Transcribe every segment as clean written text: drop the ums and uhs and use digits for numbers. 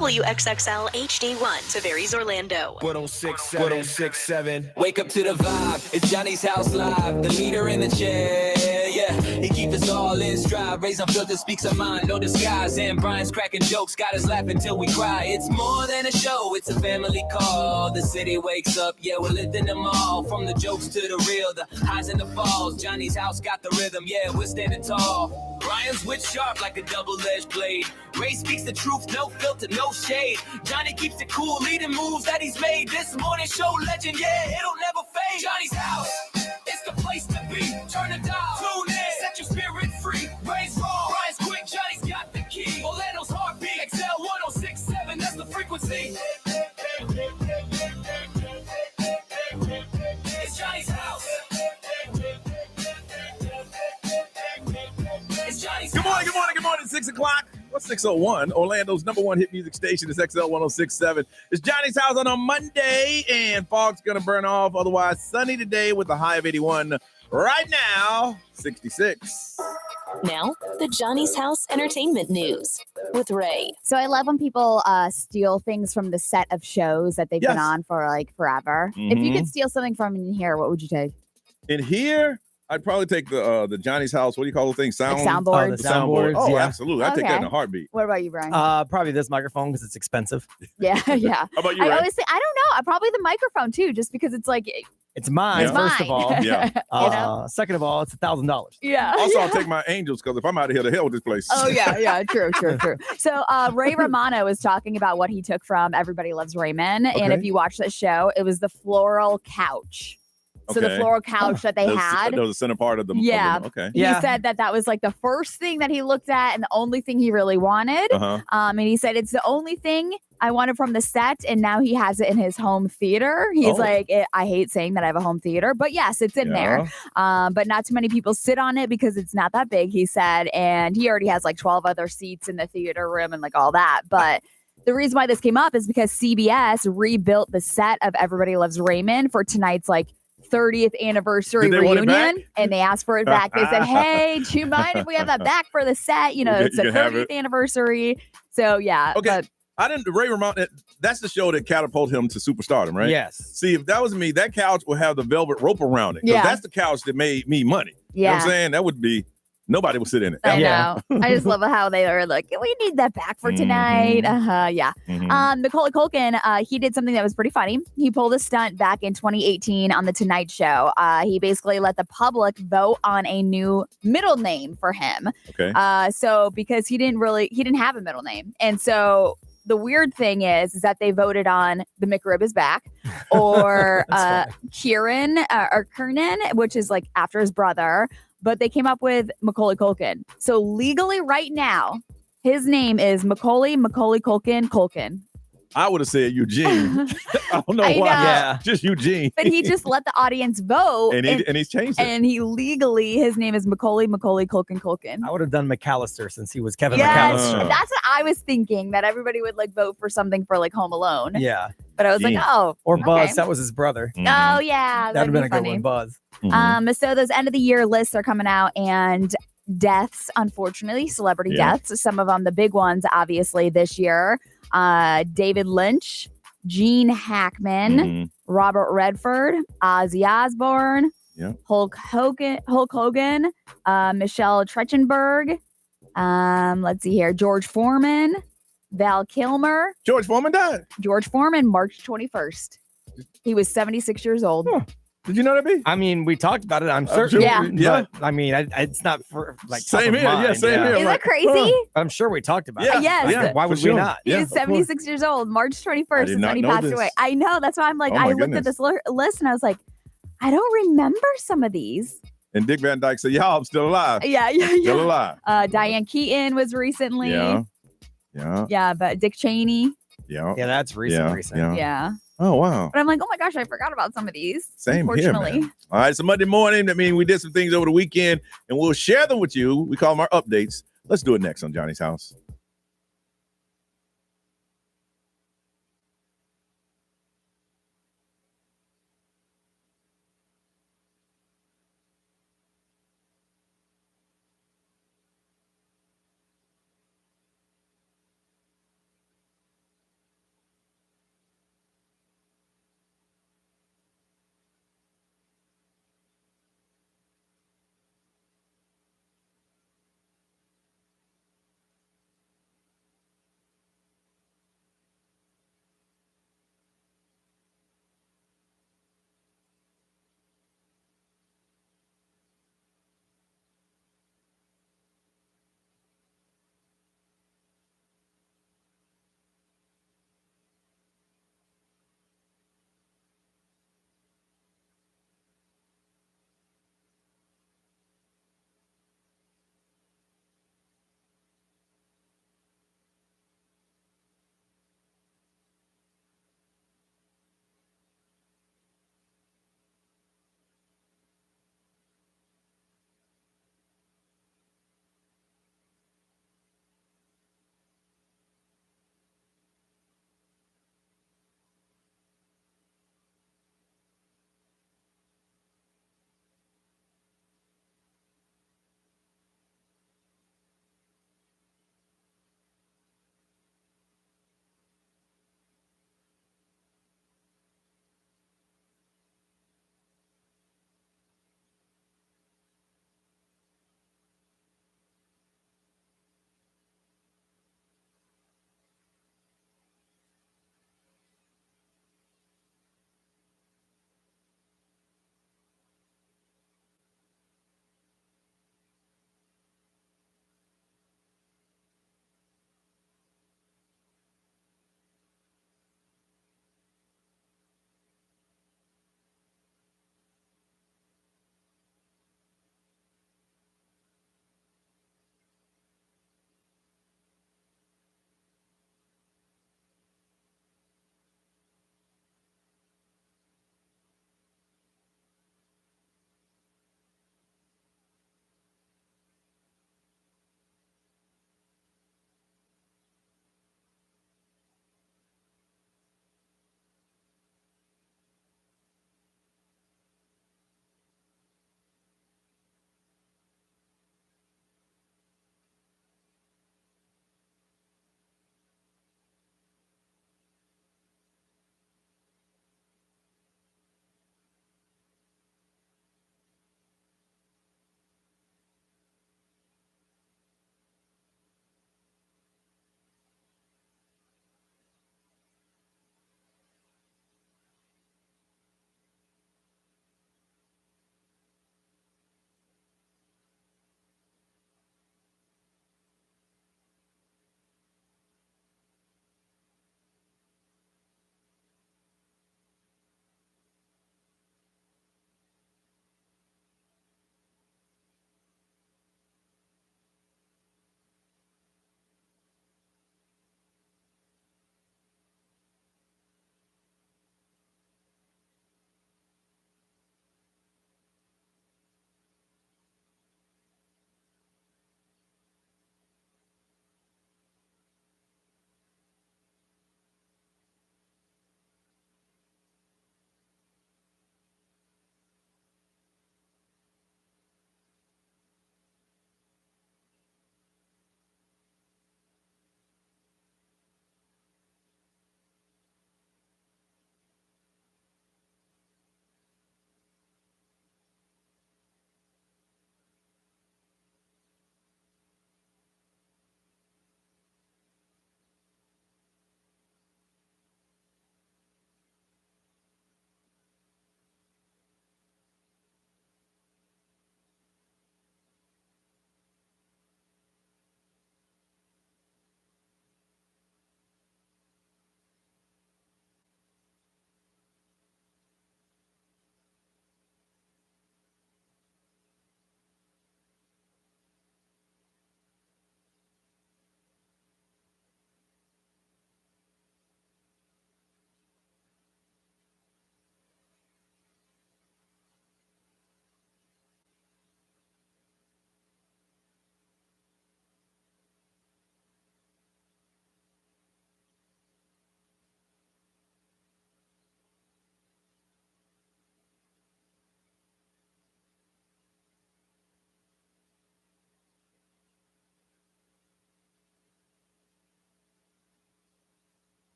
WXXL HD1, Tavares, Orlando. 1067. Wake up to the vibe. It's Johnny's House Live. The leader in the chair. Yeah, he keeps us all in stride. Raise on filter, speaks our mind, no disguise. And Brian's cracking jokes, got us laughing till we cry. It's more than a show, it's a family call. The city wakes up, yeah, we're lifting them all. From the jokes to the real, the highs and the falls. Johnny's house got the rhythm, yeah, we're standing tall. Brian's wit sharp like a double-edged blade. Ray speaks the truth, no filter, no shade. Johnny keeps it cool, leading moves that he's made. This morning show legend, yeah, it'll never fade. Johnny's house, it's the place to be. Turn the dial, tune in, set your spirit free. Ray's raw, Brian's quick, Johnny's got the key. Orlando's heartbeat, XL 1067, that's the frequency. It's Johnny's house. It's Johnny's Good morning, house. good morning. 6 o'clock. What's 6:01? Orlando's number one hit music station is XL 1067. It's Johnny's house on a Monday, and fog's going to burn off. Otherwise, sunny today with a high of 81. Right now, 66. Now, the Johnny's House Entertainment News with Ray. So I love when people steal things from the set of shows that they've been on for like forever. If you could steal something from in here, what would you take? In here, I'd probably take the Johnny's house. What do you call the thing? Soundboard. The soundboards, Oh, yeah. absolutely. I'd take that in a heartbeat. What about you, Brian? Probably this microphone because it's expensive. Yeah. How about you, I Ray? always think, I don't know. Probably the microphone too, just because it's like, It's mine, Yeah. first of all. Yeah. Second of all, it's $1,000. yeah. Also, yeah. I'll take my angels because if I'm out of here, the hell with this place. Oh, yeah. True. So Ray Romano was talking about what he took from Everybody Loves Raymond. And if you watch the show, it was the floral couch. So the floral couch that they had. That was the center part of the. Yeah. Okay. He said that was like the first thing that he looked at and the only thing he really wanted. And he said, it's the only thing I wanted from the set. And now he has it in his home theater. He's like, I hate saying that I have a home theater, but yes, it's in there. But not too many people sit on it because it's not that big, he said. And he already has like 12 other seats in the theater room and like all that. But the reason why this came up is because CBS rebuilt the set of Everybody Loves Raymond for tonight's like 30th anniversary reunion, and they asked for it back. They said, hey, do you mind if we have that back for the set? You know, it's the 30th anniversary. So, yeah. Okay. Ray Romano, that's the show that catapulted him to superstardom, right? Yes. See, if that was me, that couch would have the velvet rope around it. Yeah. That's the couch that made me money. You know what I'm saying? That would be, nobody would sit in it. I know. I just love how they were like, we need that back for tonight. Macaulay Culkin, he did something that was pretty funny. He pulled a stunt back in 2018 on The Tonight Show. He basically let the public vote on a new middle name for him. Okay. So because he didn't have a middle name. And so the weird thing is that they voted on the McRib is back or Kieran or Kernan, which is like after his brother. But they came up with Macaulay Culkin. So legally right now, his name is Macaulay Culkin. I would have said Eugene. I don't know why. Yeah. Just Eugene. But he just let the audience vote. and he's changed it. And he legally, his name is Macaulay Culkin. I would have done McAllister since he was Kevin Yes, McAllister. that's what I was thinking, that everybody would like vote for something for like Home Alone. Yeah. But I was like, oh. Or Buzz. okay. That was his brother. Oh, yeah. That would have been a funny. good one, Buzz. So those end of the year lists are coming out, and deaths, unfortunately, celebrity deaths. Some of them, the big ones, obviously, this year. David Lynch, Gene Hackman, Robert Redford, Ozzy Osbourne, Hulk Hogan, Michelle Trachtenberg. Let's see here. George Foreman, Val Kilmer. George Foreman died. George Foreman, March 21st. He was 76 years old. Huh. Did you know that, B? I mean, we talked about it. I'm certain. Yeah. But, I mean, it's not for like Same top of here. mind. Yeah, same here. Isn't that crazy? I'm sure we talked about Yeah. it. Yes. Yeah. Why would For we sure. not? He Yeah, is 76 years old. March 21st is not when he know passed this. away. I know. That's why I'm like, Oh, my I looked at this list and I was like, I don't remember some of these. And Dick Van Dyke said, I'm still alive. Yeah. Still alive. Diane Keaton was recently. Yeah. Yeah, but Dick Cheney. Yeah. Yeah, that's recent. Yeah. Oh, wow. But I'm like, oh my gosh, I forgot about some of these. Same here, Unfortunately. man. All right, so Monday morning, that means we did some things over the weekend, and we'll share them with you. We call them our updates. Let's do it next on Johnny's House.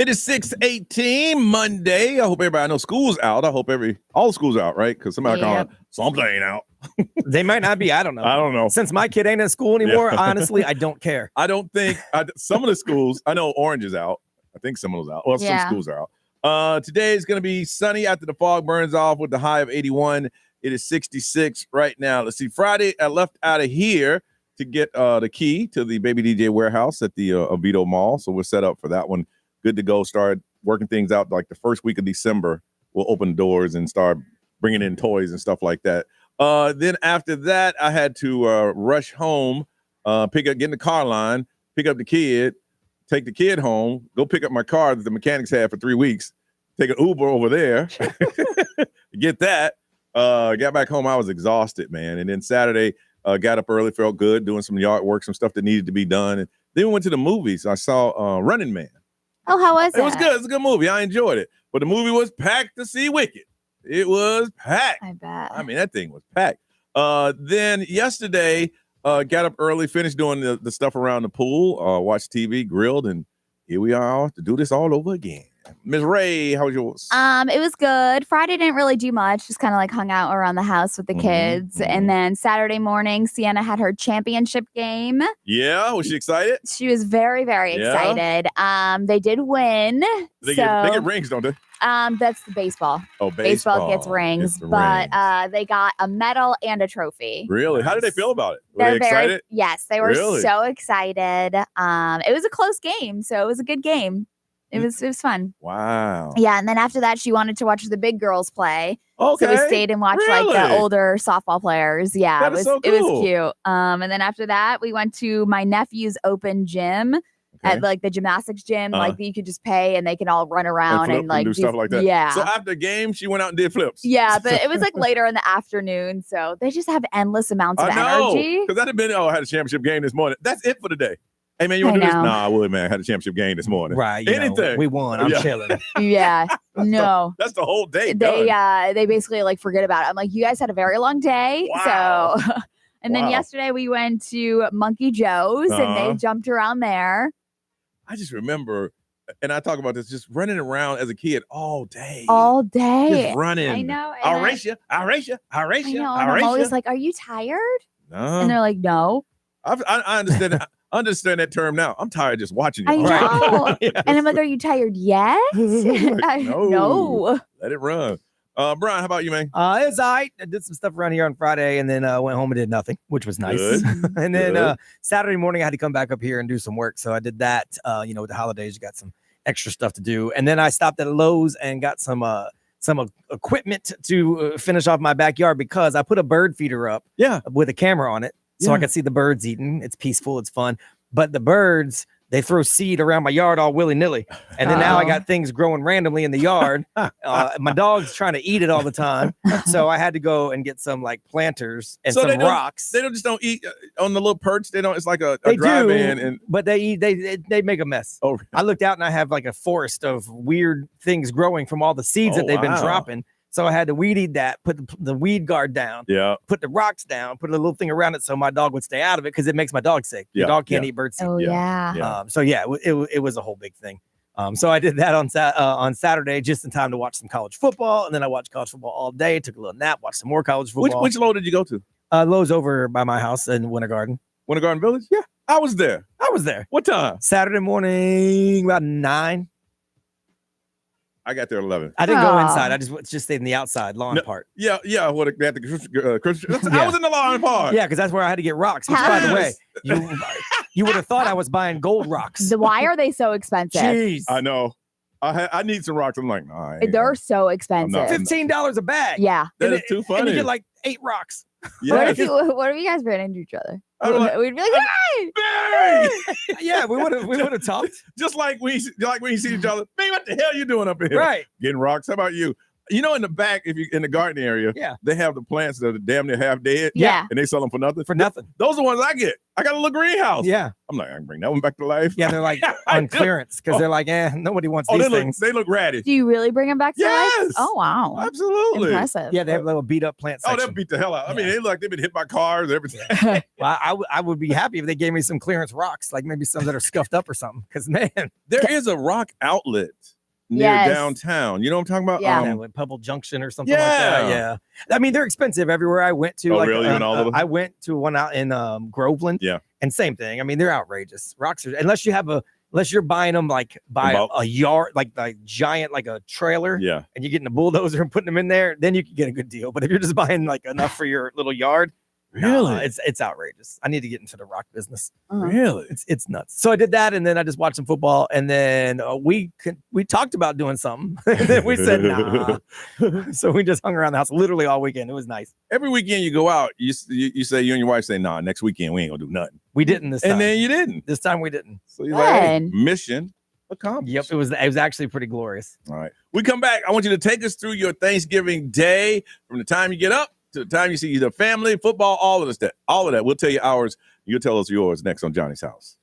It is 6:18 Monday. I hope everybody, I know school's out. I hope all the schools are out, right? Because somebody called something ain't out. They might not be. I don't know. I don't know. Since my kid ain't in school anymore, honestly, I don't care. I don't think some of the schools, I know Orange is out. I think some of those out. Well, some schools are out. Today is going to be sunny after the fog burns off with the high of 81. It is 66 right now. Let's see. Friday, I left out of here to get the key to the Baby DJ warehouse at the Oviedo Mall. So we're set up for that one. Good to go. Start working things out. Like the first week of December, we'll open doors and start bringing in toys and stuff like that. Then after that, I had to rush home, get in the car line, pick up the kid, take the kid home, go pick up my car that the mechanics had for 3 weeks, take an Uber over there, get that. Got back home. I was exhausted, man. And then Saturday, got up early, felt good, doing some yard work, some stuff that needed to be done. And then we went to the movies. I saw Running Man. Oh, how was it? It was good. It's a good movie. I enjoyed it. But the movie was packed to see Wicked. It was packed. I bet. I mean, that thing was packed. Then yesterday, got up early, finished doing the stuff around the pool, watched TV, grilled, and here we are to do this all over again. Ms. Ray, how was yours? It was good. Friday didn't really do much, just kind of like hung out around the house with the kids. And then Saturday morning, Sienna had her championship game. Yeah, was she excited? She was very, very excited. They did win. They get rings, don't they? That's the baseball. Oh, baseball gets rings, but they got a medal and a trophy. Really? How did they feel about it? Were they excited? Yes, they were so excited. It was a close game, so it was a good game. It was fun. Wow. Yeah, and then after that, she wanted to watch the big girls play. Okay. So we stayed and watched like the older softball players. Yeah, it was cute. And then after that, we went to my nephew's open gym at like the gymnastics gym. Like you could just pay and they can all run around and like do stuff like that. Yeah. So after the game, she went out and did flips. Yeah, but it was like later in the afternoon, so they just have endless amounts of energy. Because I'd have been, I had a championship game this morning. That's it for the day. Hey, man, you want to do this? Nah, I would, man. I had a championship game this morning. Right. Anything. We won. I'm chilling. Yeah. No. That's the whole day. They basically like forget about it. I'm like, you guys had a very long day. Wow. So, and then yesterday we went to Monkey Joe's and they jumped around there. I just remember, and I talk about this, just running around as a kid all day. All day. Just running. I know. I'll race you. I'll race you. I'll race you. I'm always like, are you tired? No. And they're like, no. I understand that. Understand that term now. I'm tired just watching you. I know. And I'm like, are you tired yet? No. Let it run. Brian, how about you, man? It was all right. I did some stuff around here on Friday and then went home and did nothing, which was nice. And then Saturday morning, I had to come back up here and do some work. So I did that. With the holidays, you got some extra stuff to do. And then I stopped at Lowe's and got some equipment to finish off my backyard because I put a bird feeder up with a camera on it. So I could see the birds eating. It's peaceful. It's fun. But the birds, they throw seed around my yard all willy-nilly. And then now I got things growing randomly in the yard. My dog's trying to eat it all the time. So I had to go and get some like planters and some rocks. They don't eat on the little perch. They don't. It's like a drive-in. But they eat. They make a mess. Oh, I looked out and I have like a forest of weird things growing from all the seeds that they've been dropping. So I had to weed eat that, put the weed guard down, put the rocks down, put a little thing around it so my dog would stay out of it because it makes my dog sick. The dog can't eat bird seed. Oh, yeah. It was a whole big thing. So I did that on Saturday just in time to watch some college football. And then I watched college football all day, took a little nap, watched some more college football. Which Lowe did you go to? Lowe's over by my house in Winter Garden. Winter Garden Village? Yeah. I was there. What time? Saturday morning, about 9. I got there at 11. I didn't go inside. I just stayed in the outside lawn part. Yeah. What they had the Christmas. I was in the lawn part. Yeah, because that's where I had to get rocks. Which, by the way, you would have thought I was buying gold rocks. Why are they so expensive? Jeez, I know. I need some rocks. I'm like, nah. They're so expensive. $15 a bag. Yeah, that is too funny. And you get like 8 rocks. Yes. What if you guys ran into each other? We'd be like, hey! Yeah, we would have talked. Just like when you see each other, man, what the hell you doing up here? Right. Getting rocks. How about you? You know, in the back, if you in the garden area, they have the plants that are damn near half dead. Yeah. And they sell them for nothing. For nothing. Those are the ones I get. I got a little greenhouse. Yeah. I'm like, I can bring that one back to life. Yeah, they're like on clearance because they're like, nobody wants these things. They look ratty. Do you really bring them back to life? Yes. Oh, wow. Absolutely. Impressive. Yeah, they have little beat up plants. Oh, they'll beat the hell out. I mean, they look like they've been hit by cars and everything. Well, I would be happy if they gave me some clearance rocks, like maybe some that are scuffed up or something. Because, man. There is a rock outlet near downtown. You know what I'm talking about? Yeah. Like Pebble Junction or something like that. Yeah. I mean, they're expensive everywhere I went to. Oh, like, really? Even all of them? I went to one out in Groveland. Yeah. And same thing. I mean, they're outrageous. Rocks are, unless you're buying them like by a yard, like giant, like a trailer. Yeah. And you're getting a bulldozer and putting them in there, then you can get a good deal. But if you're just buying like enough for your little yard, really, it's outrageous. I need to get into the rock business. Really, it's nuts. So I did that, and then I just watched some football, and then we talked about doing something. And then we said nah. So we just hung around the house literally all weekend. It was nice. Every weekend you go out, you say, you and your wife say, nah, next weekend we ain't gonna do nothing. We didn't this time. And then you didn't. This time we didn't. So you're like, hey, mission accomplished. Yep, it was actually pretty glorious. All right. We come back. I want you to take us through your Thanksgiving day from the time you get up to the time you see the family, football, all of that. All of that. We'll tell you ours. You'll tell us yours next on Johnny's House.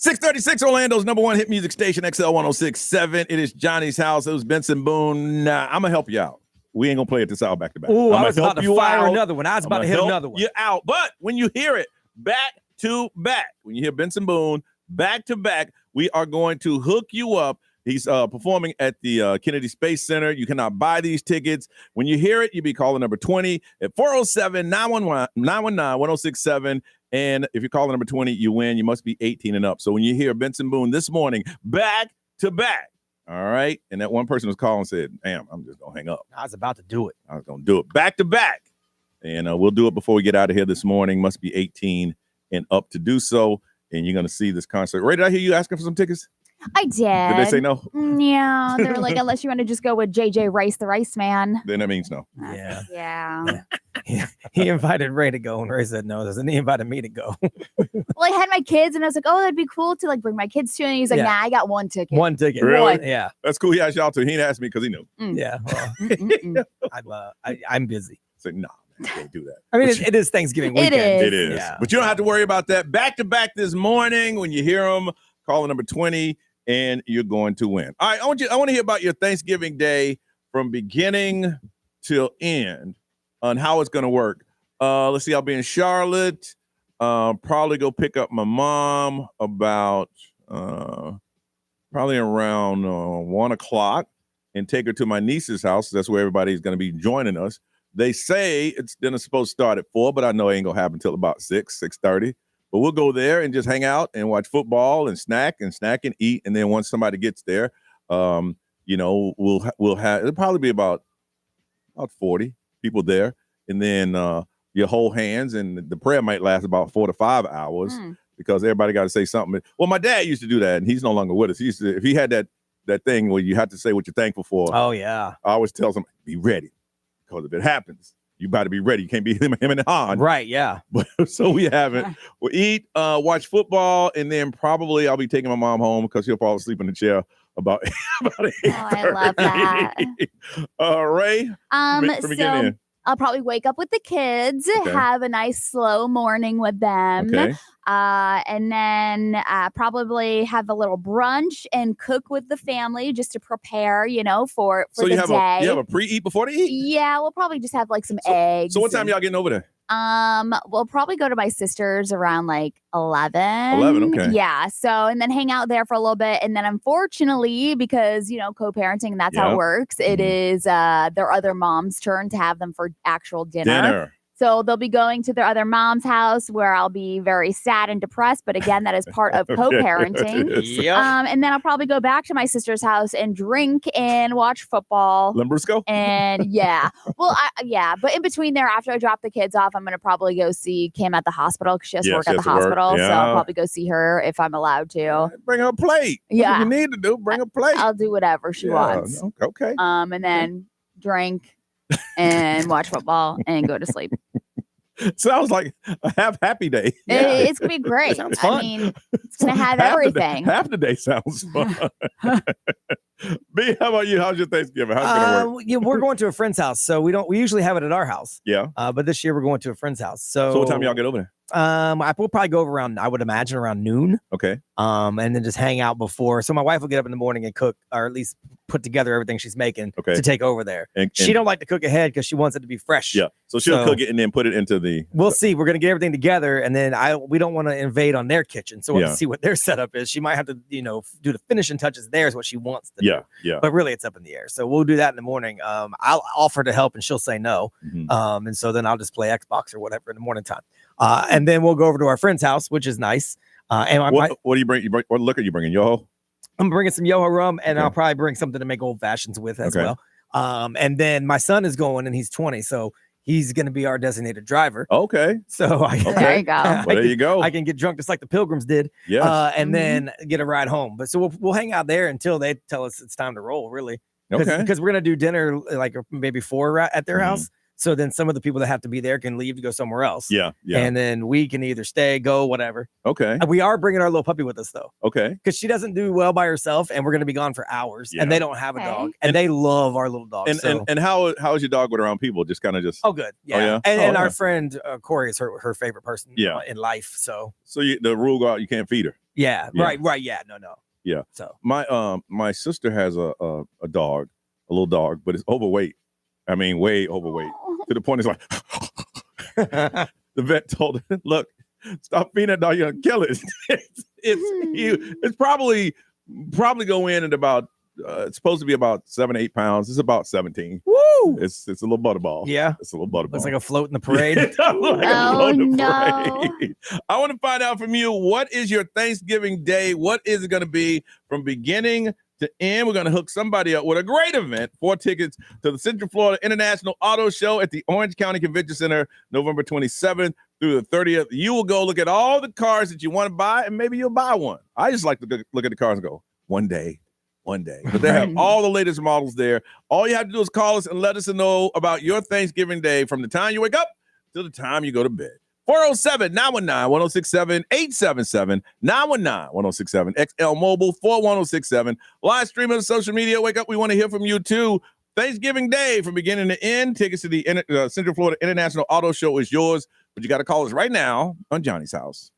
636 Orlando's number one hit music station, XL 1067. It is Johnny's house. It was Benson Boone. Nah, I'm going to help you out. We ain't going to play it this hour back to back. Ooh, I was about to fire another one. I was about to hit another one. You're out. But when you hear it back to back, when you hear Benson Boone back to back, we are going to hook you up. He's performing at the Kennedy Space Center. You cannot buy these tickets. When you hear it, you be calling number 20 at 407-919-1067. And if you call the number 20, you win. You must be 18 and up. So when you hear Benson Boone this morning, back to back, all right? And that one person was calling and said, damn, I'm just going to hang up. I was about to do it. I was going to do it back to back. And we'll do it before we get out of here this morning. Must be 18 and up to do so. And you're going to see this concert. Ray, did I hear you asking for some tickets? I did. Did they say no? Yeah. They were like, unless you want to just go with JJ Rice, the Rice Man. Then that means no. Yeah. Yeah. He invited Ray to go, and Ray said no. And he invited me to go. Well, I had my kids, and I was like, oh, that'd be cool to like bring my kids to. And he's like, nah, I got one ticket. One ticket. Really? Yeah. That's cool. He asked y'all to. He didn't ask me because he knew. Yeah. Well, I'm busy. I said, no. You can't do that. I mean, it is Thanksgiving weekend. It is. Yeah. But you don't have to worry about that. Back to back this morning when you hear them, call the number 20 and you're going to win. All right, I want to hear about your Thanksgiving Day from beginning till end on how it's going to work. Let's see, I'll be in Charlotte. Probably go pick up my mom about probably around 1 o'clock and take her to my niece's house. That's where everybody's going to be joining us. They say it's dinner supposed to start at 4, but I know it ain't gonna happen until about 6:30. But we'll go there and just hang out and watch football and snack and eat. And then once somebody gets there, we'll have it'll probably be about 40 people there, and then you hold hands, and the prayer might last about 4 to 5 hours because everybody got to say something. Well, my dad used to do that, and he's no longer with us. He used to, if he had that thing where you have to say what you're thankful for. Oh yeah, I always tell them, be ready. Because if it happens, you got to be ready. You can't be him and Han. Right, yeah. But so we haven't. We'll eat, watch football, and then probably I'll be taking my mom home because she'll fall asleep in the chair about 8:30. Oh, I love that. Ray, from beginning in. I'll probably wake up with the kids, have a nice slow morning with them, and then probably have a little brunch and cook with the family just to prepare, for the day. So you have a pre-eat before they eat? Yeah, we'll probably just have like some eggs. So what time y'all getting over there? We'll probably go to my sister's around like 11. 11, okay. Yeah. So, and then hang out there for a little bit. And then unfortunately, because, co-parenting, that's how it works. It is their other mom's turn to have them for actual dinner. So they'll be going to their other mom's house where I'll be very sad and depressed. But again, that is part of co-parenting. And then I'll probably go back to my sister's house and drink and watch football. Limbrusco? And yeah. Well, But in between there, after I drop the kids off, I'm going to probably go see Kim at the hospital because she has to work at the hospital. Yeah. So I'll probably go see her if I'm allowed to. Bring her a plate. Yeah. What you need to do, bring a plate. I'll do whatever she wants. Okay. And then drink and watch football and go to sleep. Sounds like a happy day. It's gonna be great. Sounds fun. I mean, it's gonna have everything. Half the day sounds fun. B, how about you? How's your Thanksgiving? How's it gonna work? We're going to a friend's house, so we usually have it at our house. Yeah. But this year we're going to a friend's house. So what time y'all get over there? I will probably go over around, I would imagine around noon. Okay. And then just hang out before. So my wife will get up in the morning and cook, or at least put together everything she's making to take over there. And she don't like to cook ahead because she wants it to be fresh. Yeah. So she'll cook it and then put it into the. We'll see. We're gonna get everything together, and then we don't want to invade on their kitchen, so we'll have to see what their setup is. She might have to, do the finishing touches. There is what she wants to do. Yeah. But really, it's up in the air. So we'll do that in the morning. I'll offer to help, and she'll say no. Mm-hmm. And so then I'll just play Xbox or whatever in the morning time. And then we'll go over to our friend's house, which is nice. And what do you bring? What liquor you bringing? Yoho? I'm bringing some Yoho rum, and I'll probably bring something to make old fashions with as well. And then my son is going, and he's 20, so he's going to be our designated driver. Okay. So there you go. There you go. I can get drunk just like the Pilgrims did. Yeah. And then get a ride home. But so we'll hang out there until they tell us it's time to roll. Really. Okay. Because we're gonna do dinner like maybe 4 at their house. So then some of the people that have to be there can leave to go somewhere else. Yeah. And then we can either stay, go, whatever. Okay. And we are bringing our little puppy with us though. Okay. Because she doesn't do well by herself, and we're going to be gone for hours. Yeah. And they don't have a Okay. dog, and they love our little dog. And how is your dog with around people? Just kind of just. Oh, good. Yeah. yeah? And Oh, our yeah. friend Corey is her favorite person. In life. So the rule go out, you can't feed her. yeah. Right. Yeah. No. Yeah. So My sister has a dog, a little dog, but it's overweight. I mean, way overweight to the point it's like. The vet told her, "Look, stop feeding that dog. You're gonna kill it. It's huge. It's probably go in at about. It's supposed to be about 7-8 pounds. It's about 17. Woo! It's a little butterball. Yeah, it's a little butterball. Looks like a float in the parade. Parade. I want to find out from you, what is your Thanksgiving Day? What is it going to be from beginning to end? We're going to hook somebody up with a great event. 4 tickets to the Central Florida International Auto Show at the Orange County Convention Center, November 27th through the 30th. You will go look at all the cars that you want to buy, and maybe you'll buy one. I just like to look at the cars and go, one day. But they have all the latest models there. All you have to do is call us and let us know about your Thanksgiving Day from the time you wake up to the time you go to bed. 407-919-1067, 877-919-1067, XL Mobile 41067. Live streaming on social media. Wake up. We want to hear from you too. Thanksgiving Day from beginning to end. Tickets to the Central Florida International Auto Show is yours, but you got to call us right now on Johnny's House.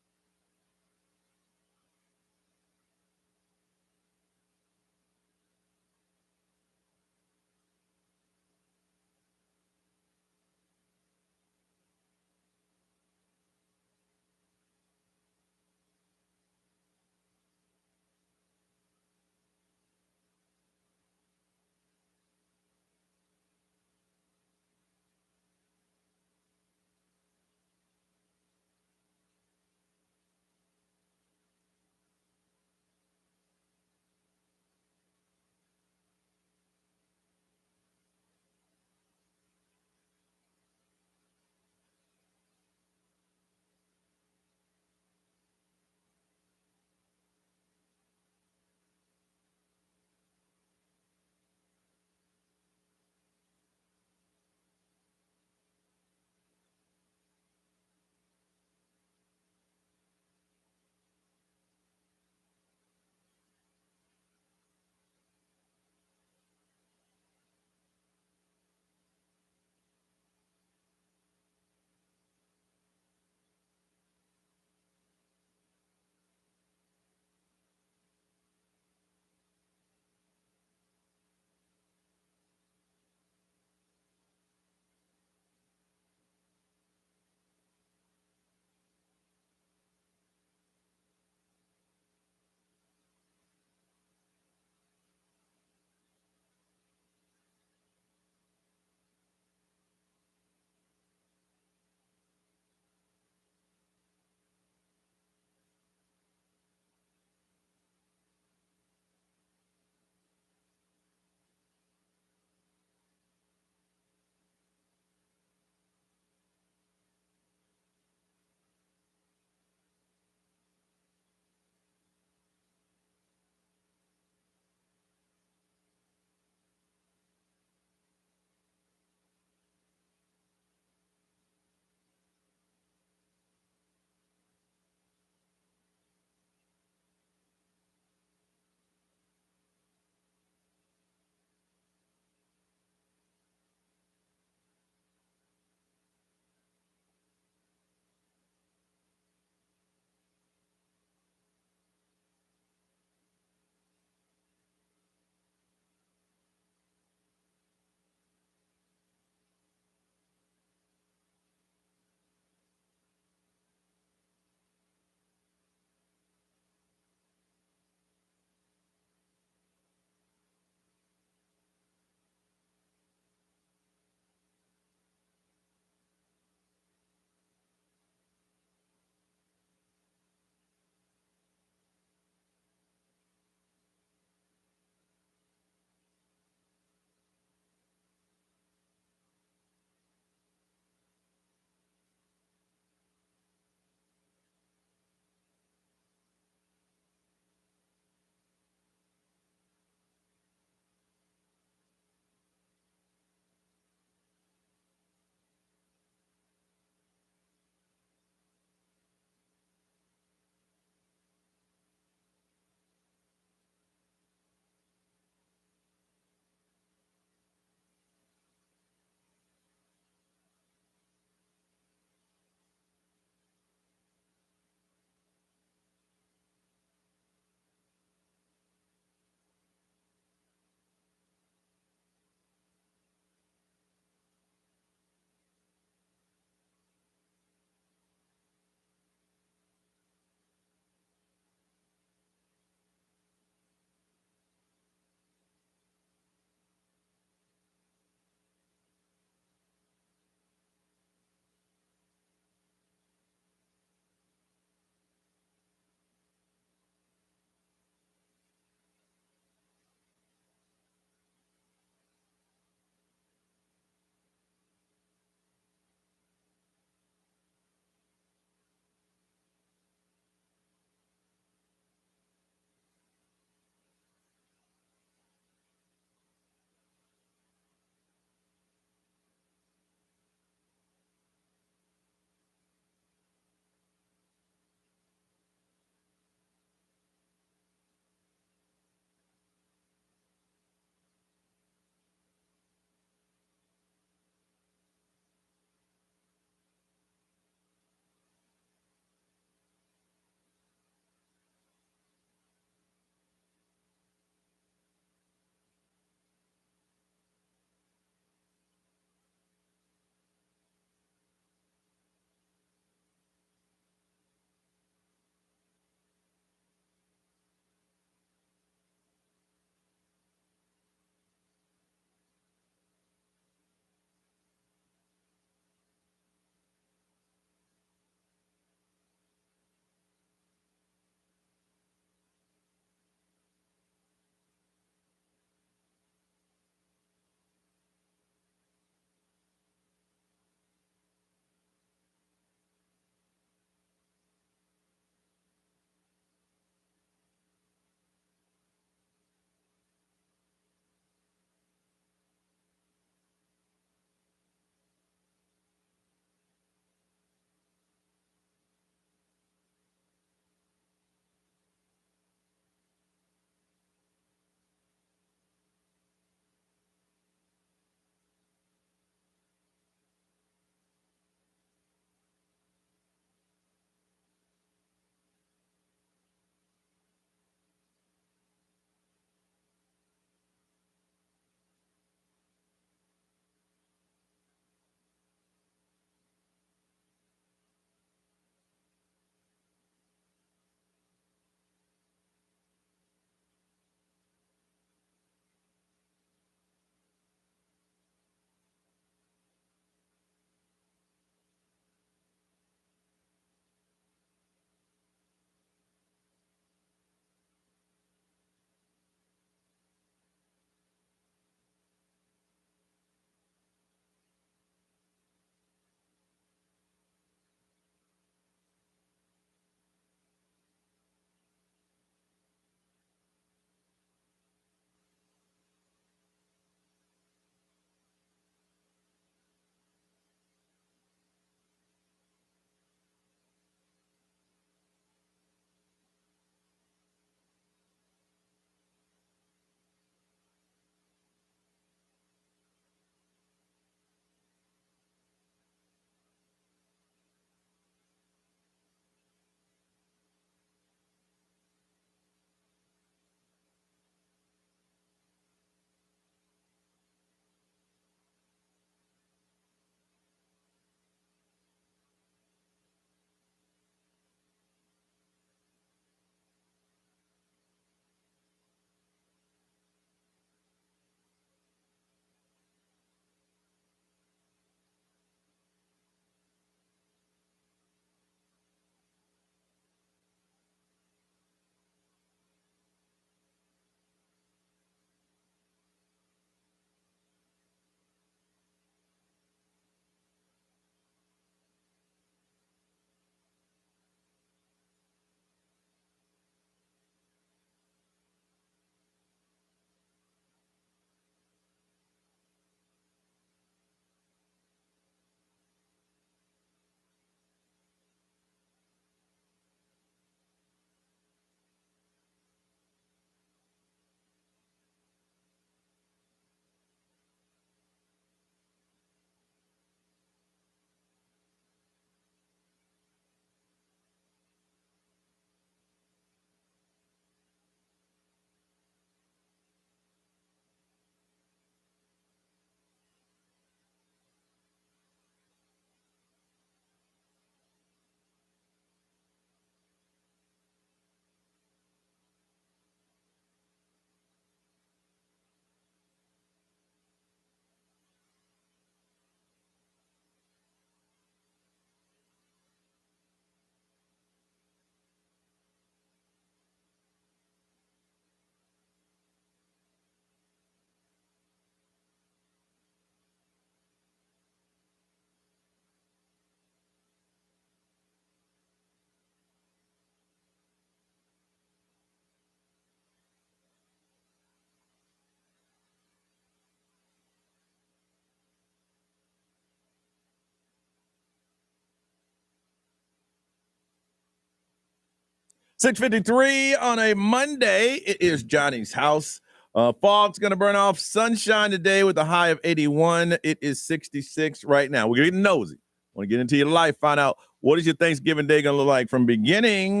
6:53 on a Monday. It is Johnny's house. Fog's going to burn off. Sunshine today with a high of 81. It is 66 right now. We're getting nosy. Want to get into your life, find out what is your Thanksgiving day going to look like from beginning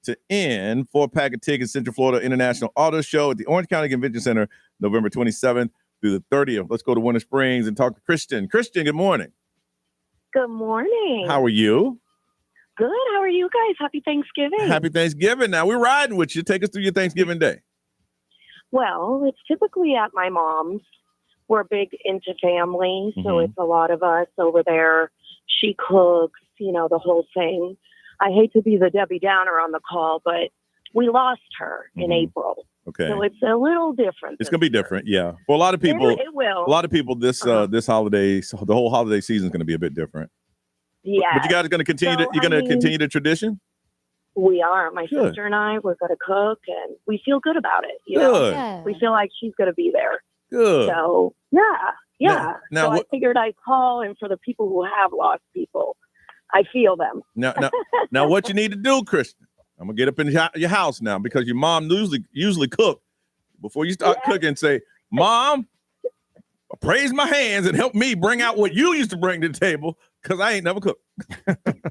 to end. 4-pack of tickets, Central Florida International Auto Show at the Orange County Convention Center, November 27th through the 30th. Let's go to Winter Springs and talk to Christian. Christian, good morning. Good morning. How are you? Good. How are you guys? Happy Thanksgiving. Happy Thanksgiving. Now, we're riding with you. Take us through your Thanksgiving day. Well, it's typically at my mom's. We're big into family, so it's a lot of us over there. She cooks, the whole thing. I hate to be the Debbie Downer on the call, but we lost her in April. Okay. So it's a little different. It's going to be different, yeah. For a lot of people, it will. A lot of people, this holiday, the whole holiday season is going to be a bit different. Yeah. But you guys are going to continue continue the tradition? We are. My sister and I, we're going to cook, and we feel good about it. Good. We feel like she's going to be there. Good. So, yeah. Now, I figured I'd call, and for the people who have lost people, I feel them. Now, what you need to do, Christian, I'm going to get up in your house now because your mom usually cook. Before you start cooking, say, Mom, praise my hands and help me bring out what you used to bring to the table because I ain't never cooked.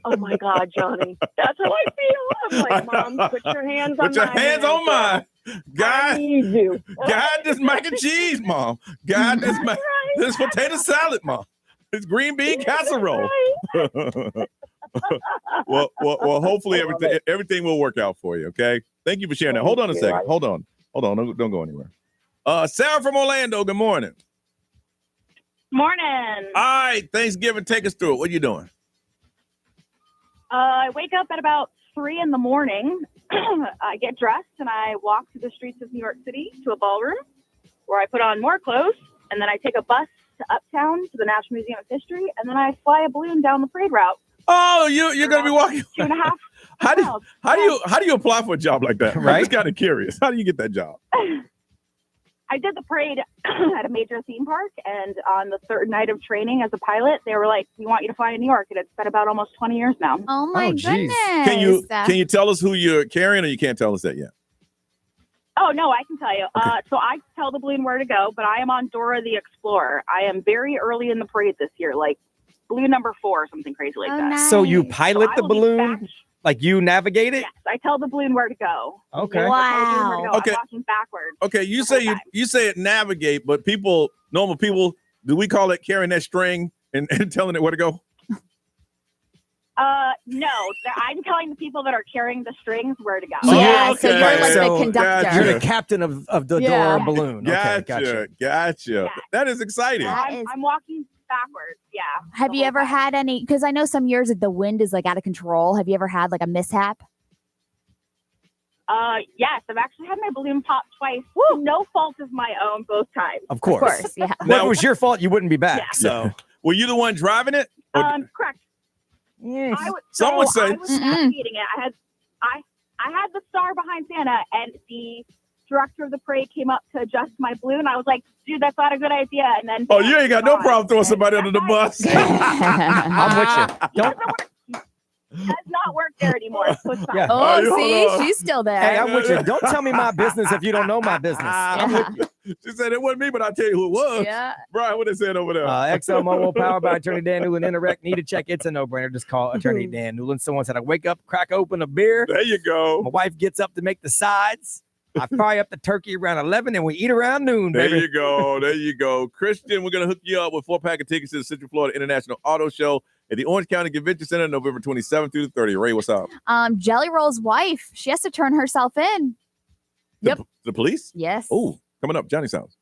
Oh, my God, Johnny. That's how I feel. I'm like, Mom, put your hands on mine. Put your hands on mine. I need you. God, this mac and cheese, Mom. God, this potato salad, Mom. This green bean casserole. well, hopefully everything will work out for you, okay? Thank you for sharing that. Hold on a second. Hold on. Don't go anywhere. Sarah from Orlando, good morning. Morning. All right, Thanksgiving, take us through it. What are you doing? I wake up at about 3 in the morning. I get dressed and I walk through the streets of New York City to a ballroom where I put on more clothes, and then I take a bus to Uptown to the National Museum of History, and then I fly a balloon down the parade route. Oh, you're going to be walking 2.5 How do you apply for a job like that? Right? I'm just kind of curious. How do you get that job? I did the parade at a major theme park, and on the third night of training as a pilot, they were like, "We want you to fly in New York," and it's been about almost 20 years now. Oh my goodness! Can you tell us who you're carrying, or you can't tell us that yet? Oh no, I can tell you. Okay. So I tell the balloon where to go, but I am on Dora the Explorer. I am very early in the parade this year, like balloon number 4 or something crazy like that. Nice. So you pilot the I will be balloon? back. Like you navigate it? Yes, I tell the balloon where to go. Okay. Yes, I tell the balloon where to go. Okay. I'm walking backwards. Okay, you say it navigate, but normal people, do we call it carrying that string and telling it where to go? No, I'm telling the people that are carrying the strings where to go. Yeah, so okay. you're like So, the conductor. gotcha. You're the captain of the Dora balloon. Okay, Gotcha. Yeah. That is exciting. I'm walking backwards. Yeah. Have you ever had any? Because I know some years the wind is like out of control. Have you ever had like a mishap? Yes, I've actually had my balloon pop twice. No fault of my own, both times. Of course. Yeah. Well, if it was your fault, you wouldn't be back. Yeah. So Were you the one driving it? Correct. Some would say. I was navigating it. I had the star behind Santa, and the director of the parade came up to adjust my balloon. I was like, "Dude, that's not a good idea." And then You ain't got no problem throwing somebody under the bus. I'm with you. Don't. It does not work there anymore. So it's fine. Yeah. Oh, Hold see, on. she's still there. Hey, I'm with you. Don't tell me my business if you don't know my business. She said it wasn't me, but I'll tell you who it was. Yeah. Brian, what they said over there? XL Mobile powered by Attorney Dan Newland. Interact. Need a check? It's a no-brainer. Just call Attorney Dan Newland. Someone said I wake up, crack open a beer. There you go. My wife gets up to make the sides. I fry up the turkey around 11, and we eat around noon, There baby. you go. There you go. Christian, we're going to hook you up with 4-pack of tickets to the Central Florida International Auto Show at the Orange County Convention Center, November 27th through the 30th. Ray, what's up? Jelly Roll's wife, she has to turn herself in. Yep. The police? Yes. Oh, coming up, Johnny's house.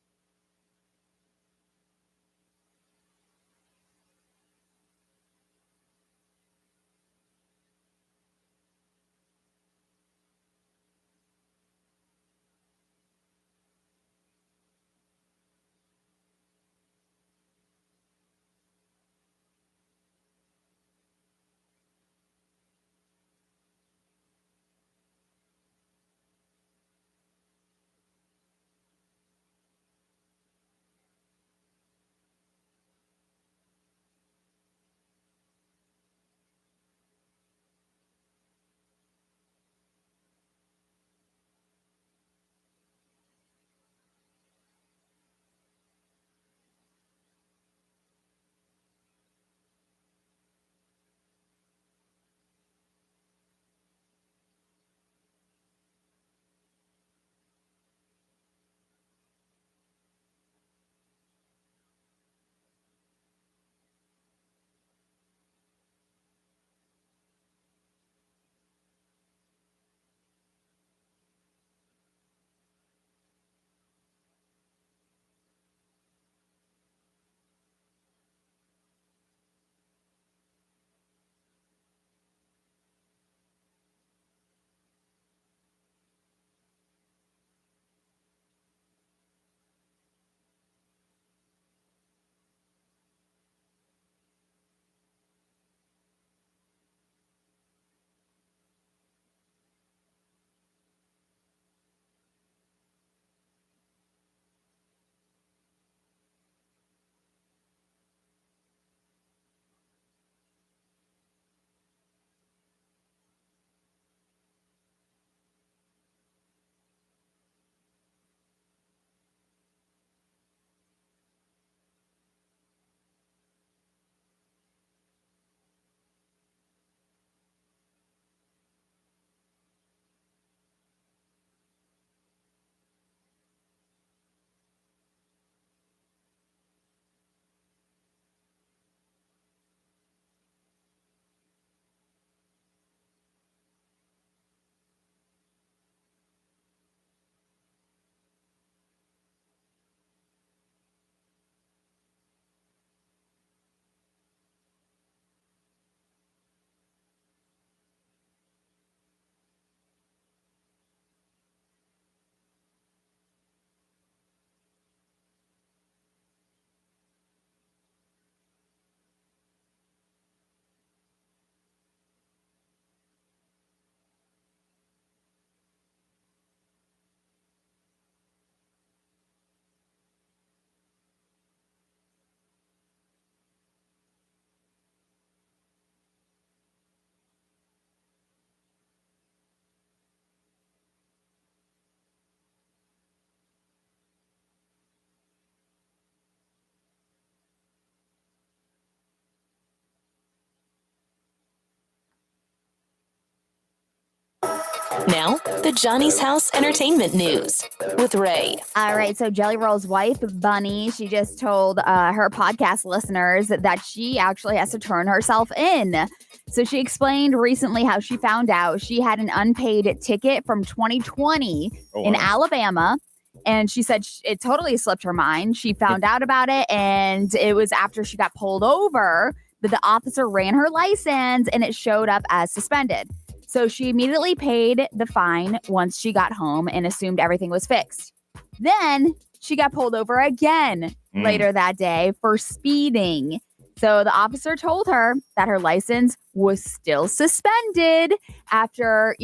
Now, the Johnny's House Entertainment News with Ray. All right, so Jelly Roll's wife, Bunny, she just told her podcast listeners that she actually has to turn herself in. So she explained recently how she found out she had an unpaid ticket from 2020 in Alabama. And she said it totally slipped her mind. She found out about it, and it was after she got pulled over that the officer ran her license, and it showed up as suspended. So she immediately paid the fine once she got home and assumed everything was fixed. Then she got pulled over again later that day for speeding. So the officer told her that her license was still suspended after,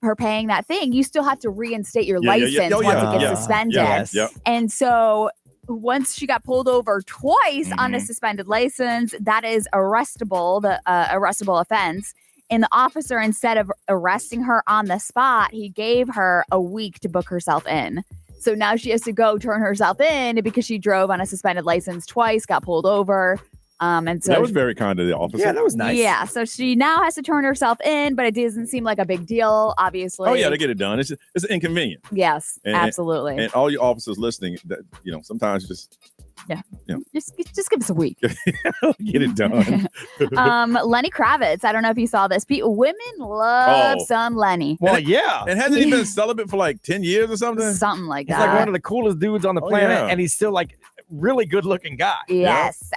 her paying that thing. You still have to reinstate your license once it gets suspended. Yes. And so once she got pulled over twice on a suspended license, that is arrestable, the arrestable offense. And the officer, instead of arresting her on the spot, he gave her a week to book herself in. So now she has to go turn herself in because she drove on a suspended license twice, got pulled over. And so that was very kind of the officer. Yeah, that was nice. Yeah, so she now has to turn herself in, but it doesn't seem like a big deal, obviously. Oh, yeah, they get it done. It's inconvenient. Yes, absolutely. And all your officers listening, sometimes just Just give us a week. get it done. Lenny Kravitz. I don't know if you saw this. Women love some Lenny. Well, yeah. And hasn't he been celibate for like 10 years or something? Something like He's that. like one of the coolest dudes on the planet, yeah. and he's still like really good looking guy. Yes.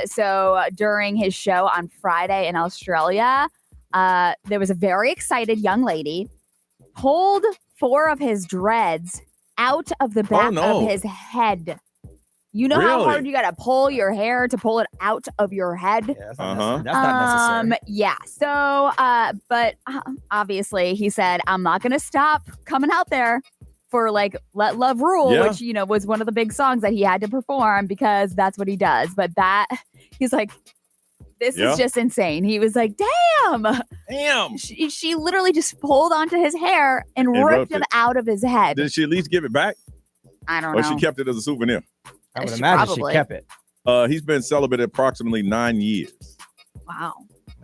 So during his show on Friday in Australia, there was a very excited young lady pulled 4 of his dreads out of the back of his head. You know how hard you got to pull your hair to pull it out of your head? Yeah, that's not necessary. Yeah. So, but obviously he said, I'm not going to stop coming out there for like Let Love Rule, which, was one of the big songs that he had to perform because that's what he does. But he's like, this is just insane. He was like, damn. She literally just pulled onto his hair and ripped it out of his head. Did she at least give it back? I don't know. Or she kept it as a souvenir? I would imagine she kept it. He's been celibate approximately 9 years. Wow.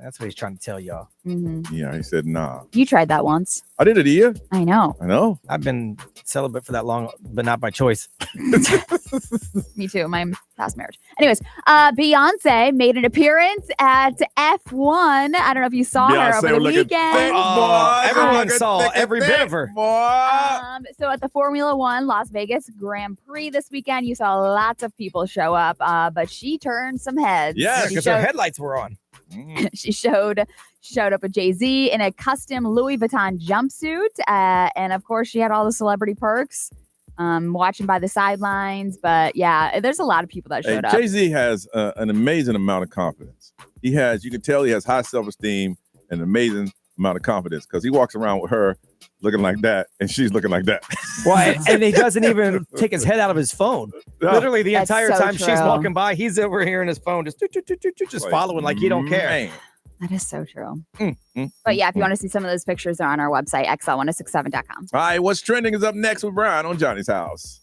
That's what he's trying to tell y'all. Mm-hmm. Yeah, he said, nah. You tried that once. I did it a year. I know. I've been celibate for that long, but not by choice. Me too. My past marriage. Anyways, Beyonce made an appearance at F1. I don't know if you saw her over the weekend. Everyone saw every bit of her. So at the Formula One Las Vegas Grand Prix this weekend, you saw lots of people show up, but she turned some heads. Yeah, because her headlights were on. She showed up with Jay-Z in a custom Louis Vuitton jumpsuit. And of course, she had all the celebrity perks, watching by the sidelines. But yeah, there's a lot of people that showed up. Jay-Z has an amazing amount of confidence. You can tell he has high self-esteem and an amazing amount of confidence because he walks around with her looking like that and she's looking like that. Well, and he doesn't even take his head out of his phone. Literally the entire time she's walking by, he's over here in his phone, just following like he don't care. Man. That is so true. But yeah, if you want to see some of those pictures, they're on our website, xl1067.com. All right, what's trending is up next with Brian on Johnny's House.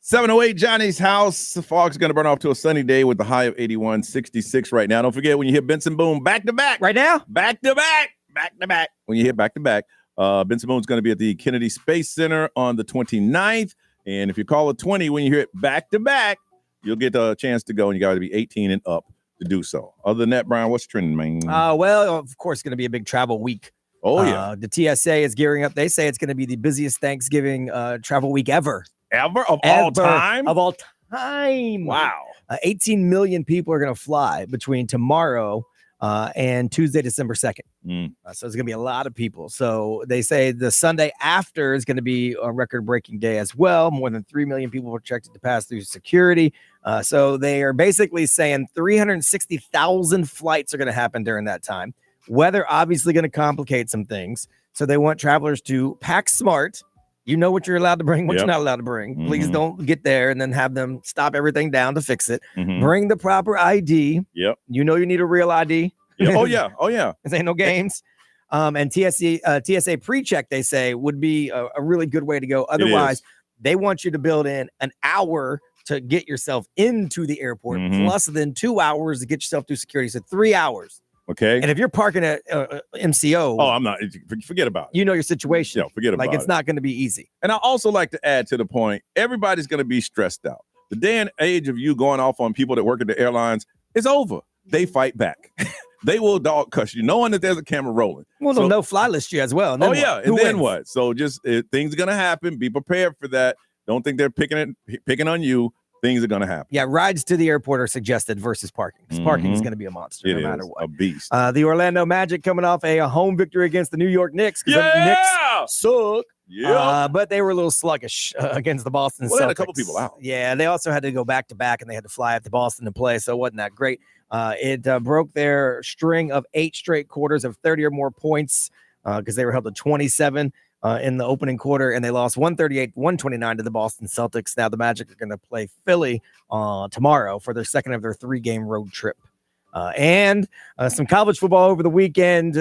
708 Johnny's house. The fog's going to burn off to a sunny day with the high of 81, 66 right now. Don't forget when you hit Benson Boom back to back. Right now? Back to back. Back to back. When you hit back to back, Benson Boom's going to be at the Kennedy Space Center on the 29th. And if you call it 20 when you hear it back to back, you'll get a chance to go, and you got to be 18 and up to do so. Other than that, Brian, what's trending, man? Well, of course, it's going to be a big travel week. Oh, yeah. The TSA is gearing up. They say it's going to be the busiest Thanksgiving travel week ever. All time? Of all time. Wow. 18 million people are going to fly between tomorrow and Tuesday, December 2nd. So there's going to be a lot of people. So they say the Sunday after is going to be a record-breaking day as well. More than 3 million people were projected to pass through security. So they are basically saying 360,000 flights are going to happen during that time. Weather obviously going to complicate some things. So they want travelers to pack smart. You know what you're allowed to bring, what you're not allowed to bring. Please don't get there and then have them stop everything down to fix it. Bring the proper ID. Yep. You know you need a real ID. Oh, yeah. Oh, yeah. This ain't no games. And TSA pre-check, they say, would be a really good way to go. Otherwise, they want you to build in an hour to get yourself into the airport, plus then 2 hours to get yourself through security. So 3 hours. Okay. And if you're parking at MCO, I'm not. Forget about it. You know your situation. Yeah, forget about it. Like it's not going to be easy. And I also like to add to the point: everybody's going to be stressed out. The day and age of you going off on people that work at the airlines is over. They fight back. They will dog cuss you, knowing that there's a camera rolling. Well, they'll no fly list you as well. And then and then what? So just things are going to happen. Be prepared for that. Don't think they're picking on you. Things are going to happen. Yeah, rides to the airport are suggested versus parking. Because parking is going to be a monster no matter what. A beast. The Orlando Magic coming off a home victory against the New York Knicks. The Knicks suck. Yeah. But they were a little sluggish against the Boston Celtics. They had a couple people out. Yeah, they also had to go back-to-back, and they had to fly up to Boston to play, so it wasn't that great. It broke their string of 8 straight quarters of 30 or more points because they were held to 27 in the opening quarter, and they lost 138-129 to the Boston Celtics. Now the Magic are going to play Philly tomorrow for their second of their 3-game road trip. And some college football over the weekend.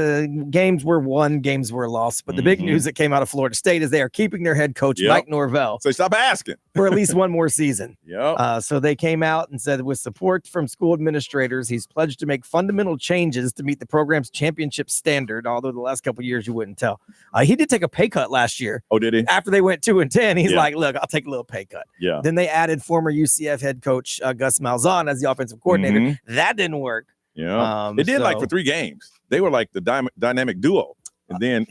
Games were won, games were lost. But the big news that came out of Florida State is they are keeping their head coach, Mike Norvell. So stop asking. For at least one more season. Yep. So they came out and said with support from school administrators, he's pledged to make fundamental changes to meet the program's championship standard, although the last couple of years you wouldn't tell. He did take a pay cut last year. Oh, did he? After they went 2-10, he's like, look, I'll take a little pay cut. Yeah. Then they added former UCF head coach Gus Malzahn as the offensive coordinator. That didn't work. Yeah, they did like for 3 games. They were like the dynamic duo, and then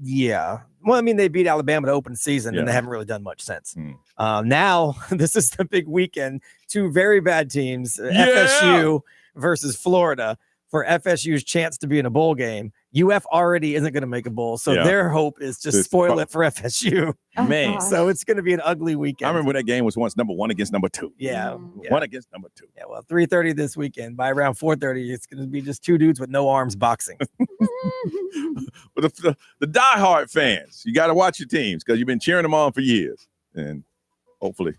yeah. Well, I mean, they beat Alabama to open season, and they haven't really done much since. Now this is the big weekend. 2 very bad teams, FSU versus Florida, for FSU's chance to be in a bowl game. UF already isn't going to make a bowl, so their hope is just spoil it for FSU. Man, so it's going to be an ugly weekend. I remember when that game was once number 1 against number 2. Yeah. One against number 2. Yeah, well, 3:30 this weekend. By around 4:30, it's going to be just 2 dudes with no arms boxing. But the diehard fans, you got to watch your teams because you've been cheering them on for years, and hopefully,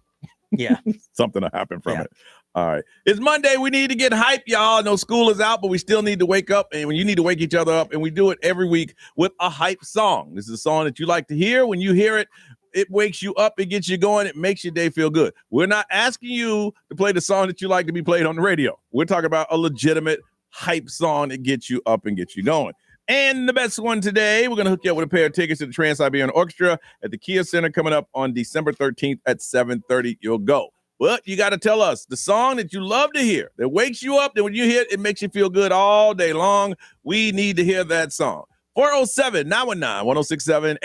something will happen from it. All right. It's Monday. We need to get hype, y'all. I know school is out, but we still need to wake up, and you need to wake each other up, and we do it every week with a hype song. This is a song that you like to hear. When you hear it, it wakes you up, it gets you going, it makes your day feel good. We're not asking you to play the song that you like to be played on the radio. We're talking about a legitimate hype song that gets you up and gets you going. And the best one today, we're going to hook you up with a pair of tickets to the Trans-Siberian Orchestra at the Kia Center coming up on December 13th at 7:30. You'll go. But you got to tell us the song that you love to hear, that wakes you up, that when you hear it, it makes you feel good all day long. We need to hear that song. 407-919-1067,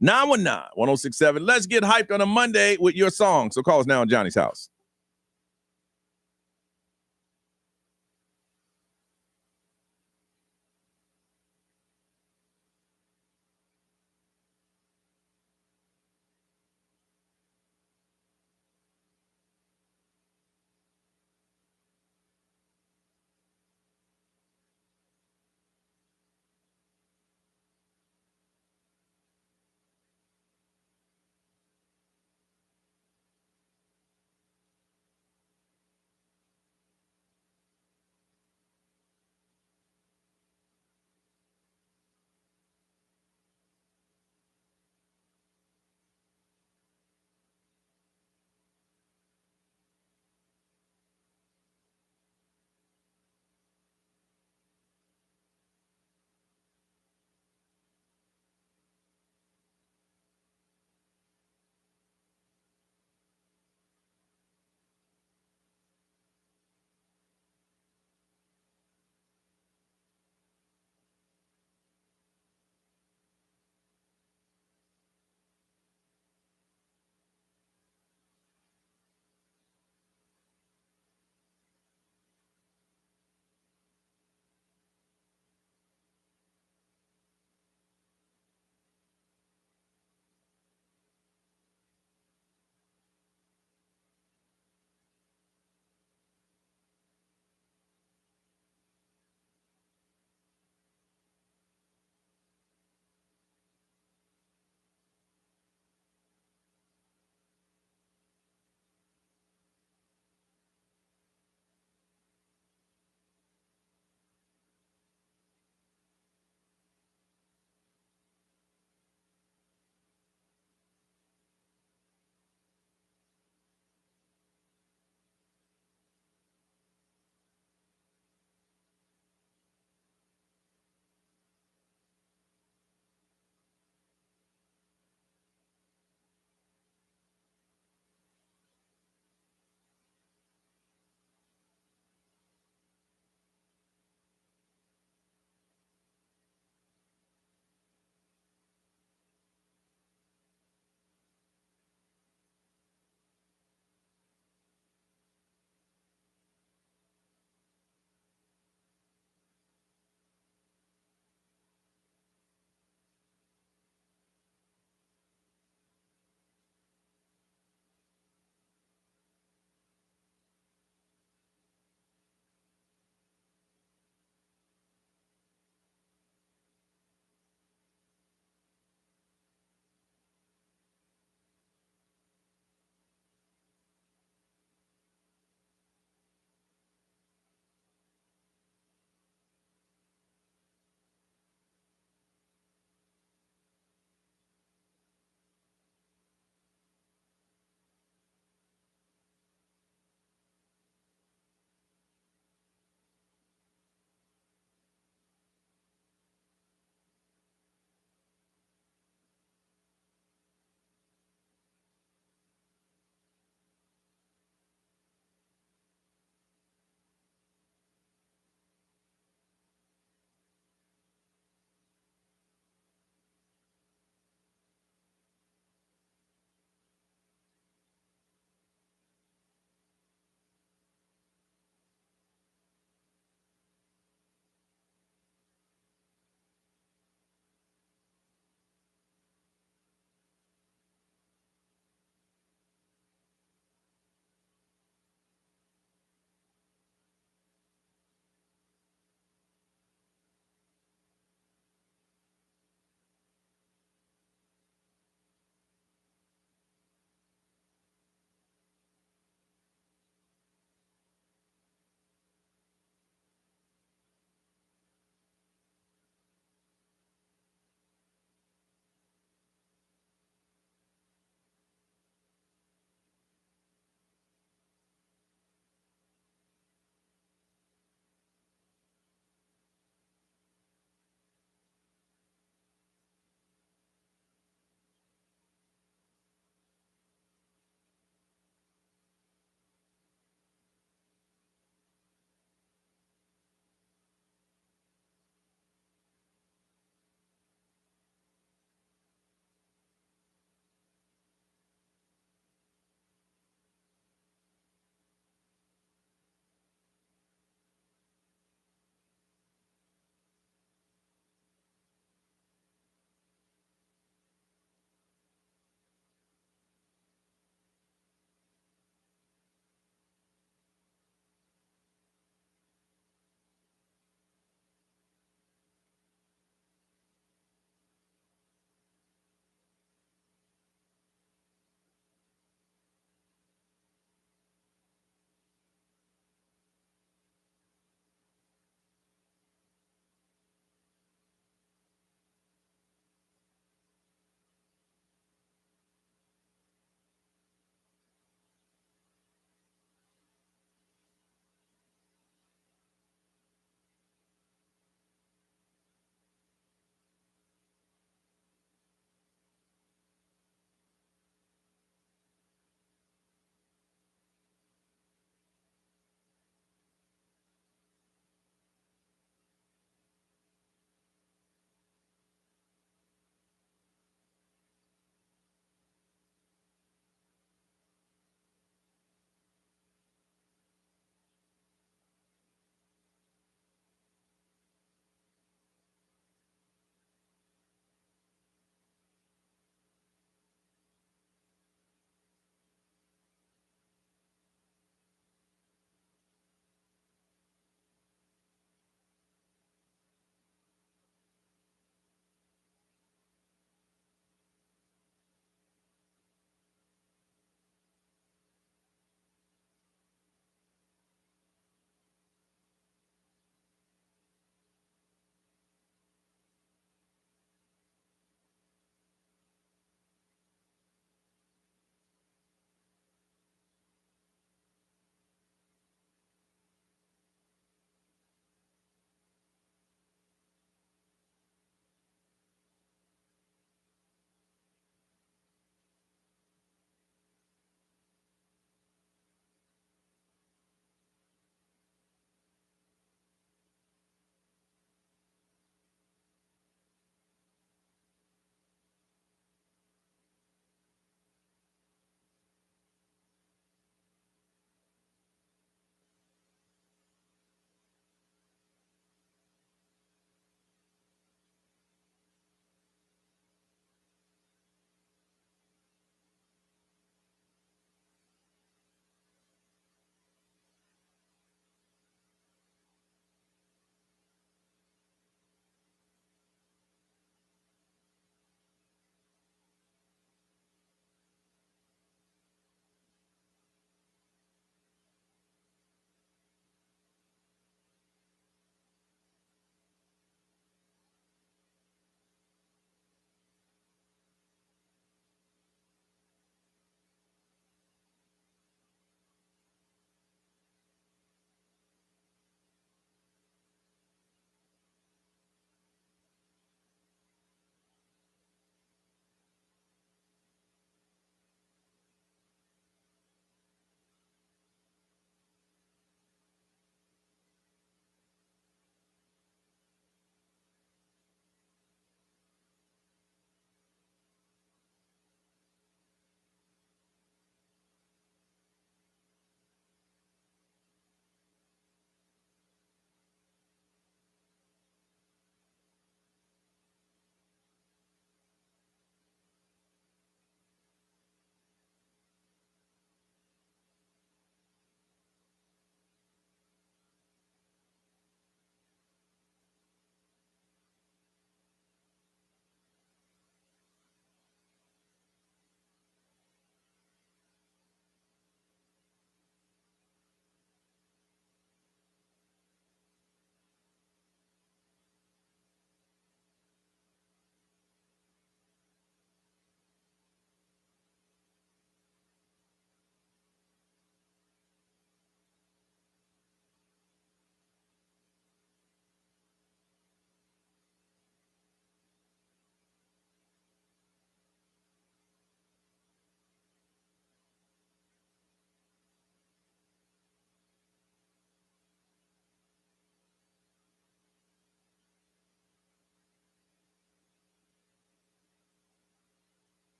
877-919-1067. Let's get hyped on a Monday with your song. So call us now on Johnny's house.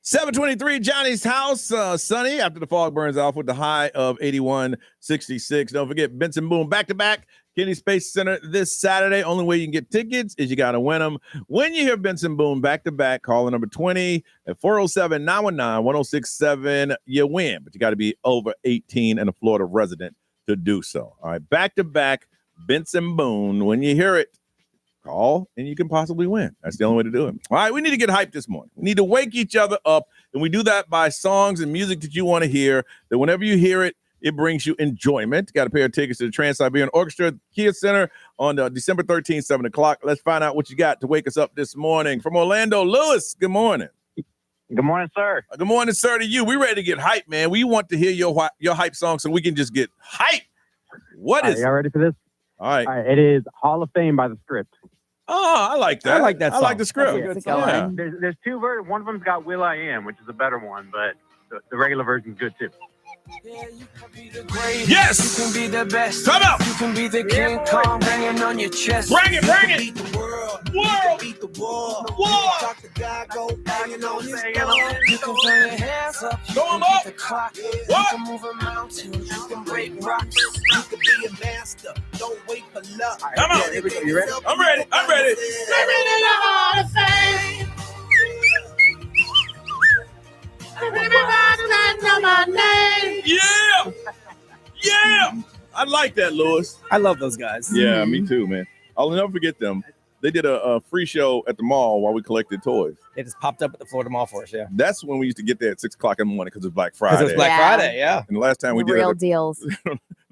723 Johnny's house, sunny after the fog burns off with the high of 81.66. Don't forget Benson Boone back-to-back, Kennedy Space Center this Saturday. Only way you can get tickets is you got to win them. When you hear Benson Boone back-to-back, call the number 20 at 407-919-1067. You win, but you got to be over 18 and a Florida resident to do so. All right, back-to-back Benson Boone. When you hear it, call and you can possibly win. That's the only way to do it. All right, we need to get hyped this morning. We need to wake each other up, and we do that by songs and music that you want to hear, that whenever you hear it, it brings you enjoyment. Got a pair of tickets to the Trans-Siberian Orchestra at the Kia Center on December 13th, 7 o'clock. Let's find out what you got to wake us up this morning. From Orlando, Lewis, good morning. Good morning, sir. Good morning, sir, to you. We ready to get hyped, man. We want to hear your hype song so we can just get hyped. What is it? Y'all ready for this? All right. It is Hall of Fame by The Script. Oh, I like that. I like that song. I like the script. That's a good one. There's two versions. One of them's got Will I Am, which is a better one, but the regular version's good too. Yes! You can be the best. Come up! You can be the King Kong banging on your chest. Bring it, bring it! Beat the world. Beat the wall. Talk to God, go banging on his door. You can throw your hands up. You Throw can 'em up. beat the clock. What? You can move a mountain. You can break rocks. You could be a master. Don't wait for luck. Come on. Here we go. You ready? I'm ready. I'm ready. Yeah! Yeah! I like that, Lewis. I love those guys. Yeah, me too, man. I'll never forget them. They did a free show at the mall while we collected toys. They just popped up at the Florida Mall for us, yeah. That's when we used to get there at 6 o'clock in the morning because it's Black Friday. Because it was Black Yeah. Friday, yeah. And the last time we The did real it, deals.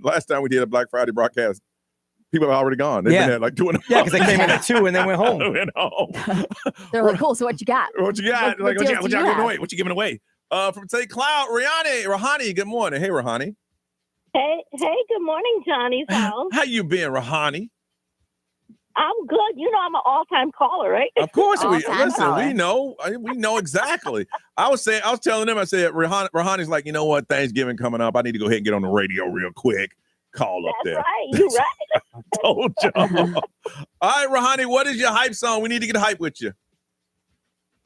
last time we did a Black Friday broadcast, people are already gone. They've Yeah. been there like 2 and Yeah, because they came in at 2 and then went home. went home. They're like, cool, so what you got? What you got? What Like, deals what do y'all you giving have? away? What you giving away? From St. Cloud, Rahani, good morning. Hey, Rahani. Hey, good morning, Johnny's house. How you been, Rahani? I'm good. You know I'm an all-time caller, right? Of course we All-time listen. caller. We know exactly. I was telling them. I said, Rahani's like, you know what? Thanksgiving coming up. I need to go ahead and get on the radio real quick. Call up That's there. right. You're right. Told y'all. All right, Rahani, what is your hype song? We need to get hype with you.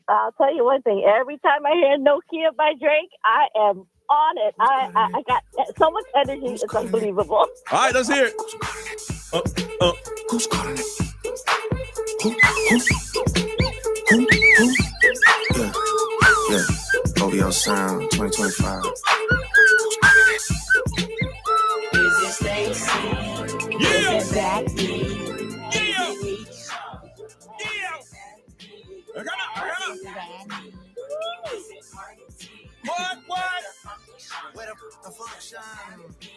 I'll tell you one thing. Every time I hear Nokia by Drake, I am on it. I got so much energy. It's unbelievable. All right, let's hear it. Who's calling it? Yeah. OVO Sound 2025. Is it Stacy? Yeah. Is it Becky? Yeah. Come on. What? Where the function?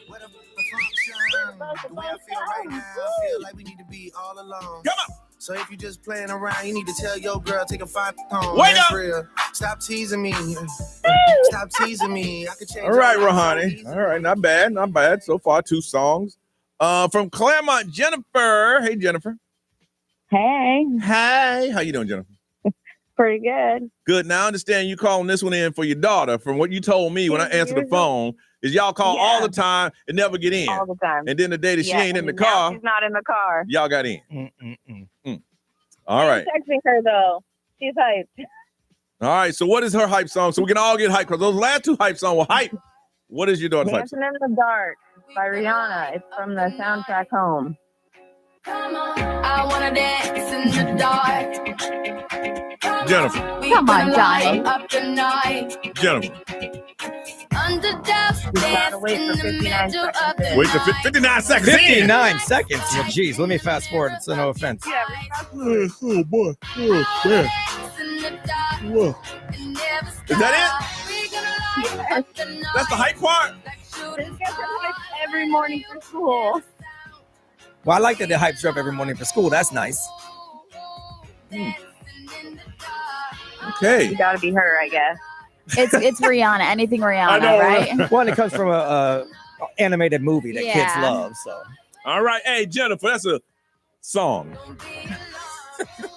Where the function? The way I feel right now, I feel like we need to be all alone. Come on. So if you just playing around, you need to tell your girl, take a 5 home. Wake That's up. real. Stop teasing me. Stop teasing me. I could change. All right, your life so Rahani. easy. All right, not bad. So far, 2 songs. From Claremont, Jennifer. Hey, Jennifer. Hey, Hey. How you doing, Jennifer? pretty good. Good. Now I understand you calling this one in for your daughter. From what you told me when I answered the phone, is y'all call all the time and never get in. All the time. And then the day that she ain't in the now car, she's not in the car. y'all got in. All right. I'm texting her though. She's hyped. All right. So what is her hype song? So we can all get hype because those last 2 hype songs were hype. What is your daughter's hype song? Dancing in the Dark by Rihanna. It's from the soundtrack Home. I wanna dance in the dark. Jennifer. Come on, Johnny. Up the night. Jennifer. Under dust, gotta wait for 59 seconds in. Wait till 59 seconds. in. 59 seconds. Well, geez, let me fast forward. It's no offense. Oh, boy. Oh, man. Whoa. Is that it? That's the hype part? This gets her hyped every morning for school. Well, I like that they hypes her up every morning for school. That's nice. Okay. You gotta be her, I guess. It's Rihanna. Anything Rihanna, I know, right? Well, and it comes from a animated movie that kids Yeah. love. So All right. Hey, Jennifer, that's a song.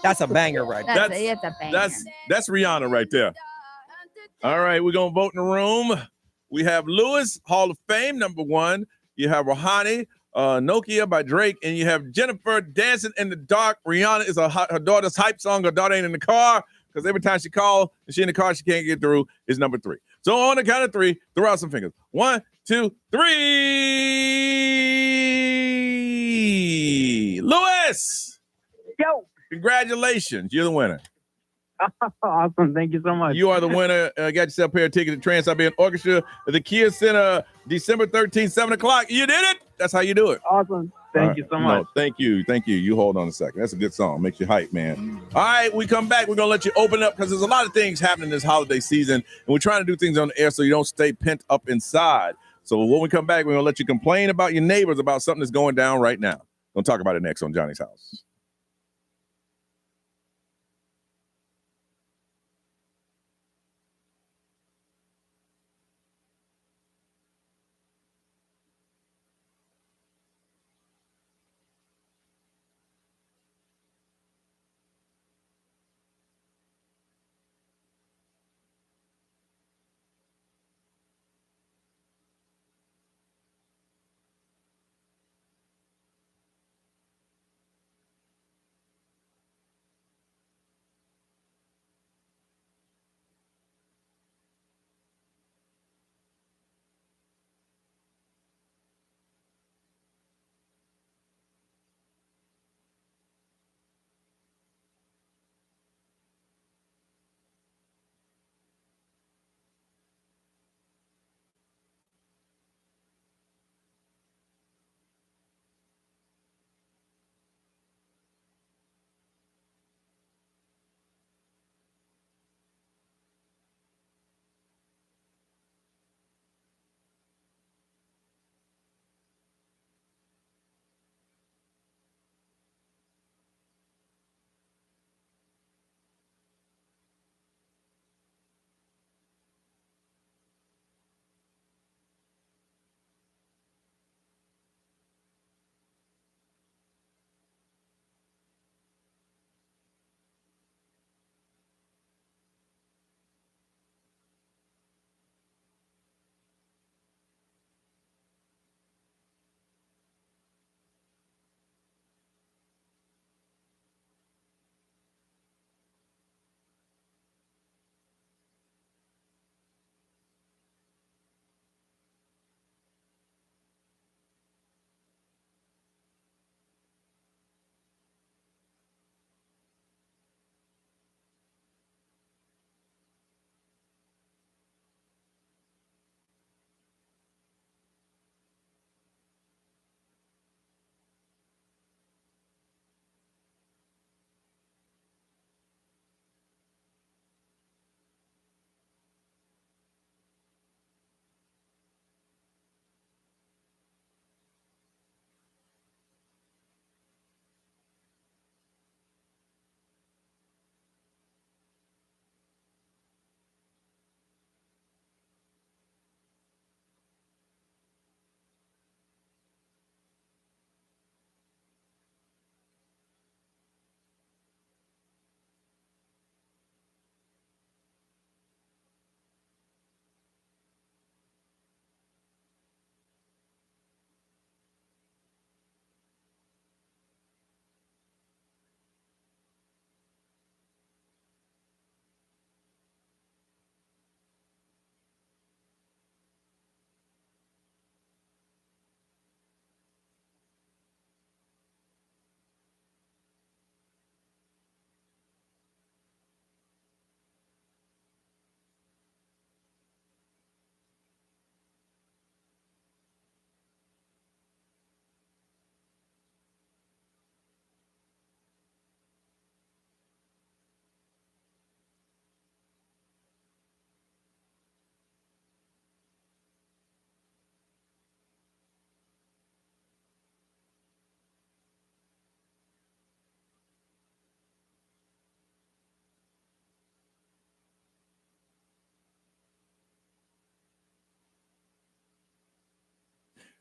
that's a banger right there. It's a banger. That's Rihanna right there. All right, we're gonna vote in the room. We have Lewis, Hall of Fame, number 1. You have Rahani, Nokia by Drake, and you have Jennifer, Dancing in the Dark. Rihanna is her daughter's hype song. Her daughter ain't in the car because every time she calls and she in the car, she can't get through, is number 3. So on the count of 3, throw out some fingers. 1, 2, 3. Lewis! Yo! Congratulations. You're the winner. Awesome. Thank you so much. You are the winner. Got yourself a pair of tickets to Trans-Siberian Orchestra at the Kia Center, December 13th, 7 o'clock. You did it. That's how you do it. Awesome. Thank you so much. No, thank you. You hold on a second. That's a good song. Makes you hype, man. All right, we come back. We're going to let you open up because there's a lot of things happening this holiday season, and we're trying to do things on the air so you don't stay pent up inside. So when we come back, we're going to let you complain about your neighbors about something that's going down right now. We'll talk about it next on Johnny's House.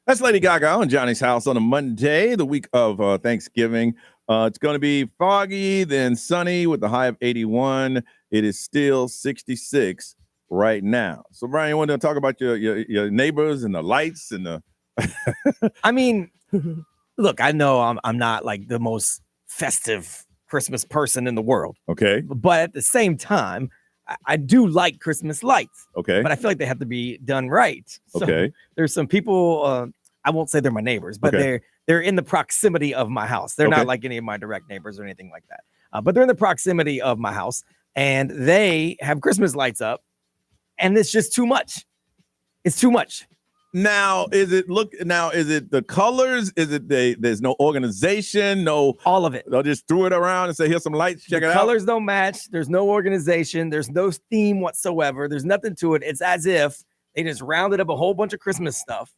That's Lady Gaga on Johnny's House on a Monday, the week of Thanksgiving. It's going to be foggy, then sunny with a high of 81. It is still 66 right now. So, Brian, you want to talk about your neighbors and the lights and the... I mean, look, I know I'm not like the most festive Christmas person in the world. Okay. But at the same time, I do like Christmas lights. Okay. But I feel like they have to be done right. So Okay. There's some people, I won't say they're my neighbors, but they're in the proximity of my house. They're not like any of my direct neighbors or anything like that. But they're in the proximity of my house, and they have Christmas lights up, and it's just too much. It's too much. Now, is it the colors? Is it there's no organization, all of it? They'll just throw it around and say, here's some lights, check it out. Colors don't match. There's no organization. There's no theme whatsoever. There's nothing to it. It's as if they just rounded up a whole bunch of Christmas stuff,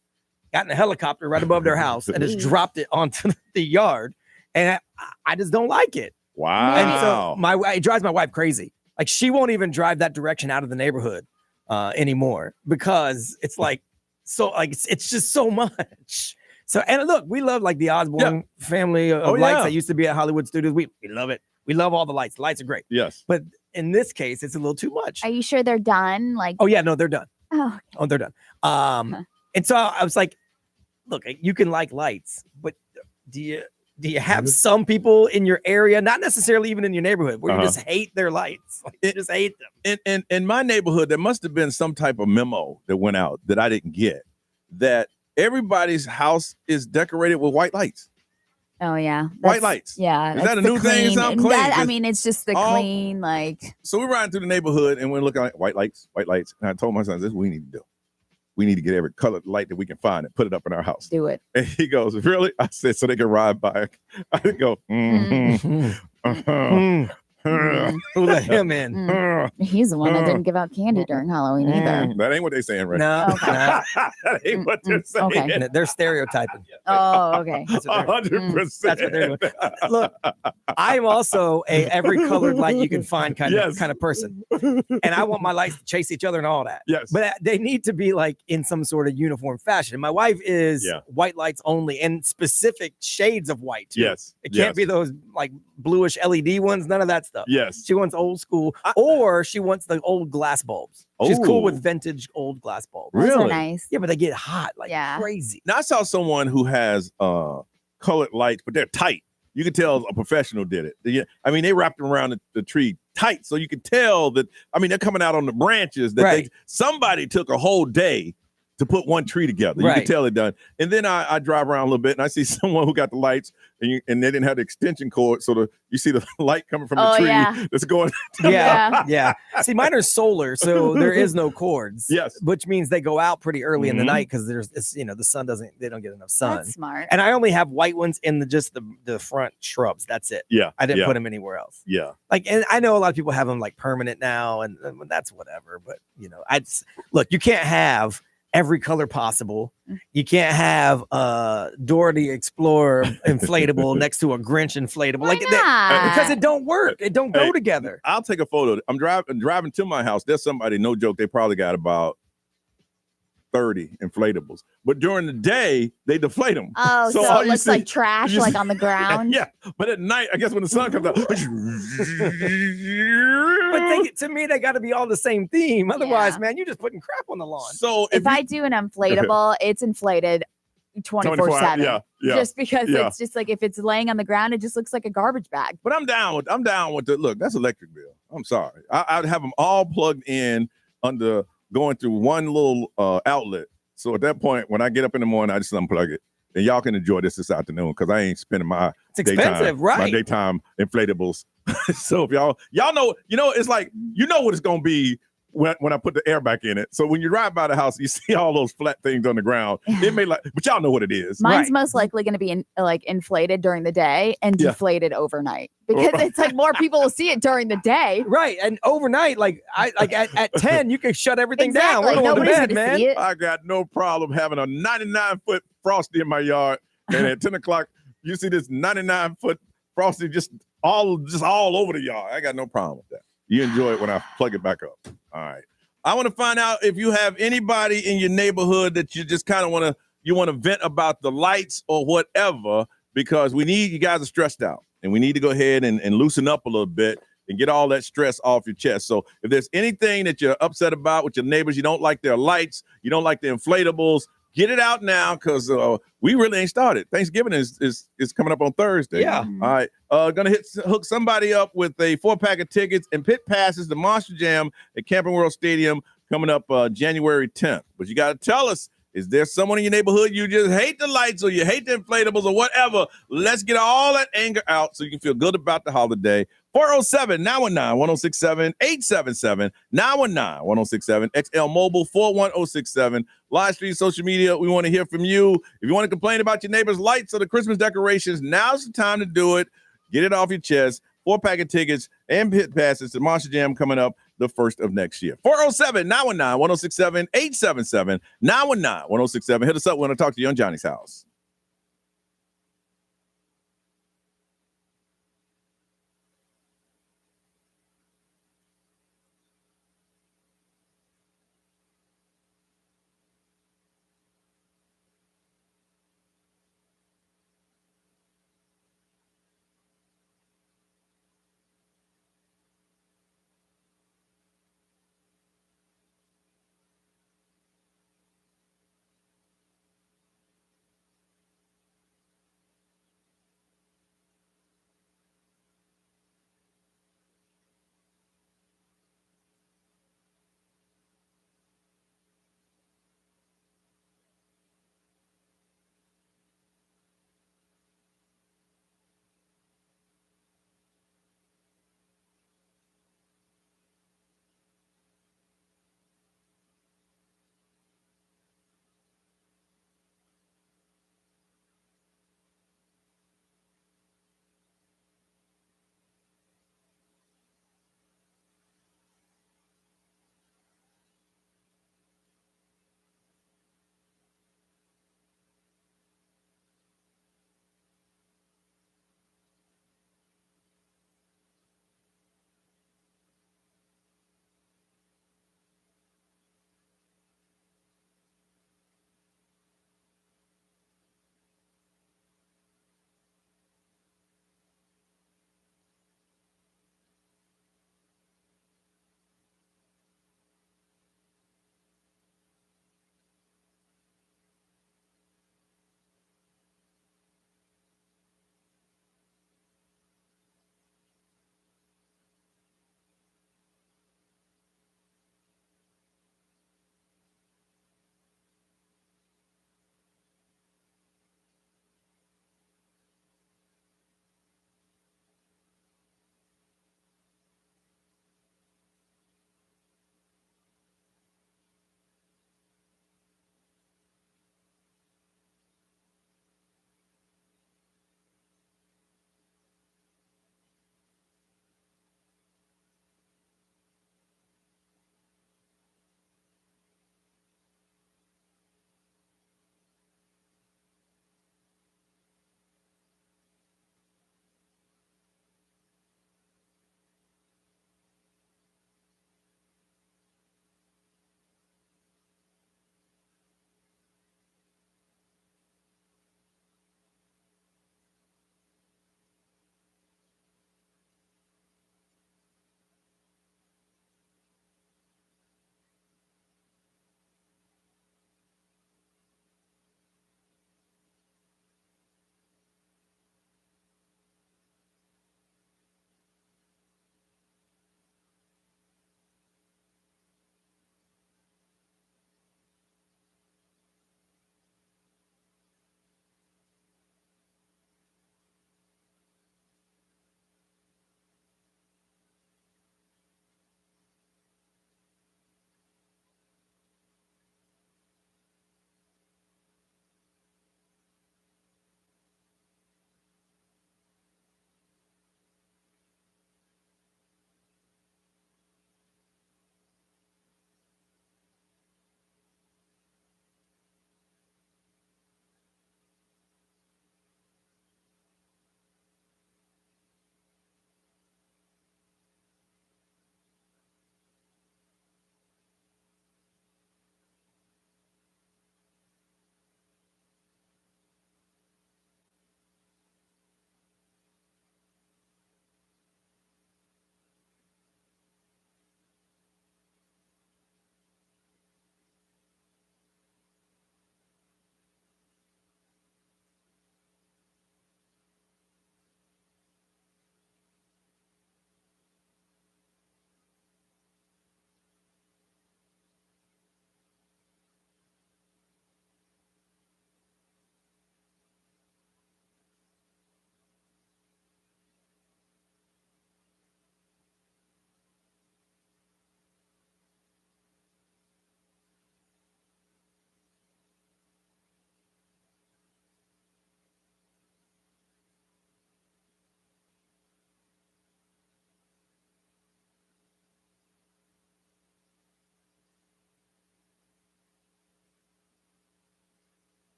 got in a helicopter right above their house, and just dropped it onto the yard. And I just don't like it. Wow. And so it drives my wife crazy. Like, she won't even drive that direction out of the neighborhood anymore, because it's like, it's just so much. So, and look, we love like the Osborne family of lights that used to be at Hollywood Studios. We love it. We love all the lights. The lights are great. Yes. But in this case, it's a little too much. Are you sure they're done? Like, oh yeah, no, they're done. Oh, they're done. And so I was like, look, you can like lights, but do you have some people in your area, not necessarily even in your neighborhood, where you just hate their lights? Like, you just hate them. In my neighborhood, there must have been some type of memo that went out that I didn't get, that everybody's house is decorated with white lights. Oh yeah, white lights. Yeah, is that a new thing? It sounds clean. I mean, it's just the clean, like. So we're riding through the neighborhood and we're looking at white lights. And I told my son, "This is what we need to do. We need to get every colored light that we can find and put it up in our house. Do it." And he goes, "Really?" I said, "So they can ride by." I go, Who let him in? He's the one that didn't give out candy during Halloween either. That ain't what they're saying, right? No, that ain't what they're saying. Okay. They're stereotyping. Oh, okay. 100%. That's what they're doing. Look, I'm also a every colored light you can find kind of person, and I want my lights to chase each other and all that. Yes, but they need to be like in some sort of uniform fashion. And my wife is white lights only, and specific shades of white. Too. Yes, it can't be those like bluish LED ones. None of that stuff. Yes, she wants old school, or she wants the old glass bulbs. She's cool with vintage old glass bulbs. Really? Those are nice. Yeah, but they get hot like crazy. Now I saw someone who has colored lights, but they're tight. You can tell a professional did it. I mean, they wrapped them around the tree tight, so you can tell that. I mean, they're coming out on the branches. That somebody took a whole day to put one tree together. You can tell it done. And then I drive around a little bit and I see someone who got the lights and they didn't have the extension cord. So you see the light coming from the tree that's going. Yeah. See, mine are solar, so there is no cords. Yes. Which means they go out pretty early in the night because the sun they don't get enough sun. That's smart. And I only have white ones in the front shrubs. That's it. Yeah. I didn't put them anywhere else. Yeah. Like, and I know a lot of people have them like permanent now and that's whatever. But look, you can't have every color possible. You can't have Dora the Explorer inflatable next to a Grinch inflatable. Why not? Because it don't work. It don't go together. I'll take a photo. I'm driving to my house. There's somebody, no joke, they probably got about 30 inflatables. But during the day, they deflate them. Oh, so it looks like trash like on the ground. Yeah. But at night, I guess when the sun comes out. But to me, they got to be all the same theme. Otherwise, man, you're just putting crap on the lawn. So if I do an inflatable, it's inflated 24/7. Yeah. Just because it's just like if it's laying on the ground, it just looks like a garbage bag. But I'm down with the look. That's electric bill. I'm sorry. I'd have them all plugged in under going through one little outlet. So at that point, when I get up in the morning, I just unplug it. And y'all can enjoy this afternoon because I ain't spending my daytime inflatables. So if y'all know, it's like, what it's going to be when I put the air back in it. So when you ride by the house, you see all those flat things on the ground. It may but y'all know what it is. Mine's most likely going to be inflated during the day and deflated overnight because it's like more people will see it during the day. Right. And overnight, at 10, you can shut everything down. We're going to bed, man. I got no problem having a 99-foot Frosty in my yard. And at 10 o'clock, you see this 99-foot Frosty just all over the yard. I got no problem with that. You enjoy it when I plug it back up. All right. I want to find out if you have anybody in your neighborhood that you just kind of want to vent about the lights or whatever, because you guys are stressed out and we need to go ahead and loosen up a little bit and get all that stress off your chest. So if there's anything that you're upset about with your neighbors, you don't like their lights, you don't like the inflatables, Get it out now because we really ain't started. Thanksgiving is coming up on Thursday. Yeah. All right. Gonna hook somebody up with a 4-pack of tickets and pit passes to Monster Jam at Camping World Stadium coming up January 10th. But you got to tell us, is there someone in your neighborhood you just hate the lights or you hate the inflatables or whatever? Let's get all that anger out so you can feel good about the holiday. 407-919-1067, 877-919-1067, XL Mobile 41067. Live stream, social media. We want to hear from you. If you want to complain about your neighbor's lights or the Christmas decorations, now's the time to do it. Get it off your chest. 4-pack of tickets and pit passes to Monster Jam coming up the 1st of next year. 407-919-1067, 877-919-1067. Hit us up. We want to talk to you on Johnny's House.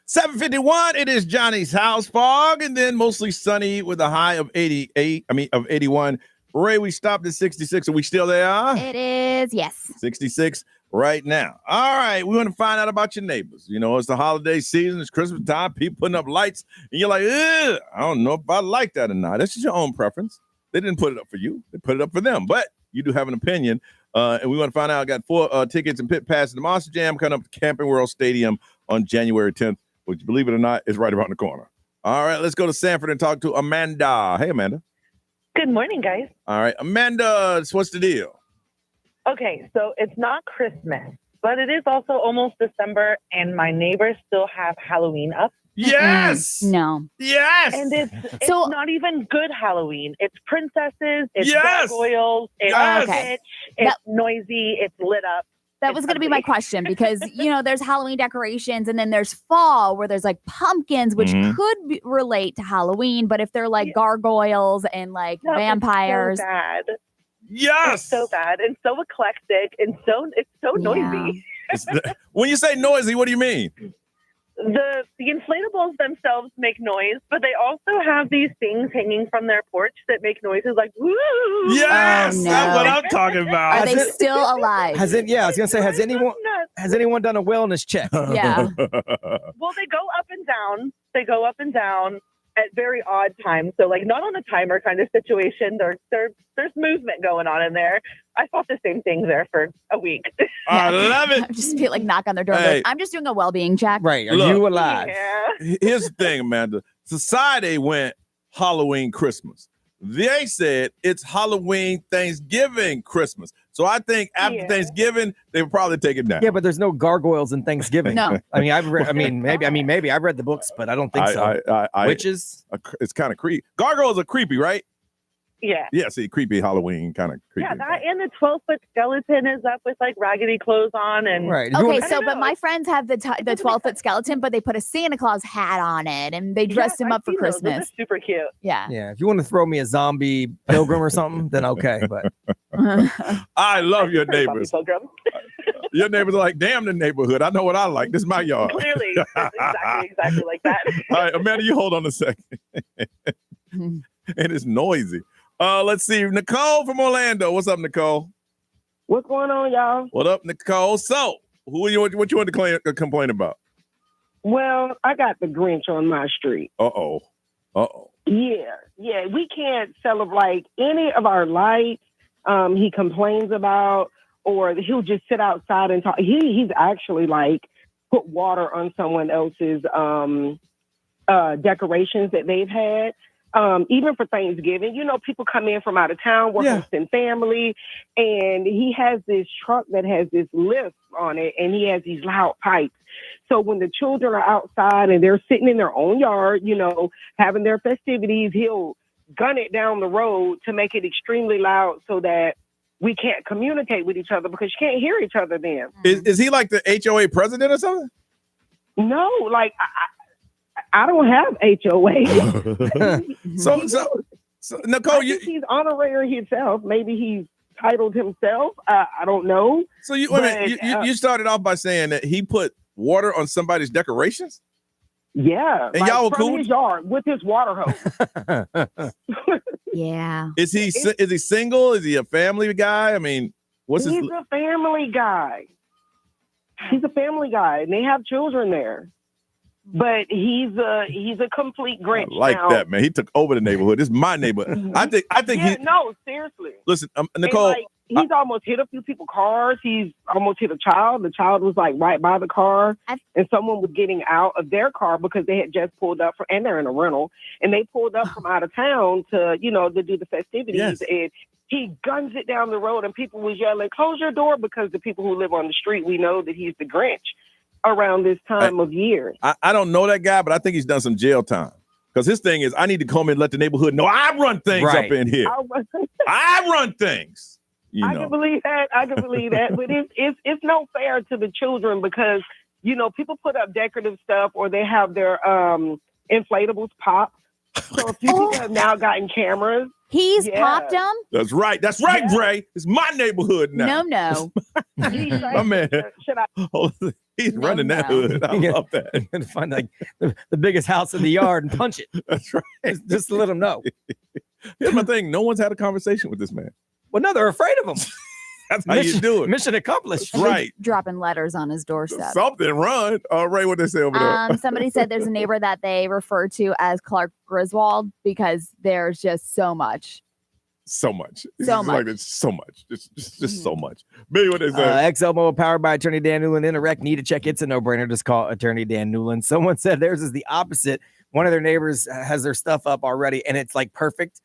7:51. It is Johnny's house. Fog, and then mostly sunny with a high of 81. Ray, we stopped at 66. Are we still there? It is, yes. 66 right now. All right, we want to find out about your neighbors. You know, it's the holiday season. It's Christmas time. People putting up lights, and you're like, I don't know if I like that or not. That's just your own preference. They didn't put it up for you. They put it up for them. But you do have an opinion, and we want to find out. I got 4 tickets and pit passes to the Monster Jam coming up to Camping World Stadium on January 10th, which, believe it or not, is right around the corner. All right, let's go to Sanford and talk to Amanda. Hey, Amanda. Good morning, guys. All right, Amanda, what's the deal? Okay, so it's not Christmas, but it is also almost December, and my neighbors still have Halloween up. Yes! No. Yes! And it's not even good Halloween. It's princesses, it's gargoyles, it's witch, it's noisy, it's lit up. That was going to be my question because, there's Halloween decorations and then there's fall where there's like pumpkins, which could relate to Halloween. But if they're like gargoyles and like vampires. It's so bad. Yes. It's so bad and so eclectic and it's so noisy. When you say noisy, what do you mean? The inflatables themselves make noise, but they also have these things hanging from their porch that make noises like woo. Yes, that's what I'm talking about. Are they still alive? I was gonna say, has anyone done a wellness check? Yeah. Well, they go up and down. They go up and down at very odd times. So, like, not on a timer kind of situation. There's movement going on in there. I thought the same thing there for a week. I love it. I just feel like knock on their door. Like, I'm just doing a well-being check. Right. Are you alive? Yeah. Here's the thing, Amanda. Society went Halloween, Christmas. They said it's Halloween, Thanksgiving, Christmas. So I think after Thanksgiving, they would probably take it down. Yeah, but there's no gargoyles in Thanksgiving. No. Maybe I've read the books, but I don't think so. Witches? It's kind of creepy. Gargoyles are creepy, right? Yeah. Yeah, see, creepy Halloween kind of creepy. Yeah, that and the 12-foot skeleton is up with like raggedy clothes on and right. Okay, but my friends have the 12-foot skeleton, but they put a Santa Claus hat on it and they dressed him up for Christmas. Those are super cute. Yeah. Yeah. If you want to throw me a zombie pilgrim or something, then okay. But I love your Zombie neighbors. pilgrim. Your neighbors are like, damn the neighborhood. I know what I like. This is my yard. Clearly, exactly like that. All right, Amanda, you hold on a second. And it's noisy. Let's see. Nicole from Orlando. What's up, Nicole? What's going on, y'all? What up, Nicole? So, what you want to complain about? Well, I got the Grinch on my street. Uh-oh. Yeah. We can't celebrate any of our lights. He complains about, or he'll just sit outside and talk. He's actually like put water on someone else's decorations that they've had. Even for Thanksgiving, people come in from out of town, we're hosting family, and he has this truck that has this lift on it, and he has these loud pipes. So when the children are outside and they're sitting in their own yard, having their festivities, he'll gun it down the road to make it extremely loud so that we can't communicate with each other because you can't hear each other then. Is he like the HOA president or something? No, like I don't have HOA. So Nicole, he's honorary himself. Maybe he's titled himself. I don't know. So you started off by saying that he put water on somebody's decorations? Yeah. And y'all were from cool? his yard with his water hose. Yeah. Is he single? Is he a family guy? I mean, He's a family guy. He's a family guy, and they have children there. But he's a complete Grinch. I like that, man. He took over the neighborhood. This is my neighborhood. I think no, seriously. Listen, Nicole. He's almost hit a few people's cars. He's almost hit a child. The child was like right by the car, and someone was getting out of their car because they had just pulled up and they're in a rental, and they pulled up from out of town to do the festivities. Yes. And he guns it down the road, and people was yelling, "Close your door!" Because the people who live on the street, we know that he's the Grinch around this time of year. I don't know that guy, but I think he's done some jail time. Because his thing is, I need to come and let the neighborhood know I run things up in here. I run things. I can believe that. But it's no fair to the children because, people put up decorative stuff or they have their inflatables pop. So a few people have now gotten cameras. He's popped them. That's right. That's right, Bray. It's my neighborhood now. No. My man. He's running that hood. I love that. You're going to find like the biggest house in the yard and punch it. That's right. Just to let them know. Here's my thing. No one's had a conversation with this man. Well, no, they're afraid of him. That's how you do it. Mission accomplished. Right. Dropping letters on his doorstep. Something run. All right, what they say over there? Somebody said there's a neighbor that they refer to as Clark Griswold because there's just so much. So much. So much. Like, it's so much. Just so much. Billy, what they say? XL Mobile powered by Attorney Dan Newland. In a wreck, need a check. It's a no-brainer. Just call Attorney Dan Newland. Someone said theirs is the opposite. One of their neighbors has their stuff up already, and it's like perfect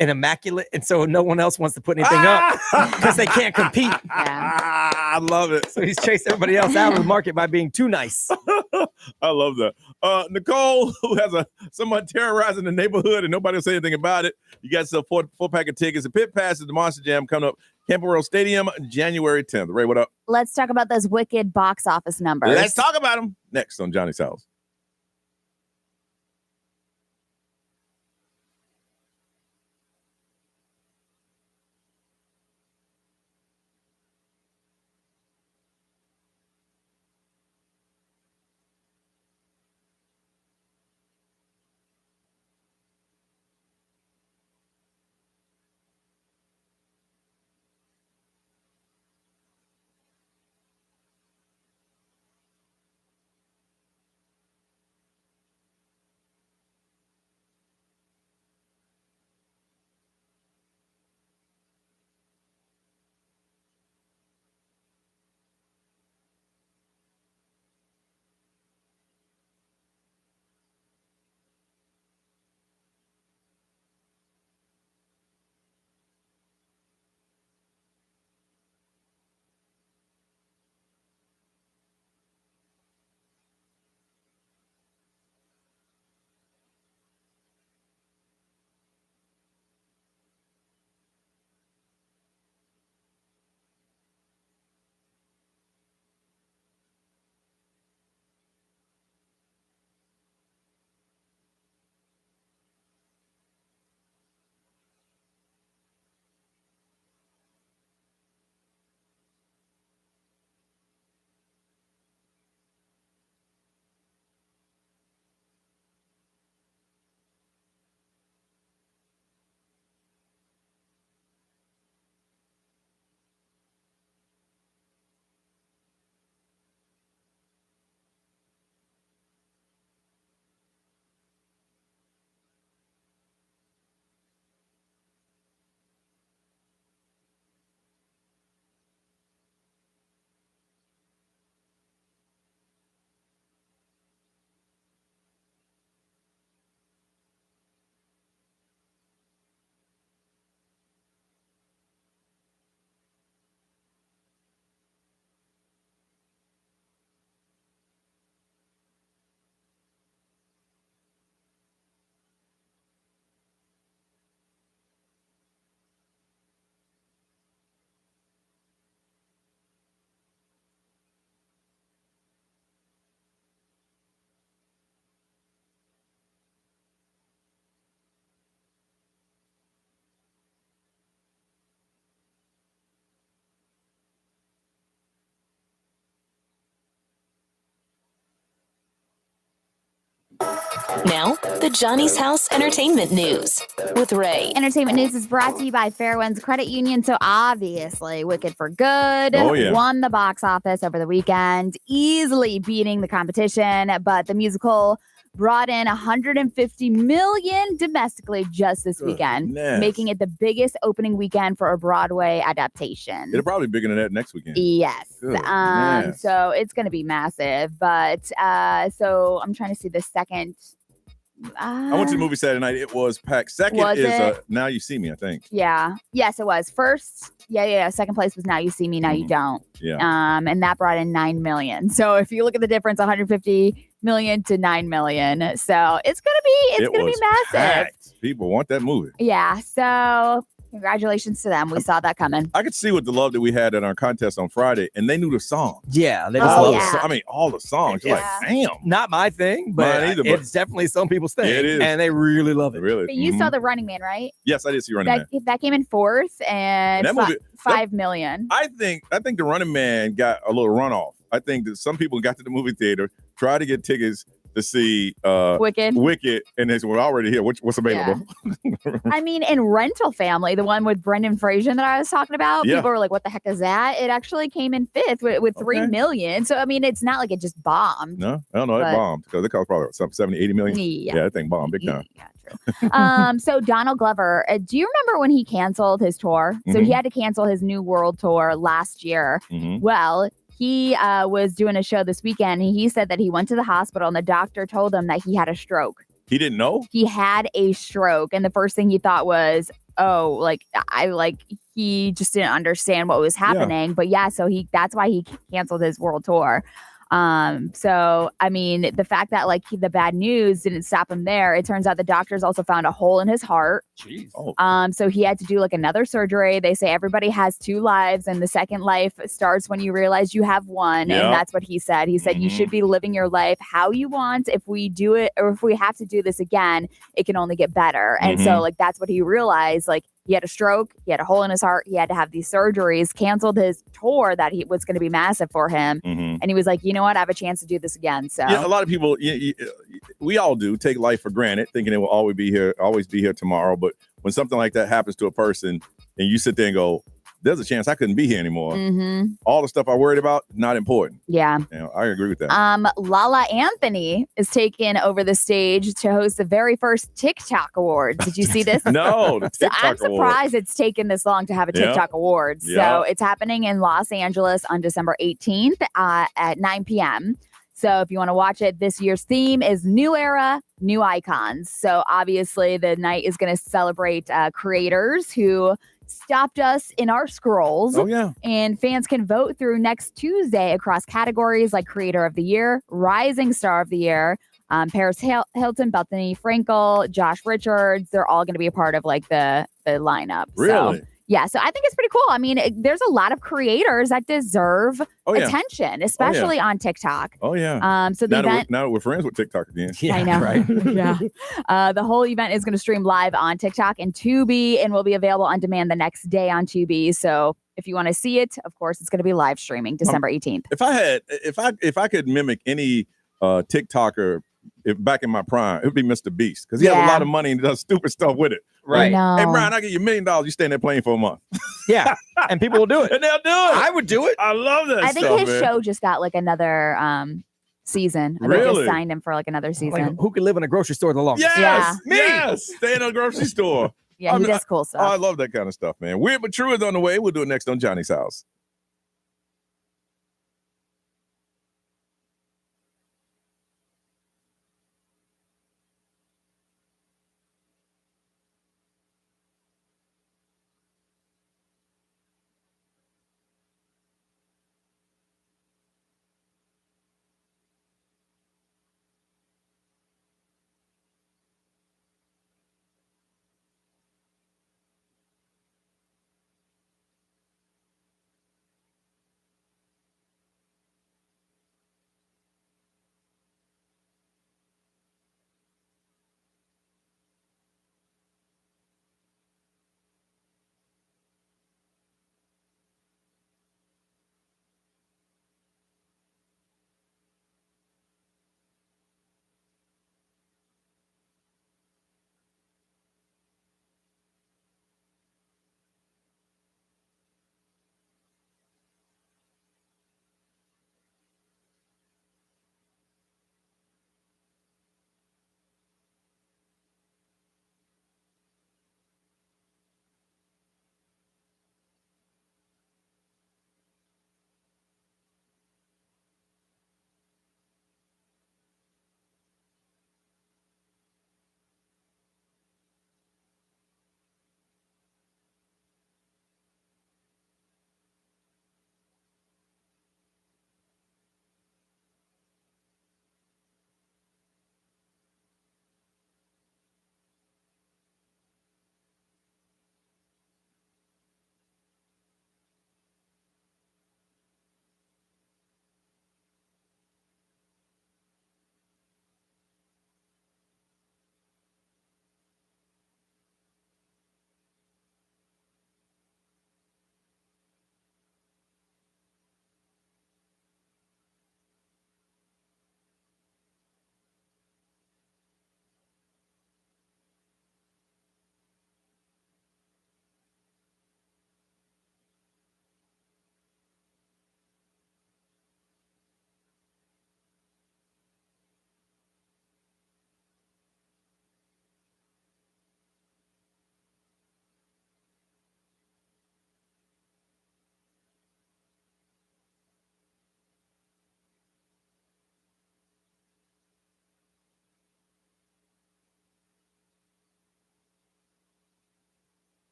and immaculate, and so no one else wants to put anything up because they can't compete. I love it. So he's chasing everybody else out of the market by being too nice. I love that. Nicole, who has someone terrorizing the neighborhood and nobody will say anything about it. You got some four-pack of tickets. The Pit Pass is the Monster Jam coming up. Campbell World Stadium, January 10th. Ray, what up? Let's talk about those wicked box office numbers. Let's talk about them next on Johnny's House. Now, the Johnny's House Entertainment News with Ray. Entertainment news is brought to you by Fairwinds Credit Union. So obviously, Wicked for Good won the box office over the weekend, easily beating the competition. But the musical brought in $150 million domestically just this weekend, making it the biggest opening weekend for a Broadway adaptation. It'll probably be bigger than that next weekend. Yes. So it's going to be massive. But so I'm trying to see the second. I went to the movie Saturday night. It was packed. Second is Now You See Me, I think. Yeah. Yes, it was. First, second place was Now You See Me, Now You Don't. Yeah. And that brought in $9 million. So if you look at the difference, $150 million to $9 million. So it's gonna be massive. Packed. People want that movie. Yeah. So Congratulations to them. We saw that coming. I could see with the love that we had in our contest on Friday, and they knew the song. Yeah, they all just I mean, all the songs. You're like, damn. Not my thing, but Mine either, but it's definitely some people's thing. it is. And they really love it. Really. But you saw The Running Man, right? Yes, I did see Running Man. That came in fourth and That movie- 5 million. I think The Running Man got a little runoff. I think that some people got to the movie theater, tried to get tickets to see Wicked, and they said, we're already here. What's available? Yeah. I mean, in Rental Family, the one with Brendan Fraser that I was talking about, people were like, what the heck is that? It actually came in fifth with 3 million. So, I mean, it's not like it just bombed. No, I don't know. It bombed because it cost probably some 70, 80 million. Yeah, that thing bombed big time. So Donald Glover, do you remember when he canceled his tour? So he had to cancel his New World tour last year. Well, he was doing a show this weekend. And he said that he went to the hospital and the doctor told him that he had a stroke. He didn't know? He had a stroke. And the first thing he thought was, he just didn't understand what was happening. But so that's why he canceled his world tour. So I mean, the fact that the bad news didn't stop him there, it turns out the doctors also found a hole in his heart. Jeez. So he had to do another surgery. They say everybody has 2 lives and the second life starts when you realize you have one. And that's what he said. He said, you should be living your life how you want. If we do it, or if we have to do this again, it can only get better. And so that's what he realized. He had a stroke. He had a hole in his heart. He had to have these surgeries, canceled his tour that he was going to be massive for him. And he was like, you know what? I have a chance to do this again. So a lot of people, we all do take life for granted, thinking it will always be here tomorrow. But when something like that happens to a person and you sit there and go, there's a chance I couldn't be here anymore. All the stuff I worried about, not important. Yeah. I agree with that. Lala Anthony is taking over the stage to host the very first TikTok Awards. Did you see this? No, the TikTok I'm surprised it's taken this long to have a TikTok Awards. So it's happening in Los Angeles on December 18th at 9 p.m. So if you want to watch it, this year's theme is New Era, New Icons. So obviously the night is going to celebrate creators who stopped us in our scrolls. Oh, yeah. And fans can vote through next Tuesday across categories like Creator of the Year, Rising Star of the Year, Paris Hilton, Bethany Frankel, Josh Richards. They're all going to be a part of the lineup. Really? So I think it's pretty cool. I mean, there's a lot of creators that deserve attention, especially on TikTok. Oh, yeah. So the event... Now we're friends with TikTok again. Yeah, I know. Right? The whole event is going to stream live on TikTok and Tubi and will be available on demand the next day on Tubi. So if you want to see it, of course, it's going to be live streaming December 18th. If I could mimic any TikToker back in my prime, it would be Mr. Beast because he has a lot of money and does stupid stuff with it. Right. Hey, Brian, I'll give you $1 million. You stay in that plane for a month. Yeah. And people will do it. And they'll do it. I would do it. I love that I think his show just got another season. They just signed him for another season. Who can live in a grocery store the longest? Yes. Me. Yes. Stay in a grocery store. He does cool stuff. I love that kind of stuff, man. Weird But True is on the way. We'll do it next on Johnny's House.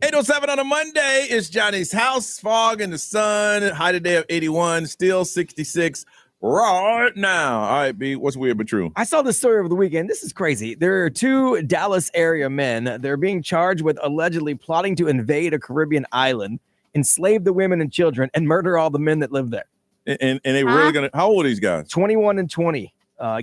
8:07 on a Monday. It's Johnny's house. Fog in the sun. High today of 81. Still 66 right now. All right, B. What's weird but true? I saw this story over the weekend. This is crazy. There are 2 Dallas area men. They're being charged with allegedly plotting to invade a Caribbean island, enslave the women and children, and murder all the men that live there. And they really gonna? How old are these guys? 21 and 20.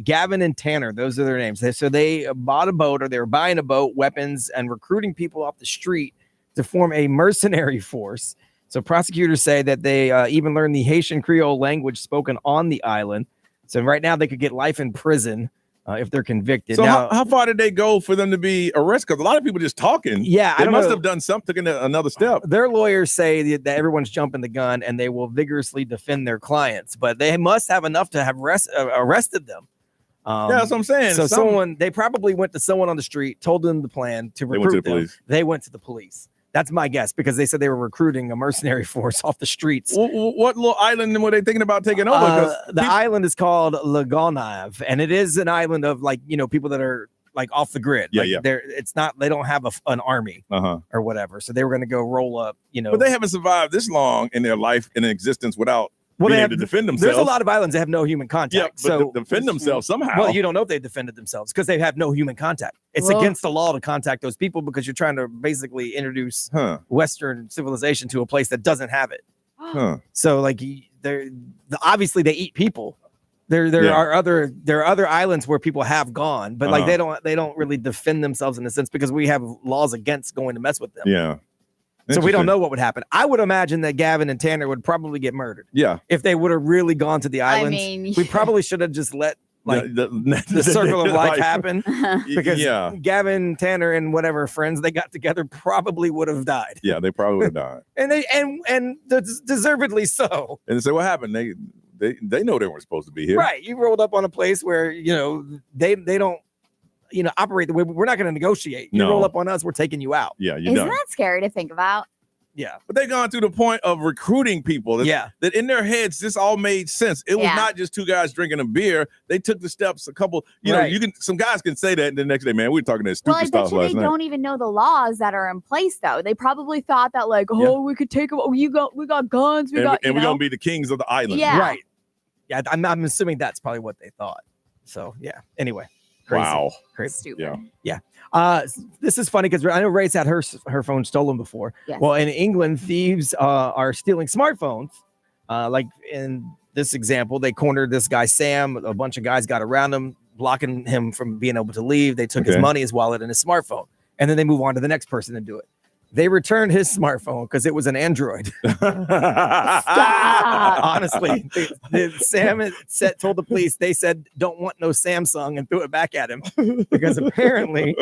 Gavin and Tanner, those are their names. So they bought a boat, or they were buying a boat, weapons, and recruiting people off the street to form a mercenary force. So prosecutors say that they even learned the Haitian Creole language spoken on the island. So right now they could get life in prison if they're convicted. So now, how far did they go for them to be arrested? Because a lot of people just talking. Yeah, they must have done something, taken another step. Their lawyers say that everyone's jumping the gun and they will vigorously defend their clients, but they must have enough to have arrested them. Yeah, that's what I'm saying. So they probably went to someone on the street, told them the plan to recruit them. They went to the police. That's my guess, because they said they were recruiting a mercenary force off the streets. What little island were they thinking about taking over? The island is called La Gonave, and it is an island of people that are like off the grid. Yeah. It's not. They don't have an army or whatever. So they were going to go roll up. But they haven't survived this long in their life in existence without. They have to defend themselves. There's a lot of islands that have no human contact. Yeah, but so defend themselves somehow. Well, you don't know if they defended themselves because they have no human contact. It's against the law to contact those people because you're trying to basically introduce Western civilization to a place that doesn't have it. So obviously they eat people. There are other islands where people have gone, but they don't really defend themselves in a sense because we have laws against going to mess with them. Yeah. So we don't know what would happen. I would imagine that Gavin and Tanner would probably get murdered. Yeah. If they would have really gone to the islands, we probably should have just let the circle of life happen. Because Gavin, Tanner, and whatever friends they got together probably would have died. Yeah, they probably would have died. and deservedly so. And so what happened? They know they weren't supposed to be here. Right. You rolled up on a place where they don't operate the way we're not going to negotiate. You roll up on us, we're taking you out. Yeah, Isn't that scary to think about? Yeah. But they've gone through the point of recruiting people. That in their heads, this all made sense. It was not just 2 guys drinking a beer. They took the steps, a couple, some guys can say that, and the next day, man, we were talking that stupid stuff last night. They don't even know the laws that are in place, though. They probably thought that, we could take them. We got guns. We're going to be the kings of the island. Yeah. Right. Yeah. I'm assuming that's probably what they thought. So, yeah. Anyway. Crazy. Wow. Crazy. Stupid. Yeah. This is funny because I know Ray's had her phone stolen before. Yes. Well, in England, thieves are stealing smartphones. Like in this example, they cornered this guy, Sam. A bunch of guys got around him, blocking him from being able to leave. They took his money, his wallet, and his smartphone. And then they move on to the next person and do it. They returned his smartphone because it was an Android. Honestly, Sam told the police, they said, don't want no Samsung, and threw it back at him because apparently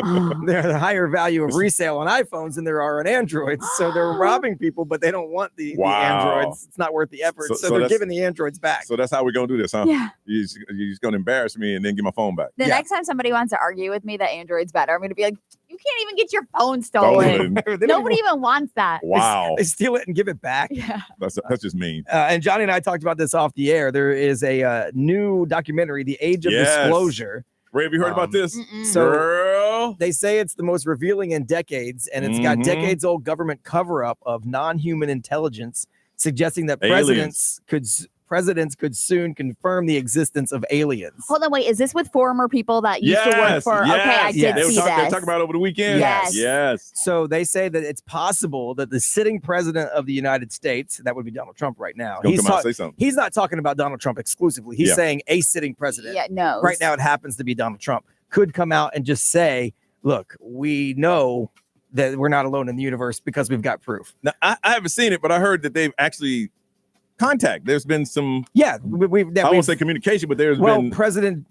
there's a higher value of resale on iPhones than there are on Androids. So they're robbing people, but they don't want the Androids. It's not worth the effort. So they're giving the Androids back. So that's how we're going to do this, huh? Yeah. You're just going to embarrass me and then get my phone back. The next time somebody wants to argue with me that Android's better, I'm going to be like, you can't even get your phone stolen. Nobody even wants that. Wow. They steal it and give it back. Yeah. That's just mean. And Johnny and I talked about this off the air. There is a new documentary, The Age of Disclosure. Ray, have you heard about this? So they say it's the most revealing in decades, and it's got decades-old government cover-up of non-human intelligence, suggesting that presidents could soon confirm the existence of aliens. Hold on, wait. Is this with former people that used to work for? Yes, okay, I did see They were this. talking about it over the weekend. Yes. So they say that it's possible that the sitting president of the United States, that would be Donald Trump right now. He's not talking about Donald Trump exclusively. He's saying a sitting president. Yeah, no. Right now it happens to be Donald Trump. Could come out and just say, look, we know that we're not alone in the universe because we've got proof. Now, I haven't seen it, but I heard that they've actually contact. There's been some. Yeah, I won't say communication, but there's been. President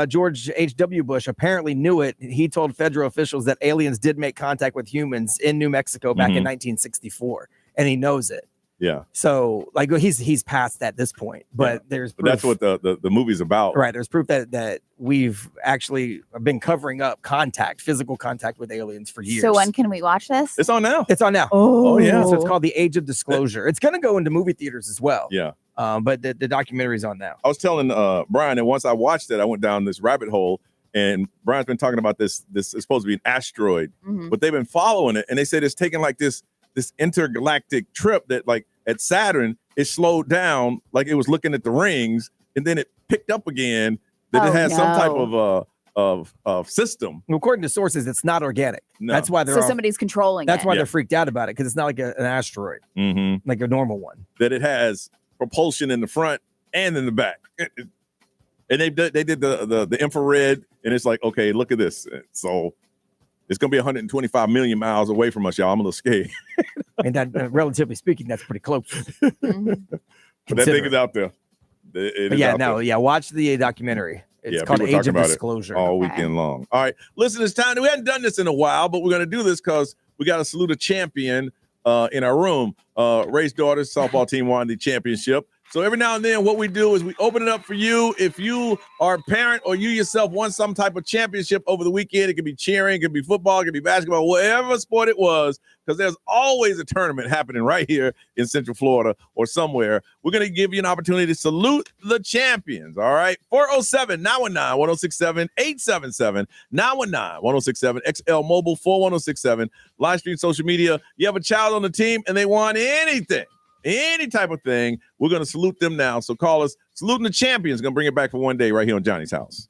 George H.W. Bush apparently knew it. He told federal officials that aliens did make contact with humans in New Mexico back in 1964, and he knows it. Yeah. So like he's past at this point, but there's proof. That's what the movie's about. Right. There's proof that we've actually been covering up physical contact with aliens for years. So when can we watch this? It's on now. It's on now. Oh yeah. So it's called The Age of Disclosure. It's going to go into movie theaters as well. Yeah. But the documentary's on now. I was telling Brian that once I watched it, I went down this rabbit hole, and Brian's been talking about this. This is supposed to be an asteroid, but they've been following it, and they said it's taking like this this intergalactic trip that, like, at Saturn, it slowed down like it was looking at the rings, and then it picked up again. That it has some type of system. Well, according to sources, it's not organic. No. That's why somebody's controlling That's it. why they're freaked out about it, because it's not like an asteroid, like a normal one. That it has propulsion in the front and in the back. And they did the infrared, and it's like, okay, look at this. So it's gonna be 125 million miles away from us, y'all. I'm a little scared. And that, relatively speaking, that's pretty close. But that thing is out there. Watch the documentary. It's called people Age of talking about Disclosure. it all weekend long. All right, listen, it's time. We hadn't done this in a while, but we're going to do this because we got to salute a champion in our room. Ray's daughter's softball team won the championship. So every now and then what we do is we open it up for you. If you are a parent or you yourself won some type of championship over the weekend, it could be cheering, it could be football, it could be basketball, whatever sport it was, because there's always a tournament happening right here in Central Florida or somewhere. We're going to give you an opportunity to salute the champions, all right? 407-919-1067, 877-919-1067, XL Mobile 41067, live stream social media. You have a child on the team and they want anything, any type of thing, we're going to salute them now. So call us. Saluting the champions. Going to bring it back for one day right here on Johnny's House.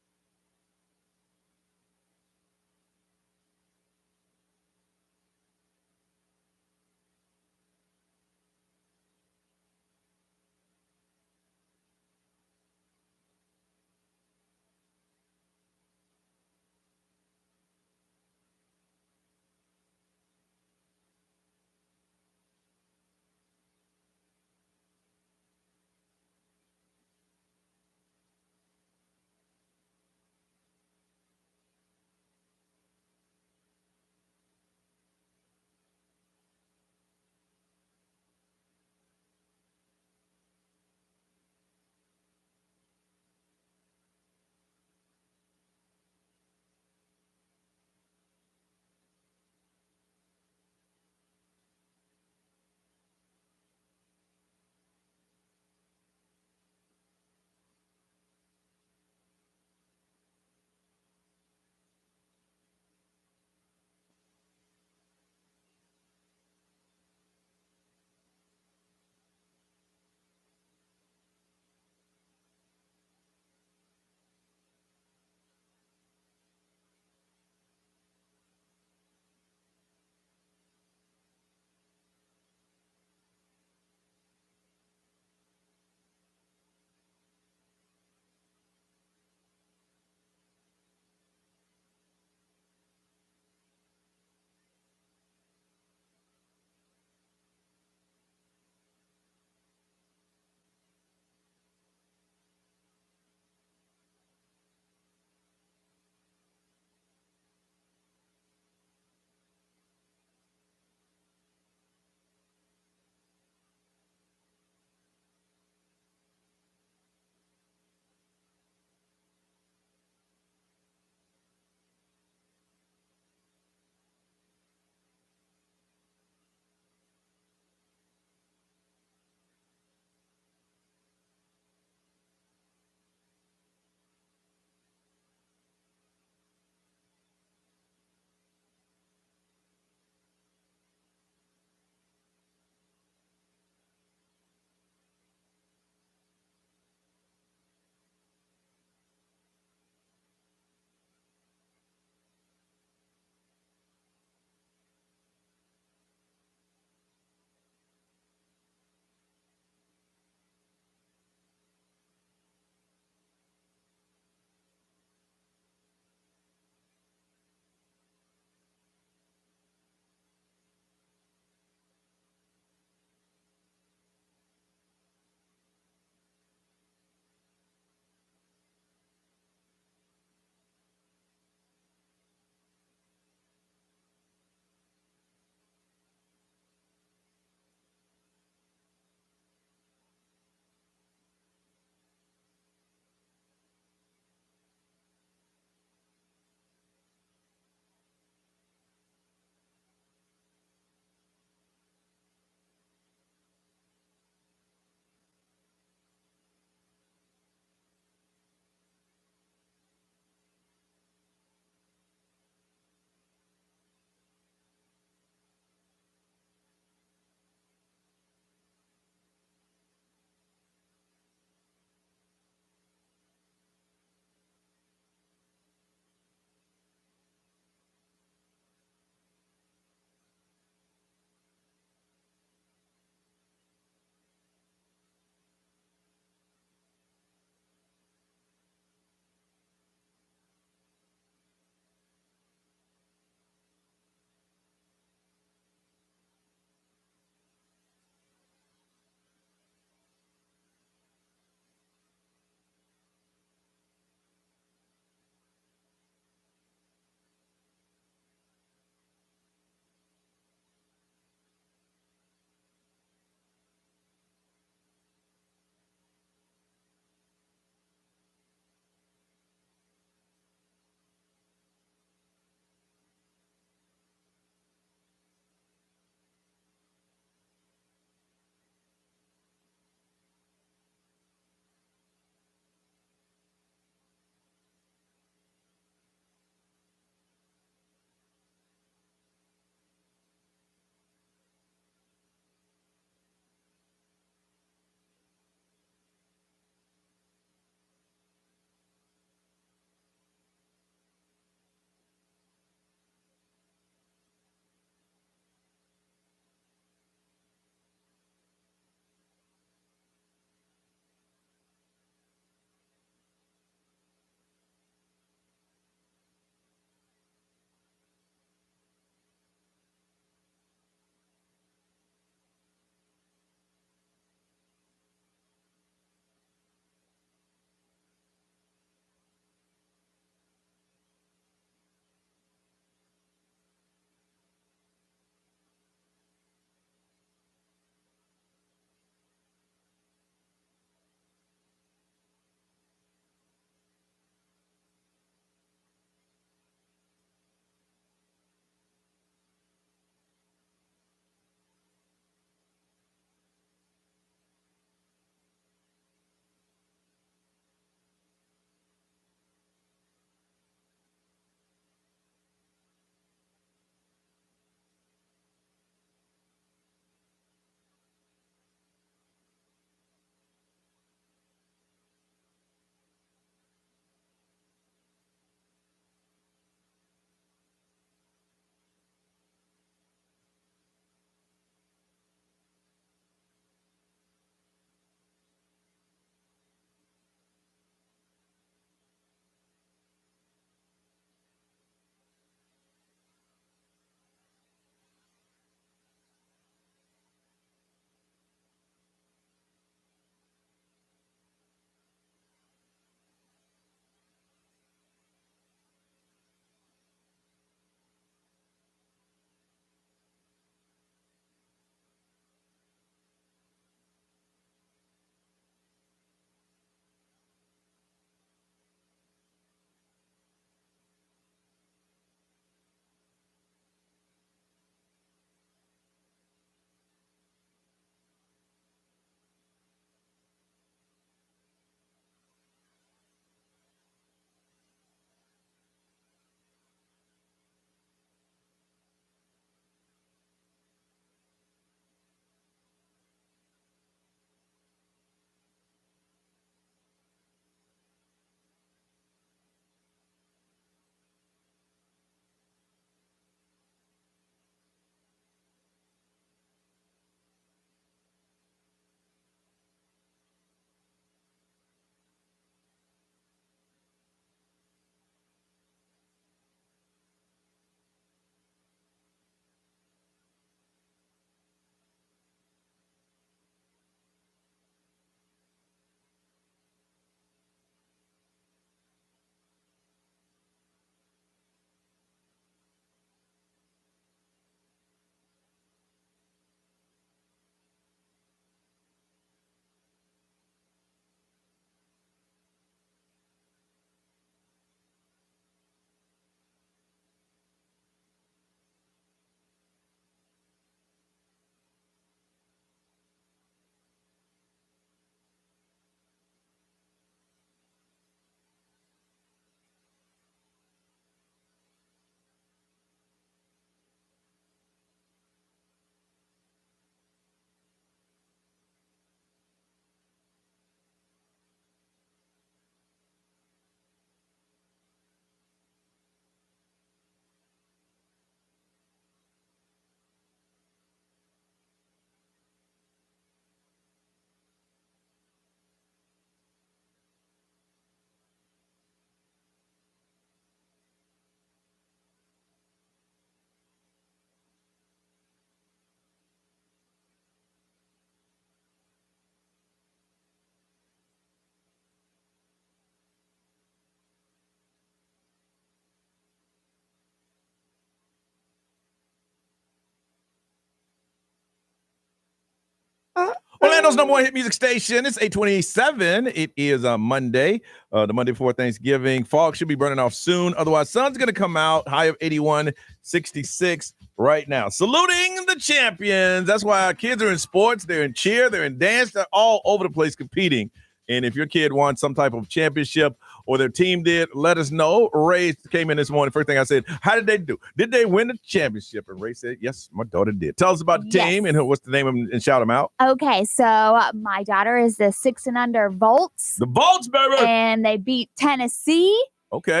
Orlando's number one hit music station. It's 8:27. It is a Monday, the Monday before Thanksgiving. Fog should be burning off soon. Otherwise, sun's going to come out. High of 81, 66 right now. Saluting the champions. That's why our kids are in sports. They're in cheer. They're in dance. They're all over the place competing. And if your kid won some type of championship or their team did, let us know. Ray came in this morning. First thing I said, how did they do? Did they win the championship? And Ray said, yes, my daughter did. Tell us about the team and what's the name of them and shout them out. Okay, so my daughter is the 6 and under Volts. The Volts, baby! And they beat Tennessee. Okay.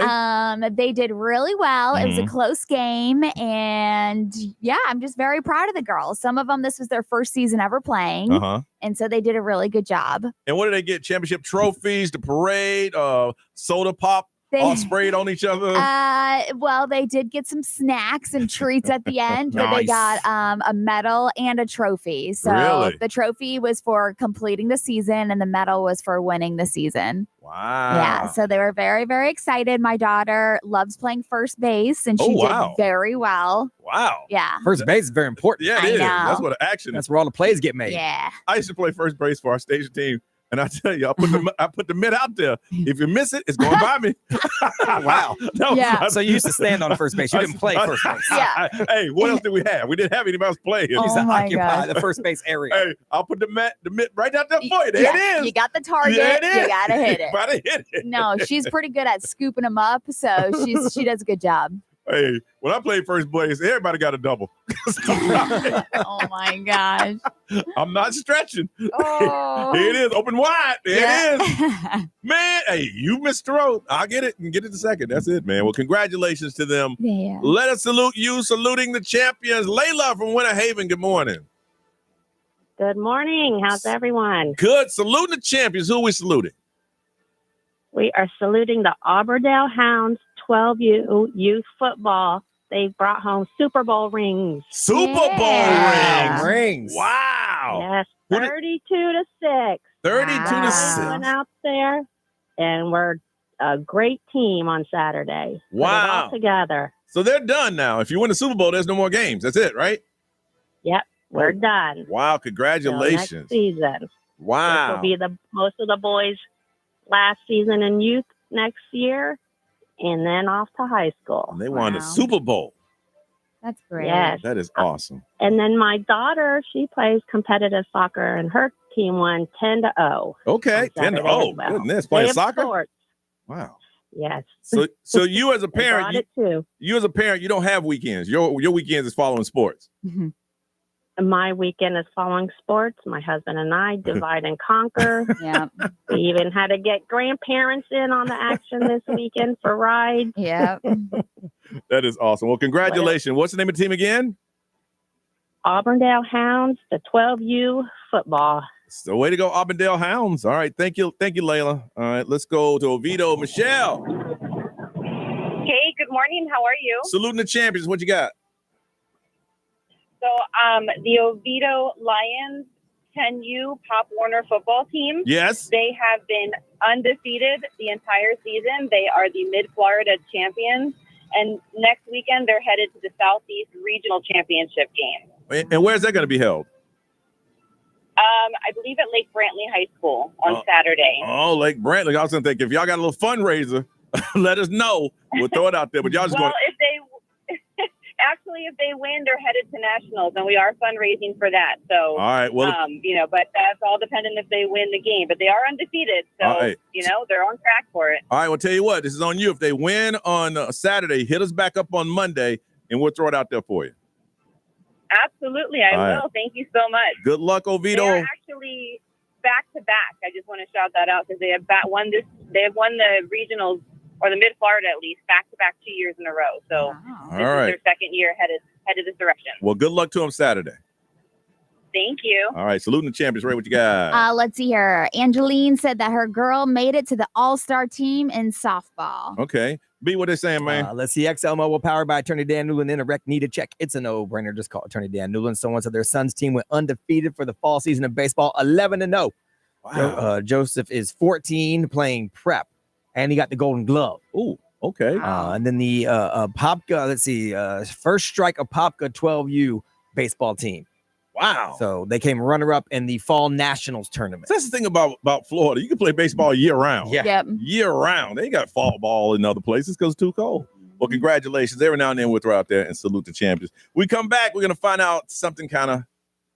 They did really well. It was a close game. And yeah, I'm just very proud of the girls. Some of them, this was their first season ever playing. And so they did a really good job. And what did they get? Championship trophies, the parade, soda pop, all sprayed on each other? Well, they did get some snacks and treats at the end, but they got a medal and a trophy. So the trophy was for completing the season and the medal was for winning the season. Wow. Yeah, so they were very, very excited. My daughter loves playing first base, and she did very well. Wow. Yeah. First base is very important. Yeah, it is. That's what action is. That's where all the plays get made. Yeah. I used to play first base for our station team. And I tell you, I put the mitt out there. If you miss it, it's going by me. Wow. So you used to stand on first base. You didn't play first base. Yeah. Hey, what else did we have? We didn't have anybody else playing. You used to occupy the first base area. Hey, I'll put the mitt right out there for you. There it is. You got the target. There it is. You got to hit it. Gotta hit it. No, she's pretty good at scooping them up. So she does a good job. Hey, when I played first base, everybody got a double. Oh my gosh. I'm not stretching. Oh. Here it is, open wide. There it is. Man, hey, you missed the road. I'll get it and get it the second. That's it, man. Well, congratulations to them. Yeah. Let us salute you, saluting the champions. Layla from Winter Haven, good morning. Good morning. How's everyone? Good. Saluting the champions. Who are we saluting? We are saluting the Auburndale Hounds 12U youth football. They brought home Super Bowl rings. Super Bowl rings. Wow. Yes, 32-6. 32-6. Went out there, and we're a great team on Saturday. Put it all together. So they're done now. If you win the Super Bowl, there's no more games. That's it, right? Yep, we're done. Wow, congratulations. Next season. Wow. This will be most of the boys' last season in youth next year, and then off to high school. And they won the Super Bowl. That's great. Yes. That is awesome. And then my daughter, she plays competitive soccer, and her team won 10-0. Okay, 10-0. Goodness, playing soccer? Sports. Wow. Yes. So you as a parent, you don't have weekends. Your weekends is following sports. Mm-hmm. My weekend is following sports. My husband and I divide and conquer. Yeah. We even had to get grandparents in on the action this weekend for rides. Yeah. That is awesome. Well, congratulations. What's the name of the team again? Auburndale Hounds, the 12U football. So way to go, Auburndale Hounds. All right. Thank you, Layla. All right, let's go to Oviedo. Michelle. Hey, good morning. How are you? Saluting the champions. What you got? So the Oviedo Lions 10U Pop Warner football team. Yes. They have been undefeated the entire season. They are the Mid-Florida champions. And next weekend, they're headed to the Southeast Regional Championship game. And where's that going to be held? I believe at Lake Brantley High School on Saturday. Oh, Lake Brantley. I was going to think, if y'all got a little fundraiser, let us know. We'll throw it out there. But y'all just going if they win, they're headed to nationals, and we are fundraising for that. So, all right. Well, but that's all dependent if they win the game. But they are undefeated, so right. They're on track for it. All right. Well, tell you what, this is on you. If they win on Saturday, hit us back up on Monday, and we'll throw it out there for you. Absolutely, I will. Right. Thank you so much. Good luck, Oviedo. They're actually back to back. I just want to shout that out because they have won the regionals, or the Mid-Florida at least, back-to-back 2 years in a row. So this is their second year headed this direction. Well, good luck to them Saturday. Thank you. All right, saluting the champions. Ray, what you got? Let's see here. Angeline said that her girl made it to the all-star team in softball. Okay. B, what they saying, man? Let's see. XL Mobile, powered by Attorney Dan Newland. In a rec need a check. It's a no-brainer. Just call Attorney Dan Newland. Someone said their son's team went undefeated for the fall season of baseball, 11-0. Wow. Joseph is 14, playing prep, and he got the Golden Glove. Ooh, okay. And then the Popka, let's see, first strike of Popka 12U baseball team. Wow. So they came runner-up in the Fall Nationals tournament. So that's the thing about Florida. You can play baseball year-round. Yeah. Yep. Year-round. They ain't got fall ball in other places because it's too cold. Well, congratulations. Every now and then we'll throw out there and salute the champions. We come back, we're going to find out something kind of,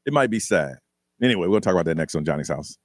it might be sad. Anyway, we'll talk about that next on Johnny's House.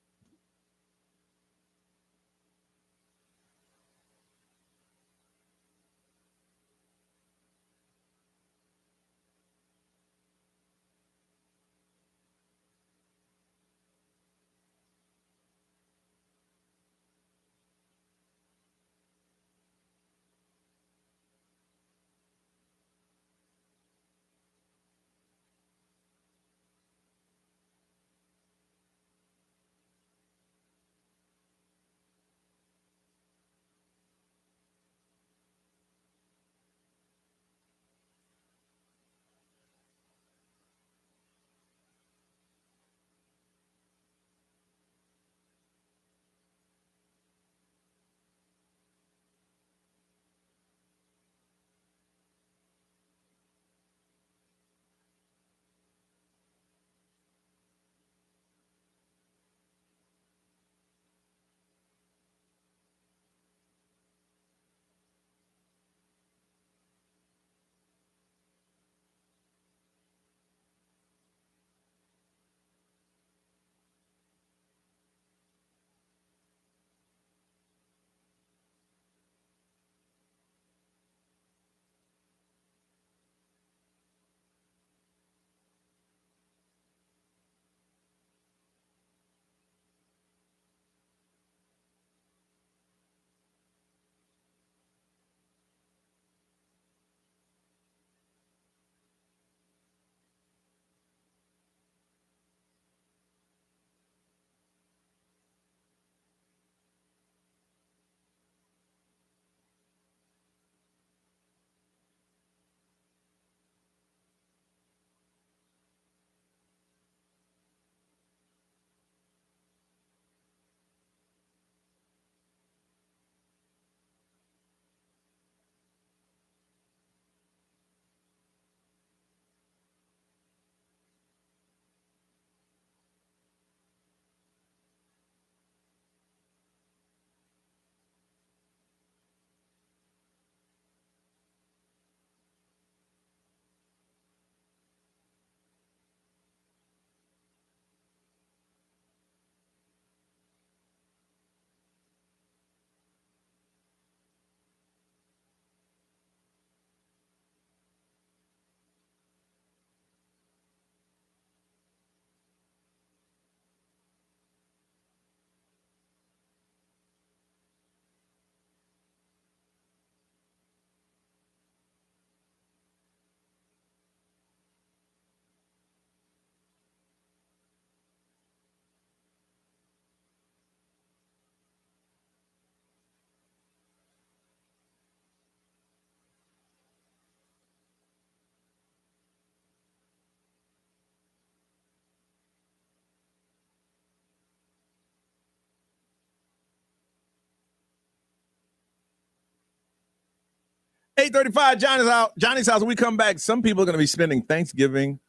$8:35, Johnny's house. When we come back, some people are going to be spending Thanksgiving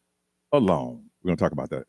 alone. We're going to talk about that.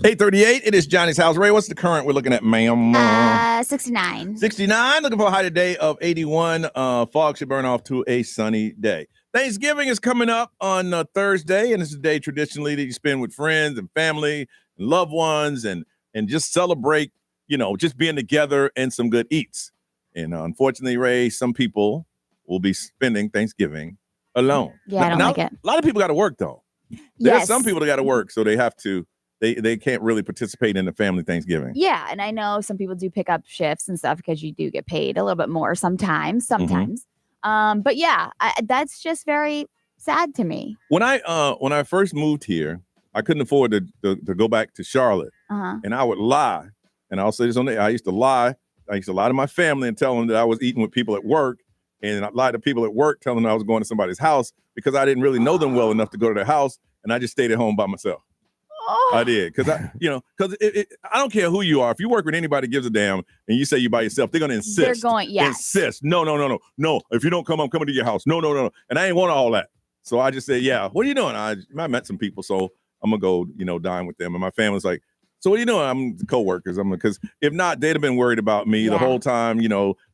8:38. It is Johnny's house. Ray, what's the current we're looking at, ma'am? 69. 69. Looking for a high today of 81. Fog should burn off to a sunny day. Thanksgiving is coming up on Thursday, and it's a day traditionally that you spend with friends and family and loved ones and just celebrate, just being together and some good eats. And unfortunately, Ray, some people will be spending Thanksgiving alone. Yeah, I don't like it. A lot of people got to work, though. There's some people that got to work, so they have to. They can't really participate in the family Thanksgiving. Yeah, and I know some people do pick up shifts and stuff because you do get paid a little bit more sometimes. But yeah, that's just very sad to me. When I first moved here, I couldn't afford to go back to Charlotte, and I would lie. And I'll say this on the air. I used to lie. I used to lie to my family and tell them that I was eating with people at work, and I lied to people at work telling them I was going to somebody's house because I didn't really know them well enough to go to their house, and I just stayed at home by myself. I did because I don't care who you are. If you work with anybody that gives a damn and you say you by yourself, they're gonna insist. They're going, yes. Insist. No. If you don't come, I'm coming to your house. No. And I ain't want all that. So I just said, yeah. What are you doing? I met some people, so I'm gonna go, dine with them. And my family's like, so what are you doing? I'm the coworkers. Because if not, they'd have been worried about me the whole time.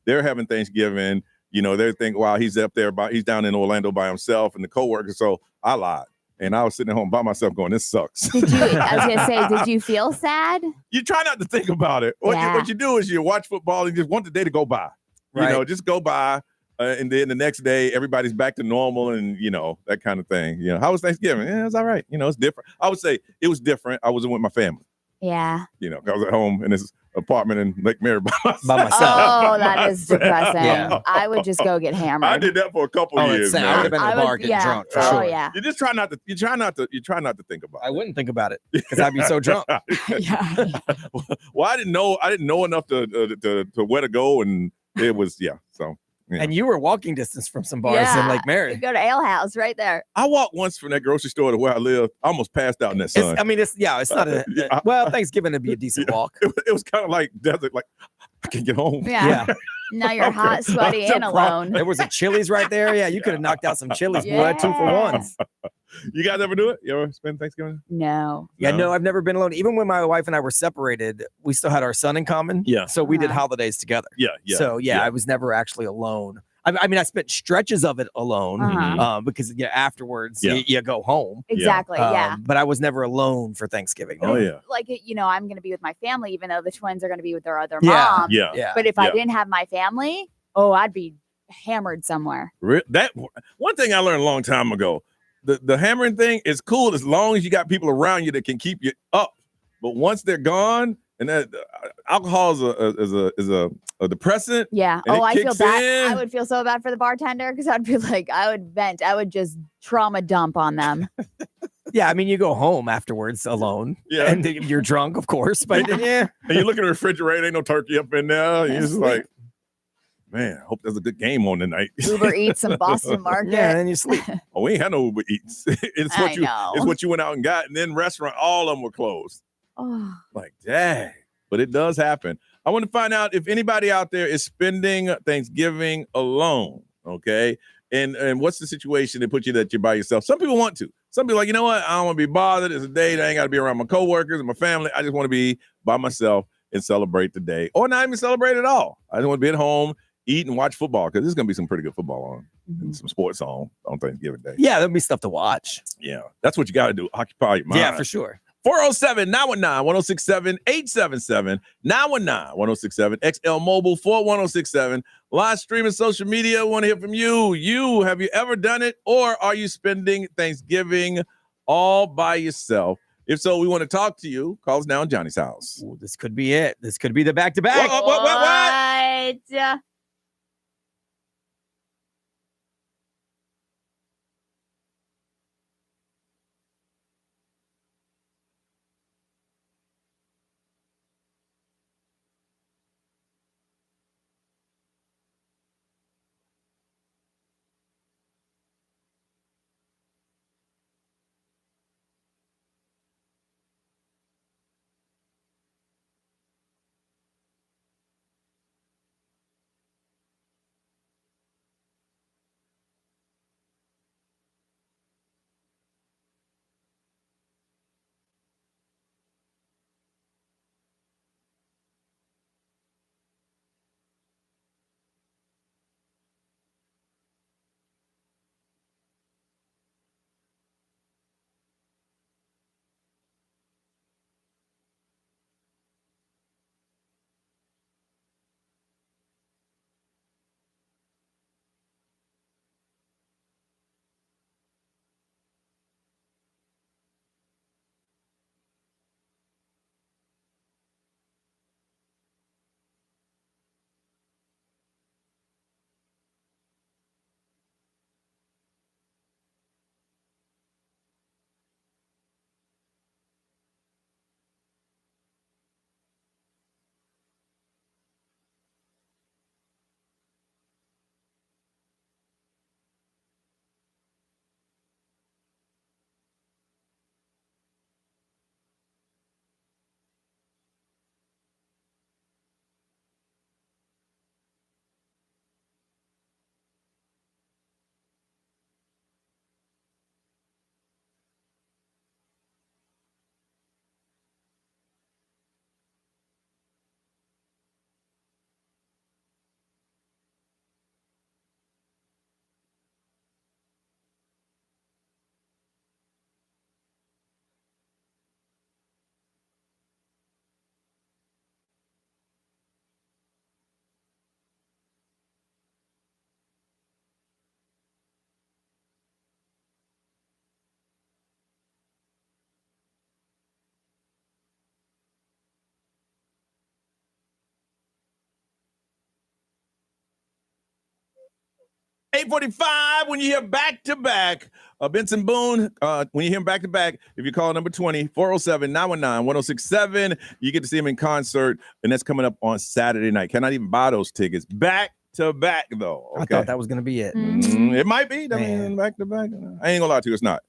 They're having Thanksgiving. They're thinking, wow, he's up there, he's down in Orlando by himself, and the coworkers. So I lied. And I was sitting at home by myself going, this sucks. I was going to say, did you feel sad? You try not to think about it. What you do is you watch football and just want the day to go by. Right. Just go by. And then the next day, everybody's back to normal and, that kind of thing. How was Thanksgiving? Yeah, it was all right. It's different. I would say it was different. I wasn't with my family. Yeah. I was at home in this apartment in Lake Mary by myself. Oh, that is depressing. Yeah. I would just go get hammered. I did that for a couple of years. I would have been in the bar getting drunk for sure. Yeah. You just try not to. You try not to think about it. I wouldn't think about it because I'd be so drunk. Well, I didn't know enough to where to go, and it was so. Yeah. And you were walking distance from some bars in Lake Mary. You go to Ale House right there. I walked once from that grocery store to where I live. I almost passed out in that sun. It's not well, Thanksgiving would be a decent walk. It was kind of like desert, like I can't get home. Yeah. Now you're hot, sweaty, and alone. There was a Chili's right there. Yeah, you could have knocked out some Chili's. Boy, 2 for ones. You guys ever do it? You ever spend Thanksgiving? No. Yeah, no, I've never been alone. Even when my wife and I were separated, we still had our son in common. Yeah. So we did holidays together. Yeah. So I was never actually alone. I spent stretches of it alone because afterwards you go home. Exactly. Yeah. But I was never alone for Thanksgiving. Oh yeah. Like I'm going to be with my family, even though the twins are going to be with their other mom. Yeah. But if I didn't have my family, I'd be hammered somewhere. That one thing I learned a long time ago. The hammering thing is cool as long as you got people around you that can keep you up. But once they're gone, and that alcohol is a depressant. Yeah. I feel bad. I would feel so bad for the bartender because I'd be like, I would vent. I would just trauma dump on them. Yeah, you go home afterwards alone. Yeah. And you're drunk, of course. But And you look in the refrigerator, ain't no turkey up in there. You're just like, man, I hope there's a good game on tonight. Uber Eats and Boston Market. Yeah, and then you sleep. We ain't had no Uber Eats. It's what you went out and got. And then restaurant, all of them were closed. Oh. Like, dang. But it does happen. I want to find out if anybody out there is spending Thanksgiving alone, okay? And what's the situation that puts you that you're by yourself? Some people want to. Some people are like, you know what? I don't want to be bothered. It's a day that I ain't got to be around my coworkers and my family. I just want to be by myself and celebrate the day. Or not even celebrate at all. I just want to be at home, eat and watch football because there's going to be some pretty good football on and some sports on Thanksgiving Day. Yeah, there'll be stuff to watch. Yeah, that's what you got to do. Occupy your mind. Yeah, for sure. 407-919-1067, 877-919-1067, XL Mobile 41067. Live streaming social media. Want to hear from you. Have you ever done it, or are you spending Thanksgiving all by yourself? If so, we want to talk to you. Call us now on Johnny's house. Ooh, this could be it. This could be the back-to-back. What? 8:45 when you hear back-to-back. Benson Boone, when you hear him back-to-back, if you call number 20, 407-919-1067, you get to see him in concert, and that's coming up on Saturday night. Cannot even buy those tickets. Back-to-back, though. Okay? I thought that was going to be it. It might be. I mean, back-to-back. I ain't going to lie to you. It's not.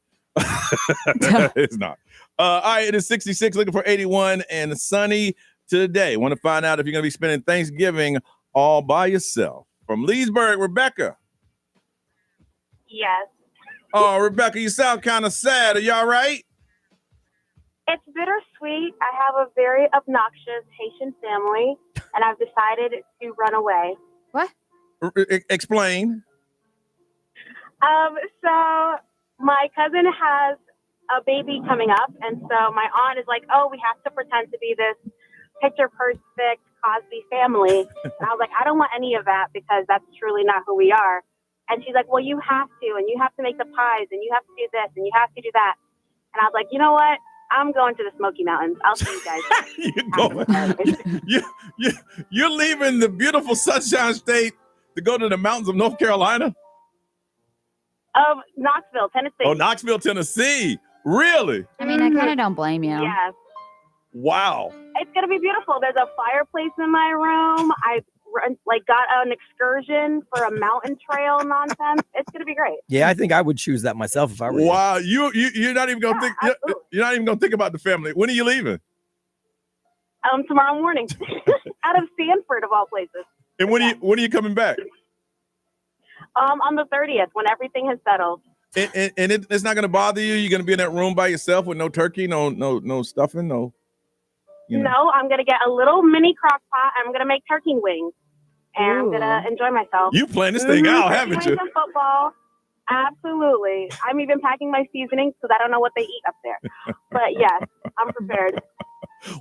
It's not. All right, it is 66, looking for 81, and sunny today. Want to find out if you're going to be spending Thanksgiving all by yourself. From Leesburg, Rebecca. Yes. Oh, Rebecca, you sound kind of sad. Are you all right? It's bittersweet. I have a very obnoxious Haitian family, and I've decided to run away. What? Explain. So my cousin has a baby coming up, and so my aunt is like, oh, we have to pretend to be this picture-perfect Cosby family. And I was like, I don't want any of that because that's truly not who we are. And she's like, well, you have to, and you have to make the pies, and you have to do this, and you have to do that. And I was like, you know what? I'm going to the Smoky Mountains. I'll see you guys. You're leaving the beautiful Sunshine State to go to the mountains of North Carolina? Knoxville, Tennessee. Oh, Knoxville, Tennessee. Really? I mean, I kind of don't blame you. Yes. Wow. It's going to be beautiful. There's a fireplace in my room. I got an excursion for a mountain trail nonsense. It's going to be great. Yeah, I think I would choose that myself if I were Wow, you're not even going to think you're not even going to think about the family. When are you leaving? Tomorrow morning. Out of Stanford of all places. And when are you coming back? On the 30th when everything has settled. And it's not going to bother you? You're going to be in that room by yourself with no turkey, no stuffing, no. No, I'm going to get a little mini crock pot. I'm going to make turkey wings. And I'm going to enjoy myself. You playing this thing out, haven't you? Some football. Absolutely. I'm even packing my seasonings because I don't know what they eat up there. But yes, I'm prepared.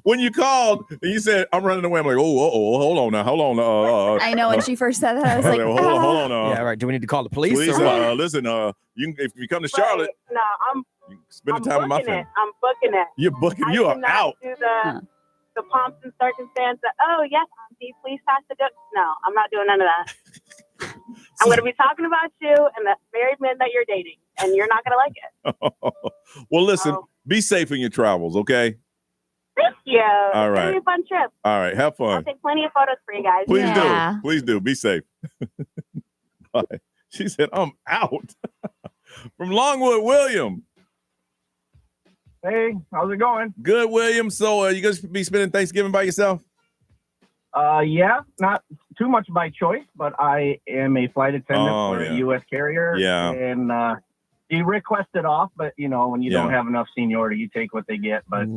When you called and you said, I'm running away, I'm like, hold on now. I know when she first said that, I was like, hold on. Yeah, right. Do we need to call the police? Please, or what? listen, if you come to Charlotte, no, I'm spend the time with my family. I'm booking it. You're booking. You are out. Do the pomps and circumstance. Oh yes, Auntie, please pass the good. No, I'm not doing none of that. I'm going to be talking about you and the married men that you're dating, and you're not going to like it. Well, listen, be safe in your travels, okay? Thank you. All right. It's going to be a fun trip. All right, have fun. I'll take plenty of photos for you guys. Please do. Be safe. Bye. She said, I'm out. From Longwood, William. Hey, how's it going? Good, William. So you going to be spending Thanksgiving by yourself? Yeah, not too much by choice, but I am a flight attendant for a U.S. carrier. Yeah. And you requested off, but, when you don't have enough seniority, you take what they get. But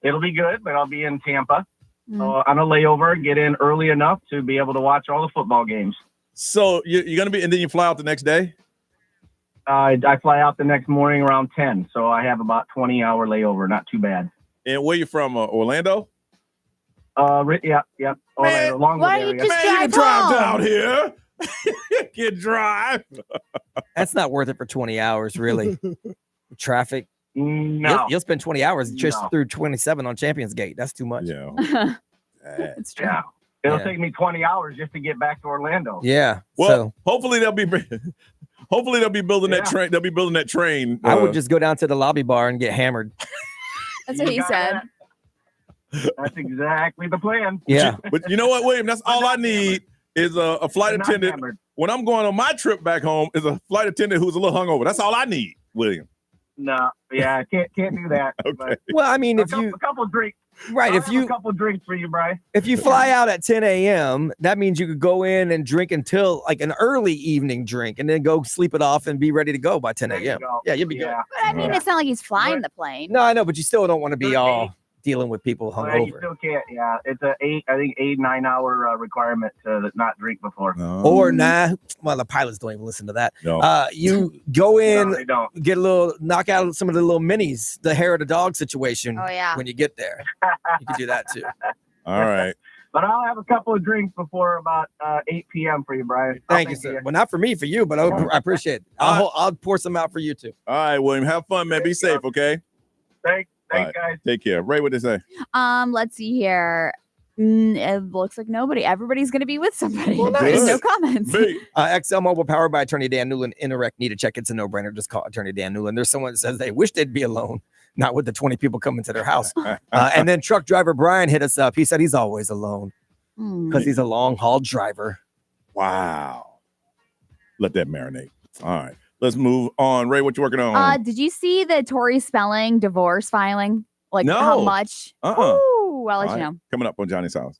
it'll be good, but I'll be in Tampa on a layover, get in early enough to be able to watch all the football games. So you're going to be, and then you fly out the next day? I fly out the next morning around 10, so I have about 20-hour layover. Not too bad. And where you from? Orlando? Yeah. Why don't you just drive down here? You can drive. That's not worth it for 20 hours, really. Traffic. No. You'll spend 20 hours just through 27 on Champions Gate. That's too much. Yeah. It's true. Yeah. It'll take me 20 hours just to get back to Orlando. Yeah. Well, hopefully they'll be building that train. They'll be building that train. I would just go down to the lobby bar and get hammered. That's what he said. That's exactly the plan. Yeah. But you know what, William? That's all I need is a flight attendant. When I'm going on my trip back home, is a flight attendant who's a little hungover. That's all I need, William. No, yeah, can't do that. Okay. Well, I mean, a couple drinks. Right, I'll have a couple drinks for you, Bryce. If you fly out at 10 a.m., that means you could go in and drink until like an early evening drink and then go sleep it off and be ready to go by 10 a.m. Yeah, you'll be good. But I mean, it's not like he's flying the plane. No, I know, but you still don't want to be all dealing with people You hungover. still can't. Yeah, it's a 9 hour requirement to not drink before. Or well, the pilots don't even listen to that. No. You go in, they don't. get a little, knock out some of the little minis, the hair of the dog situation. Oh, yeah. When you get there, you can do that too. All right. But I'll have a couple of drinks before about 8 p.m. for you, Brian. Thank you, sir. Well, not for me, for you, but I appreciate it. I'll pour some out for you too. All right, William. Have fun, man. Be safe, okay? Thanks, All right. guys. Take care. Ray, what they say? Let's see here. It looks like nobody. Everybody's going to be with somebody. Well, There's nice. no comments. XL Mobile, powered by Attorney Dan Newland. Interact, need a check. It's a no-brainer. Just call Attorney Dan Newland. There's someone that says they wish they'd be alone, not with the 20 people coming to their house. And then truck driver Brian hit us up. He said he's always alone because he's a long-haul driver. Wow. Let that marinate. All right. Let's move on. Ray, what you working on? Did you see the Tori Spelling divorce filing? Like how much? Ooh, I'll let you know. Coming up on Johnny's House.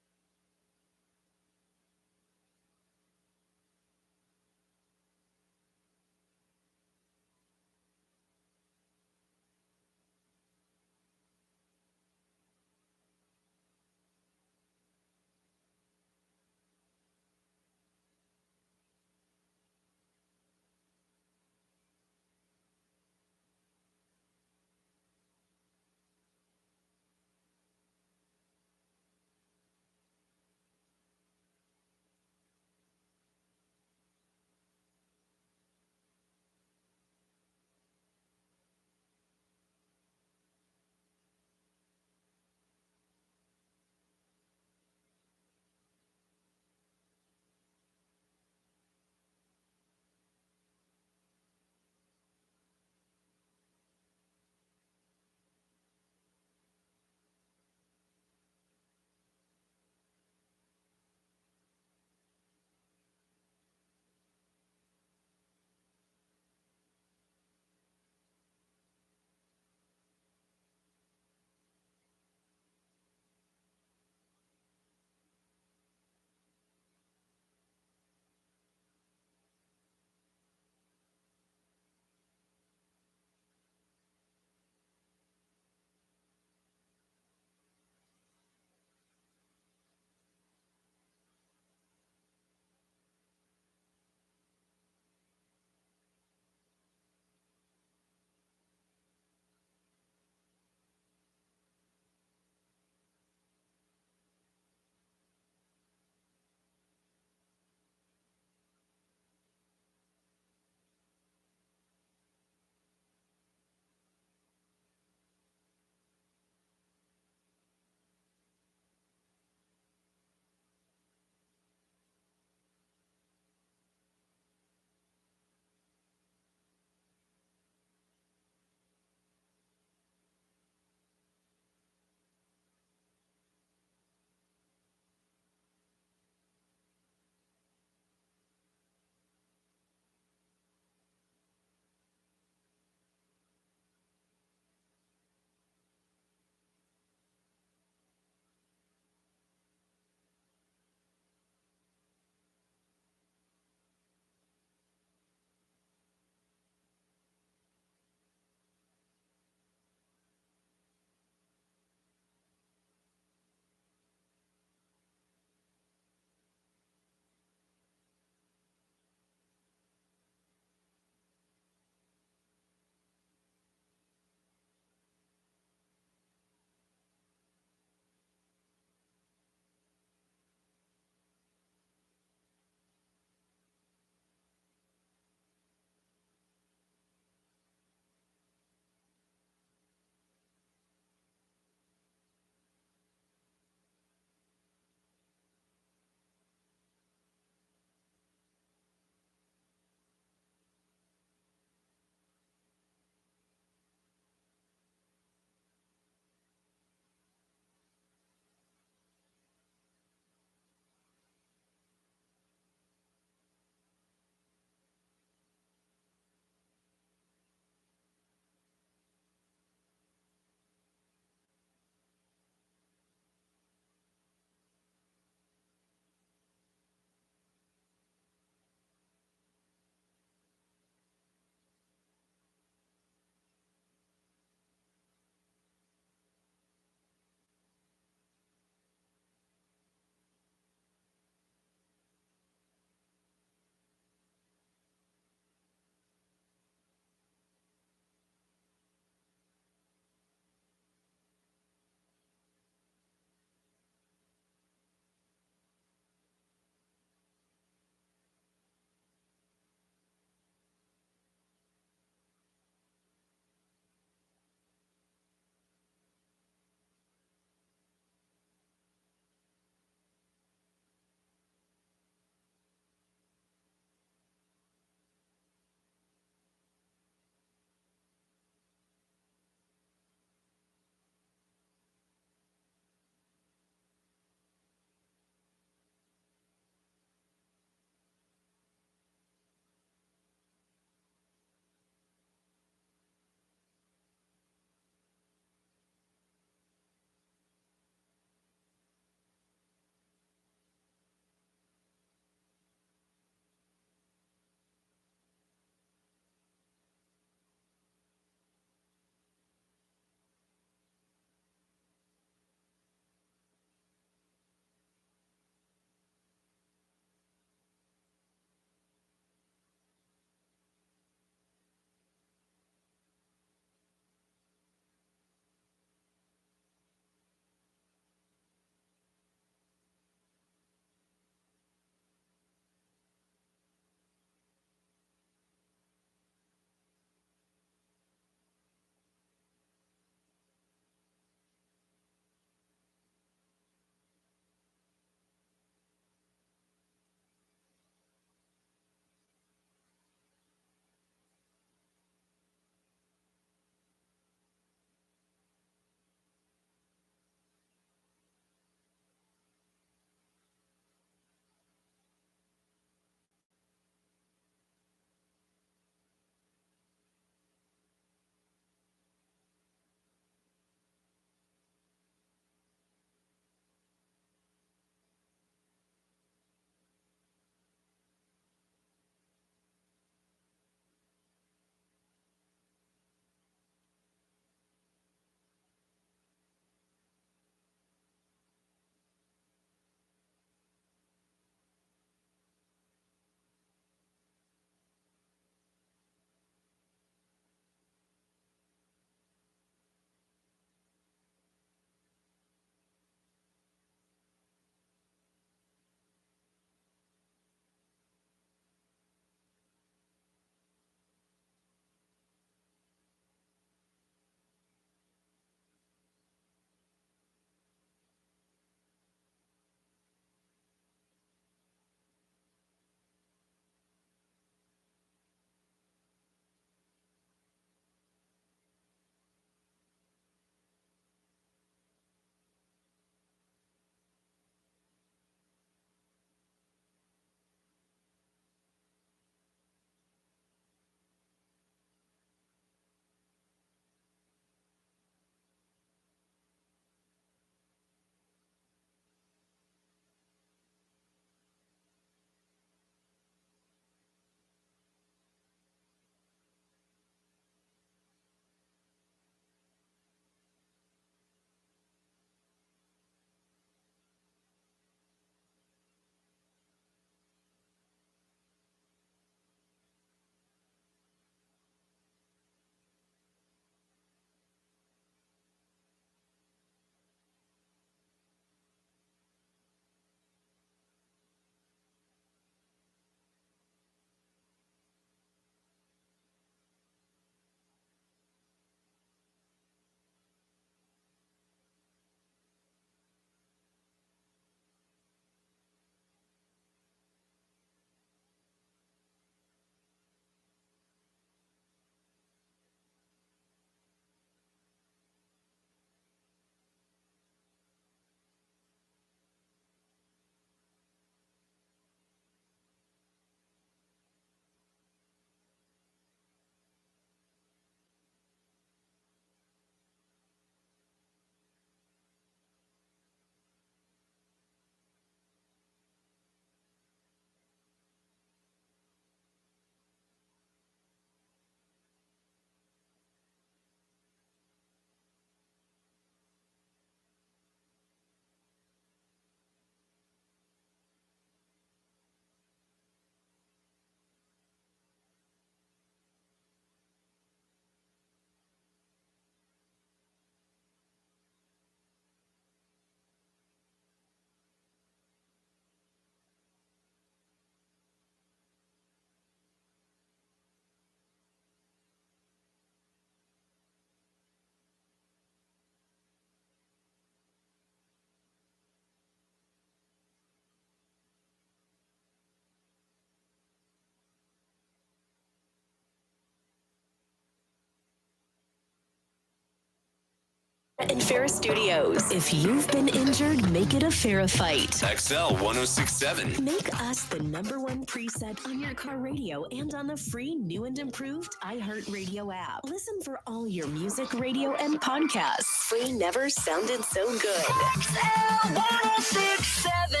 In Farrah Studios. If you've been injured, make it a Farrah fight. XL 1067. Make us the #1 preset on your car radio and on the free new and improved iHeartRadio app. Listen for all your music, radio, and podcasts. Free never sounded so good. XL 1067.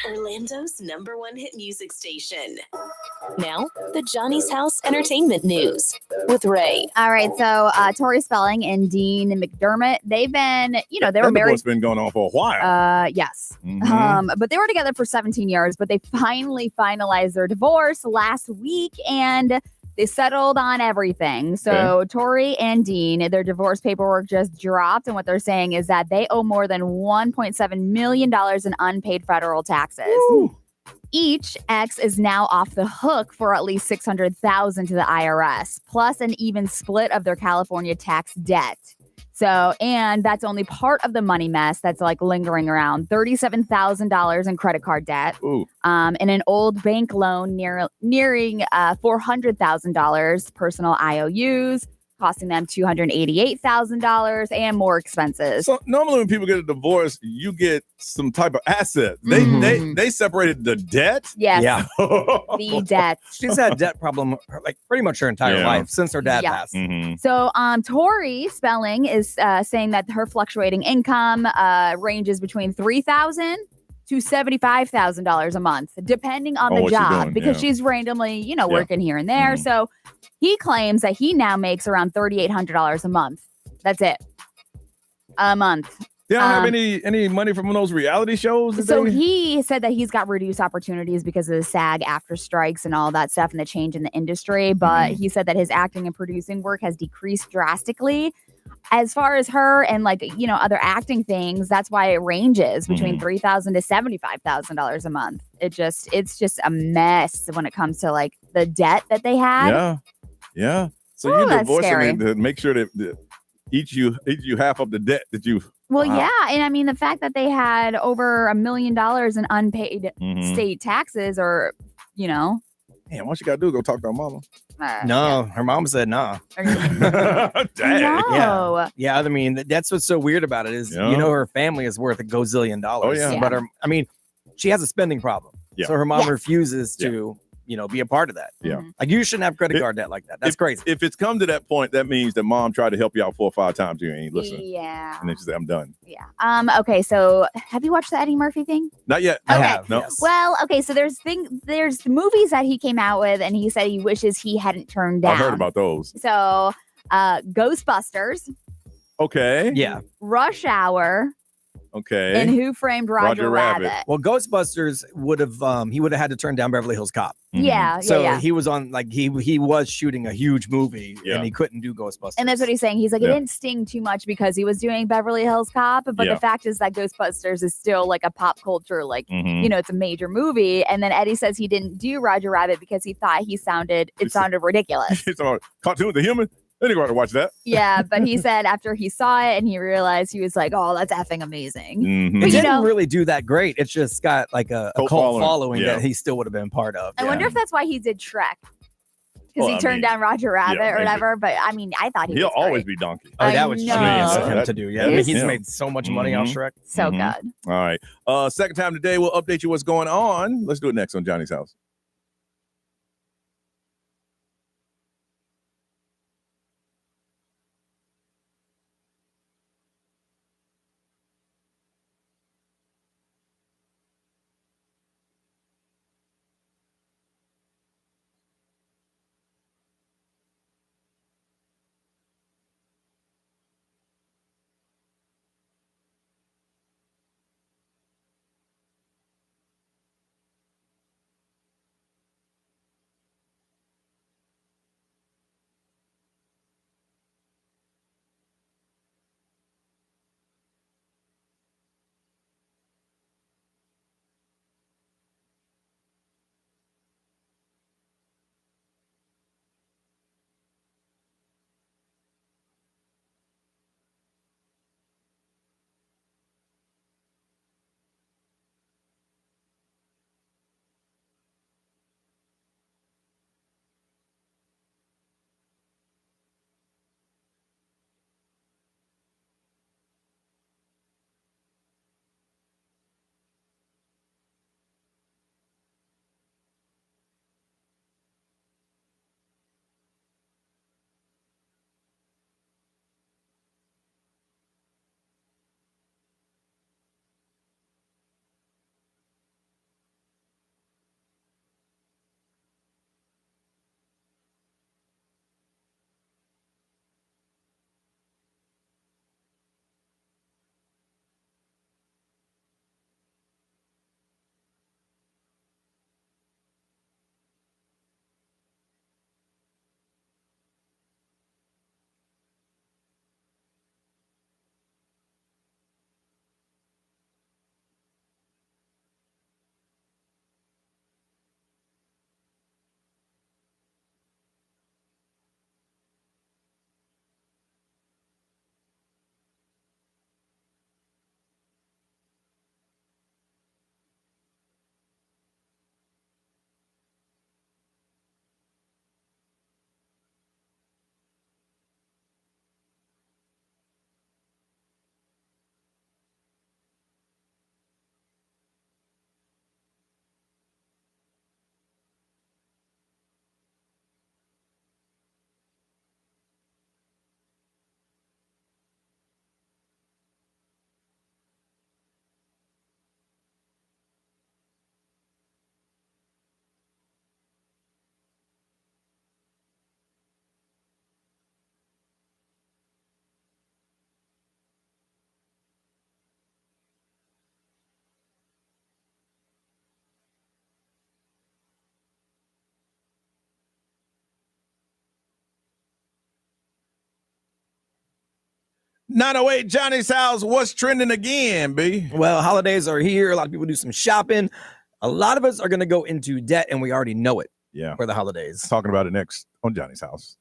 Orlando's #1 hit music station. Now, the Johnny's House Entertainment News with Ray. All right, so Tori Spelling and Dean McDermott, they've been, they were married. It's been going on for a while. Yes. Mhm. But they were together for 17 years, but they finally finalized their divorce last week and they settled on everything. So Tori and Dean, their divorce paperwork just dropped. And what they're saying is that they owe more than $1.7 million in unpaid federal taxes. Woo. Each ex is now off the hook for at least $600,000 to the IRS, plus an even split of their California tax debt. So, and that's only part of the money mess that's like lingering around. $37,000 in credit card debt, and an old bank loan nearing $400,000 personal IOUs, costing them $288,000 and more expenses. So normally when people get a divorce, you get some type of asset. They separated the debt. Yes. Yeah. The debt. She's had a debt problem like pretty much her entire life since her dad passed. So Tori Spelling is saying that her fluctuating income ranges between $3,000 to $75,000 a month, depending on the job, because she's randomly, working here and there. So he claims that he now makes around $3,800 a month. That's it. A month. They don't have any money from those reality shows? So he said that he's got reduced opportunities because of the SAG after strikes and all that stuff and the change in the industry. But he said that his acting and producing work has decreased drastically. As far as her and other acting things, that's why it ranges between $3,000 to $75,000 a month. It's just a mess when it comes to like the debt that they had. Yeah. So Ooh, you that's divorce scary. them to make sure that each you half of the debt that you. Well, yeah, and I mean the fact that they had over $1 million in unpaid state taxes, or Man, what you gotta do is go talk to her mama. No, her mom said nah. Dang. No. Yeah, I mean, that's what's so weird about it is, her family is worth a gazillion dollars. Oh, yeah. But she has a spending problem. Yeah. So her mom refuses to, be a part of that. Yeah. Like you shouldn't have credit card debt like that. That's crazy. If it's come to that point, that means that mom tried to help you out 4 or 5 times. You ain't listening. Yeah. And then she said, I'm done. Yeah. Okay, so have you watched the Eddie Murphy thing? Not yet. Okay. I have. No. Well, okay, so there's movies that he came out with and he said he wishes he hadn't turned down. I've heard about those. So Ghostbusters, Okay. Yeah. Rush Hour, Okay. and Who Framed Roger Rabbit. Well, Ghostbusters would have he would have had to turn down Beverly Hills Cop. Yeah, So yeah. he was on he was shooting a huge movie and he couldn't do Ghostbusters. And that's what he's saying. He's like, it didn't sting too much because he was doing Beverly Hills Cop. But Yeah. the fact is that Ghostbusters is still like a pop culture, like, it's a major movie. And then Eddie says he didn't do Roger Rabbit because he thought it sounded ridiculous. It's a cartoon with the human. Anybody to watch that? Yeah, but he said after he saw it and he realized, he was like, oh, that's effing amazing. It But didn't really do that great. It's just got like a cult following Yeah. that he still would have been part of. I wonder if that's why he did Shrek. Because Well, he I turned mean, down Roger Rabbit or maybe. whatever. But I mean, I thought He'll was always great. be Donkey. Oh, that I was know. genius of him to do. Yeah, I mean, he's Yeah. made so much money off Shrek. So good. All right. Second time today, we'll update you what's going on. Let's do it next on Johnny's House. 908 Johnny's house. What's trending again, B? Well, holidays are here. A lot of people do some shopping. A lot of us are going to go into debt, and we already know it. Yeah. For the holidays. Talking about it next on Johnny's house.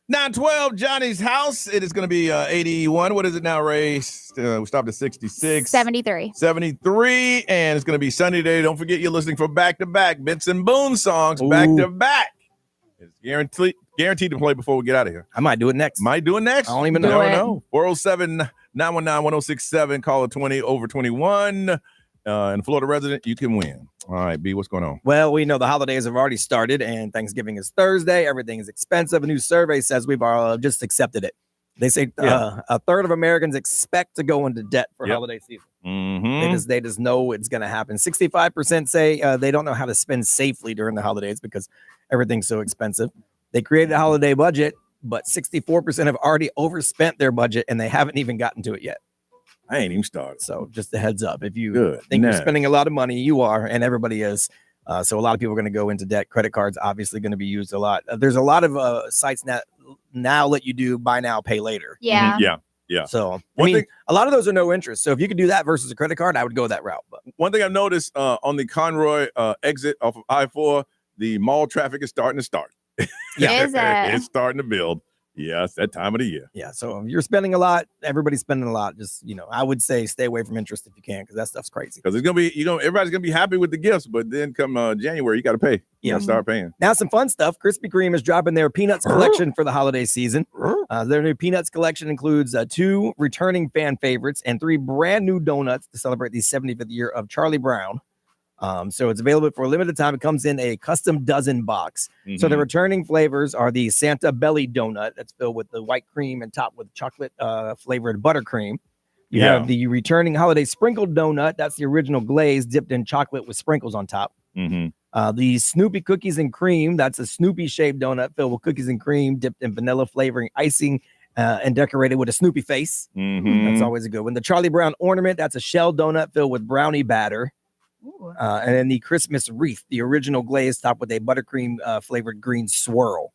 Nine 12 Johnny's house. It is going to be 81. What is it now, Ray? We stopped at 66. 73. 73. And it's going to be sunny today. Don't forget you're listening for back-to-back Benson Boone songs. Back-to-back. It's guaranteed to play before we get out of here. I might do it next. Might do it next. I don't even know. Never know. 407-919-1067. Caller 20 over 21. And Florida resident, you can win. All right, B, what's going on? Well, we know the holidays have already started and Thanksgiving is Thursday. Everything is expensive. A new survey says we've just accepted it. They say a third of Americans expect to go into debt for holiday season. Mm-hmm. They just know it's going to happen. 65% say they don't know how to spend safely during the holidays because everything's so expensive. They created a holiday budget, but 64% have already overspent their budget and they haven't even gotten to it yet. I ain't even started. So just a heads up. If you think you're spending a lot of money, you are, and everybody is. So a lot of people are going to go into debt. Credit cards obviously going to be used a lot. There's a lot of sites now let you do buy now, pay later. Yeah. Mm-hmm. Yeah. So a lot of those are no interest. So if you could do that versus a credit card, I would go that route. But one thing I've noticed on the Conroy exit off of I-4, the mall traffic is starting to start. Yeah. It's starting to build. Yeah, it's that time of the year. Yeah, so if you're spending a lot, everybody's spending a lot. Just, I would say stay away from interest if you can, because that stuff's crazy. Because it's going to be, everybody's going to be happy with the gifts, but then come January, you got to pay. You got to start paying. Now, some fun stuff. Krispy Kreme is dropping their Peanuts collection for the holiday season. Their new Peanuts collection includes 2 returning fan favorites and 3 brand new donuts to celebrate the 75th year of Charlie Brown. So it's available for a limited time. It comes in a custom dozen box. So the returning flavors are the Santa Belly donut that's filled with the white cream and topped with chocolate flavored buttercream. You have the returning holiday sprinkled donut. That's the original glaze dipped in chocolate with sprinkles on top. The Snoopy cookies and cream. That's a Snoopy shaped donut filled with cookies and cream dipped in vanilla flavoring icing and decorated with a Snoopy face. That's always a good one. The Charlie Brown ornament. That's a shell donut filled with brownie batter. And then the Christmas wreath, the original glaze topped with a buttercream flavored green swirl.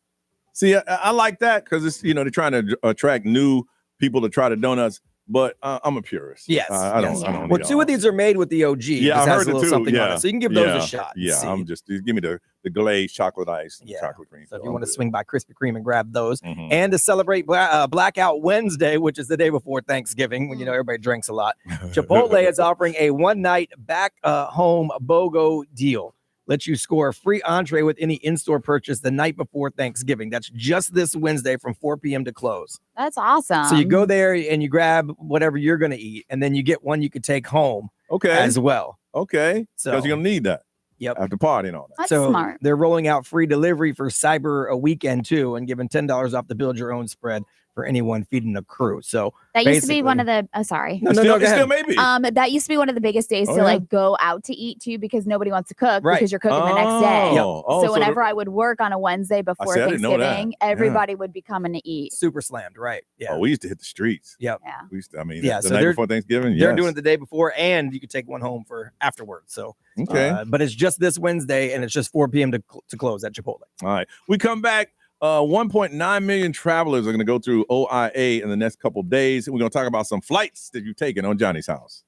See, I like that because it's, they're trying to attract new people to try the donuts. But I'm a purist. Yes. I don't. Well, 2 of these are made with the OG. Yeah, I heard it too. Something on it, so you can give those a shot. Yeah, I'm just give me the glazed chocolate ice, chocolate cream. So if you want to swing by Krispy Kreme and grab those, and to celebrate Blackout Wednesday, which is the day before Thanksgiving, when everybody drinks a lot, Chipotle is offering a one-night back home BOGO deal. Lets you score a free entree with any in-store purchase the night before Thanksgiving. That's just this Wednesday from 4 p.m. to close. That's awesome. So you go there and you grab whatever you're going to eat, and then you get one you could take home as well. Okay. So because you're going to need that. Yep. After partying on it. That's so smart. They're rolling out free delivery for Cyber Weekend too, and giving $10 off the build your own spread for anyone feeding a crew. So that used to be one of the sorry. No, still maybe. That used to be one of the biggest days to like go out to eat too, because nobody wants to cook because you're cooking the next day. So whenever I would work on a Wednesday before Thanksgiving, everybody would be coming to eat. Super slammed, right? Yeah. Oh, we used to hit the streets. Yep. Yeah. We used to, the so night before Thanksgiving. They're doing it the day before, and you could take one home for afterwards. So but it's just this Wednesday, and it's just 4 p.m. to close at Chipotle. All right. We come back. 1.9 million travelers are going to go through OIA in the next couple of days. And we're going to talk about some flights that you've taken on Johnny's House.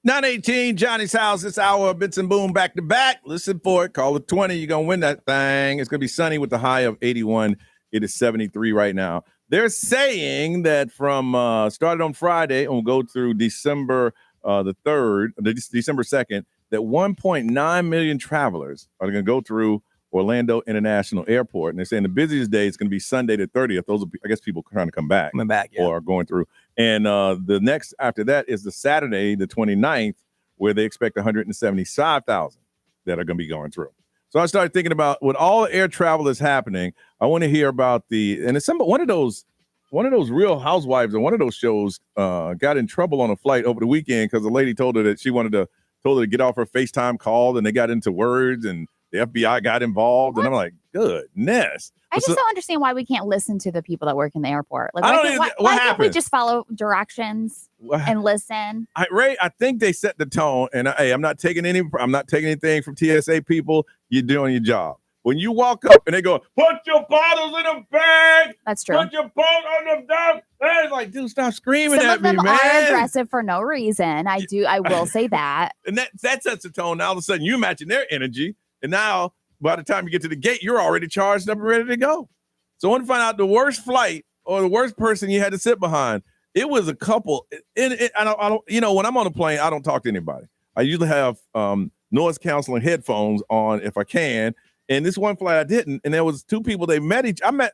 9:18, Johnny's house. This hour of Bits and Boom back to back. Listen for it. Call it 20. You're going to win that thing. It's going to be sunny with the high of 81. It is 73 right now. They're saying that from started on Friday and we'll go through December the 3rd, December 2nd, that 1.9 million travelers are going to go through Orlando International Airport. And they're saying the busiest day is going to be Sunday the 30th. Those are, I guess, people trying to come back. Or going through. And the next after that is the Saturday, the 29th, where they expect 175,000 that are going to be going through. So I started thinking about what all air travel is happening. I want to hear about and it's one of those Real Housewives on one of those shows got in trouble on a flight over the weekend because the lady told her that she told her to get off her FaceTime call, and they got into words and the FBI got involved. What? And I'm like, goodness. I just don't understand why we can't listen to the people that work in the airport. Like, why can't we just follow directions and listen? Ray, I think they set the tone. And I'm not taking anything from TSA people. You're doing your job. When you walk up and they go, put your bottles in a bag. That's true. Put your boat on the dock. It's like, dude, stop screaming Some at of them me, man. are aggressive for no reason. I will say that. And that sets the tone. Now all of a sudden you imagine their energy. And now by the time you get to the gate, you're already charged up and ready to go. So I want to find out the worst flight or the worst person you had to sit behind. It was a couple. I don't. When I'm on a plane, I don't talk to anybody. I usually have noise canceling headphones on if I can. And this one flight I didn't. And there was two people. They met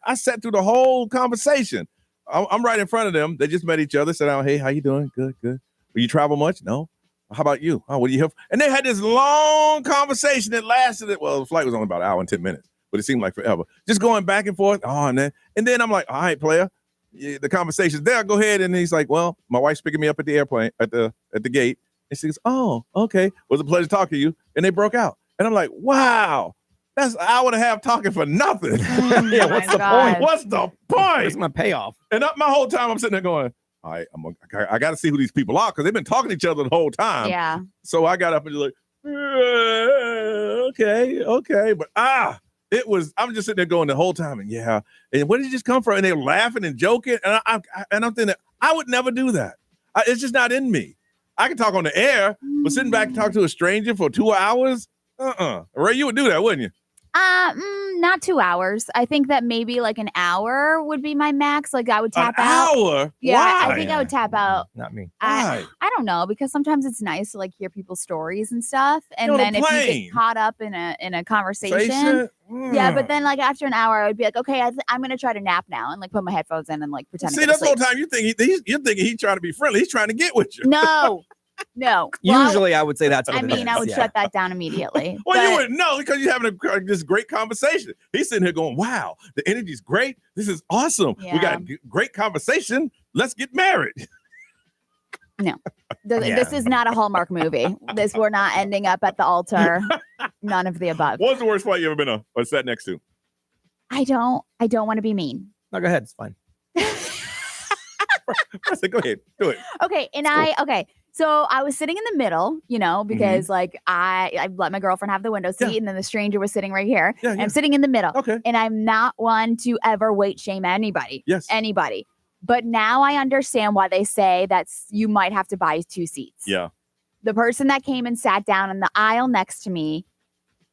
I sat through the whole conversation. I'm right in front of them. They just met each other. Said, "Oh, hey, how you doing? Good, good. Will you travel much? No. How about you? Oh, what do you have?" And they had this long conversation that lasted. The flight was only about an hour and 10 minutes, but it seemed like forever. Just going back and forth. Oh, and then I'm like, all right, player, the conversation's there. Go ahead. And he's like, well, my wife's picking me up at the airplane at the gate. And she goes, oh, okay. Was a pleasure talking to you. And they broke out. And I'm like, wow, that's an hour and a half talking for nothing. Yeah, what's the point? What's the point? What's my payoff? And my whole time I'm sitting there going, all right, I got to see who these people are because they've been talking to each other the whole time. Yeah. So I got up and just like, okay. But I'm just sitting there going the whole time. And yeah. And where did you just come from? And they're laughing and joking. And I'm thinking, I would never do that. It's just not in me. I can talk on the air, but sitting back and talk to a stranger for 2 hours, Ray, you would do that, wouldn't you? Not 2 hours. I think that maybe like an hour would be my max. Like I would tap an out. Hour? Yeah, Why? I think I would tap out. Not me. Why? I don't know, because sometimes it's nice to like hear people's stories and stuff. And You're on a then if you plane. get caught up in a conversation, yeah. But then like after an hour, I would be like, okay, I'm gonna try to nap now and like put my headphones in and like pretend. See, to go that's the whole sleep. time you're thinking he's trying to be friendly. He's trying to get with you. No. Usually I would say that's what I mean, I would shut that down immediately. Well, but you wouldn't know because you're having this great conversation. He's sitting here going, wow, the energy's great. This is awesome. We got a great conversation. Let's get married. No, this is not a Hallmark movie. We're not ending up at the altar. None of the above. What's the worst flight you ever been on or sat next to? I don't want to be mean. No, go ahead. It's fine. I said, go ahead. Do it. Okay. So I was sitting in the middle, because like I let my girlfriend have the window seat and then the stranger was sitting right here. Yeah, and I'm sitting in the middle. Okay. And I'm not one to ever weight shame anybody. Yes. Anybody. But now I understand why they say that you might have to buy 2 seats. Yeah. The person that came and sat down in the aisle next to me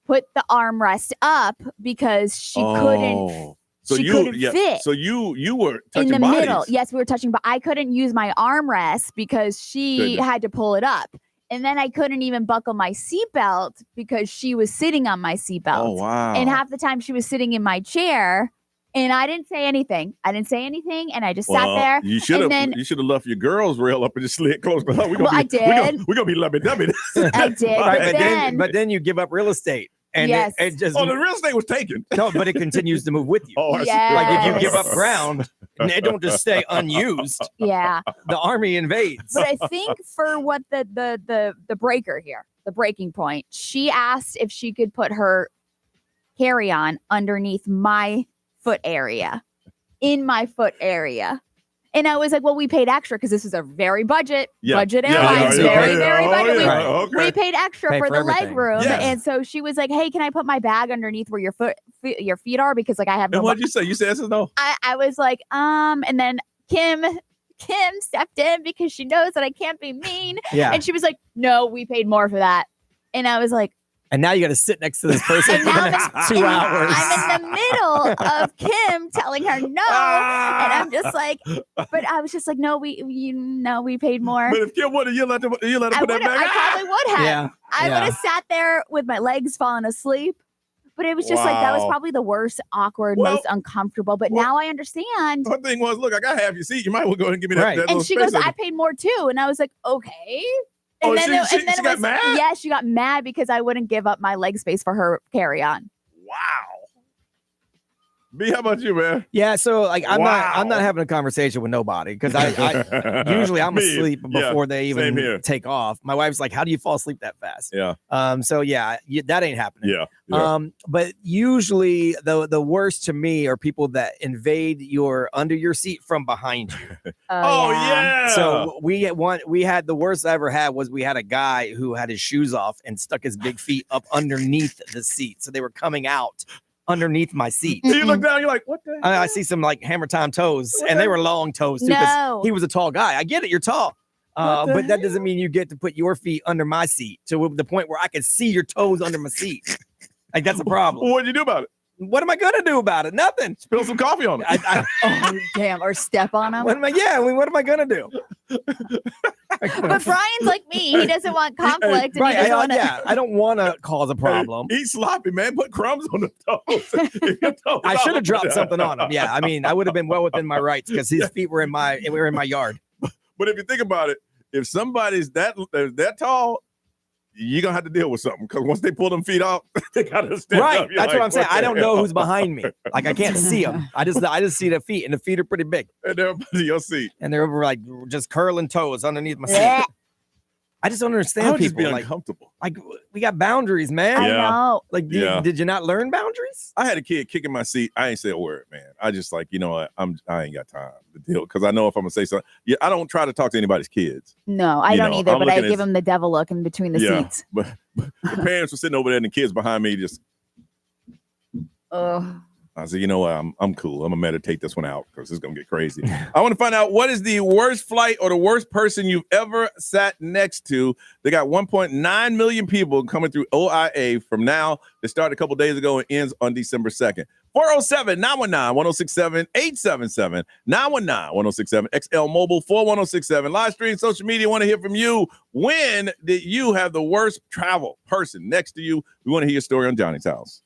put the armrest up because she couldn't. So couldn't fit. So you were touching in the bodies. middle. Yes, we were touching, but I couldn't use my armrest because she had to pull it up. And then I couldn't even buckle my seatbelt because she was sitting on my seatbelt. Oh, wow. And half the time she was sitting in my chair and I didn't say anything. And I just sat there. You should have left your girls rail up and just slid close to her. I did. We're gonna be lovey-dovey. I did. But then you give up real estate. And yes. it just the real estate was taken. No, but it continues to move with you. I see. Like if you give up ground, it don't just stay unused. Yeah. The army invades. But I think for what the breaker here, the breaking point, she asked if she could put her carry-on underneath my foot area, in my foot area. And I was like, well, we paid extra because this is a very budget airlines, very budget. We paid extra for the leg room. Yes. And so she was like, hey, can I put my bag underneath where your feet are? Because like I have no. And what did you say? You said no. I was like, and then Kim Kim stepped in because she knows that I can't be mean. Yeah. And she was like, no, we paid more for that. And I was like, and now you got to sit next to this person for the next 2 hours. I'm in the middle of Kim telling her no. And I'm just like, but I was just like, no, we paid more. But if Kim would have, you let her put that back. I probably would have. Yeah. I would have sat there with my legs falling asleep. But it was just like, that was probably the worst, awkward, most uncomfortable. But now I understand. Her thing was, look, I got half your seat. You might well go ahead and give me that. And she goes, I paid more too. And I was like, okay. And then she got mad? Yeah, she got mad because I wouldn't give up my leg space for her carry-on. Wow. B, how about you, man? Yeah, so like I'm not having a conversation with nobody because I usually I'm asleep before they even take off. My wife's like, "How do you fall asleep that fast?" Yeah. So yeah, that ain't happening. Yeah. But usually the worst to me are people that invade under your seat from behind you. Yeah. So we had the worst I ever had was we had a guy who had his shoes off and stuck his big feet up underneath the seat, so they were coming out underneath my seat. You look down, you're like, what the hell? I see some like hammer time toes, and they were long toes too, because he was a tall guy. I get it, you're tall. But that doesn't mean you get to put your feet under my seat to the point where I can see your toes under my seat. Like, that's a problem. What'd you do about it? What am I gonna do about it? Nothing. Spill some coffee on it. Oh, damn, or step on him. What am I gonna do? But Brian's like me. He doesn't want conflict. And Right. he doesn't I don't want to cause a problem. Eat sloppy, man. Put crumbs on the toes. I should have dropped something on him. Yeah, I mean, I would have been well within my rights because his feet were in my yard. But if you think about it, if somebody's that tall, you're gonna have to deal with something, because once they pull them feet off, they gotta stand right. up. You're That's like, what I'm saying. I don't know hell? who's behind me. Like, I can't see them. I just see the feet, and the feet are pretty big. And they're under your seat. And they're over like just curling toes underneath my seat. I just don't understand I would people. just be like, uncomfortable. Like, we got boundaries, man. I know. Like, did you not learn boundaries? I had a kid kicking my seat. I ain't say a word, man. I just like, you know what? I ain't got time to deal, because I know if I'm gonna say something. Yeah, I don't try to talk to anybody's kids. No, I don't either. But I give him the devil look in between the seats. But the parents were sitting over there, and the kids behind me just. I said, you know what? I'm cool. I'm gonna meditate this one out, because it's gonna get crazy. I want to find out, what is the worst flight or the worst person you've ever sat next to. They got 1.9 million people coming through OIA from now. It started a couple days ago and ends on December 2nd. 407-919-1067, 877-919-1067, XL Mobile 41067. Live stream, social media. Want to hear from you. When did you have the worst travel person next to you? We want to hear your story on Johnny's House.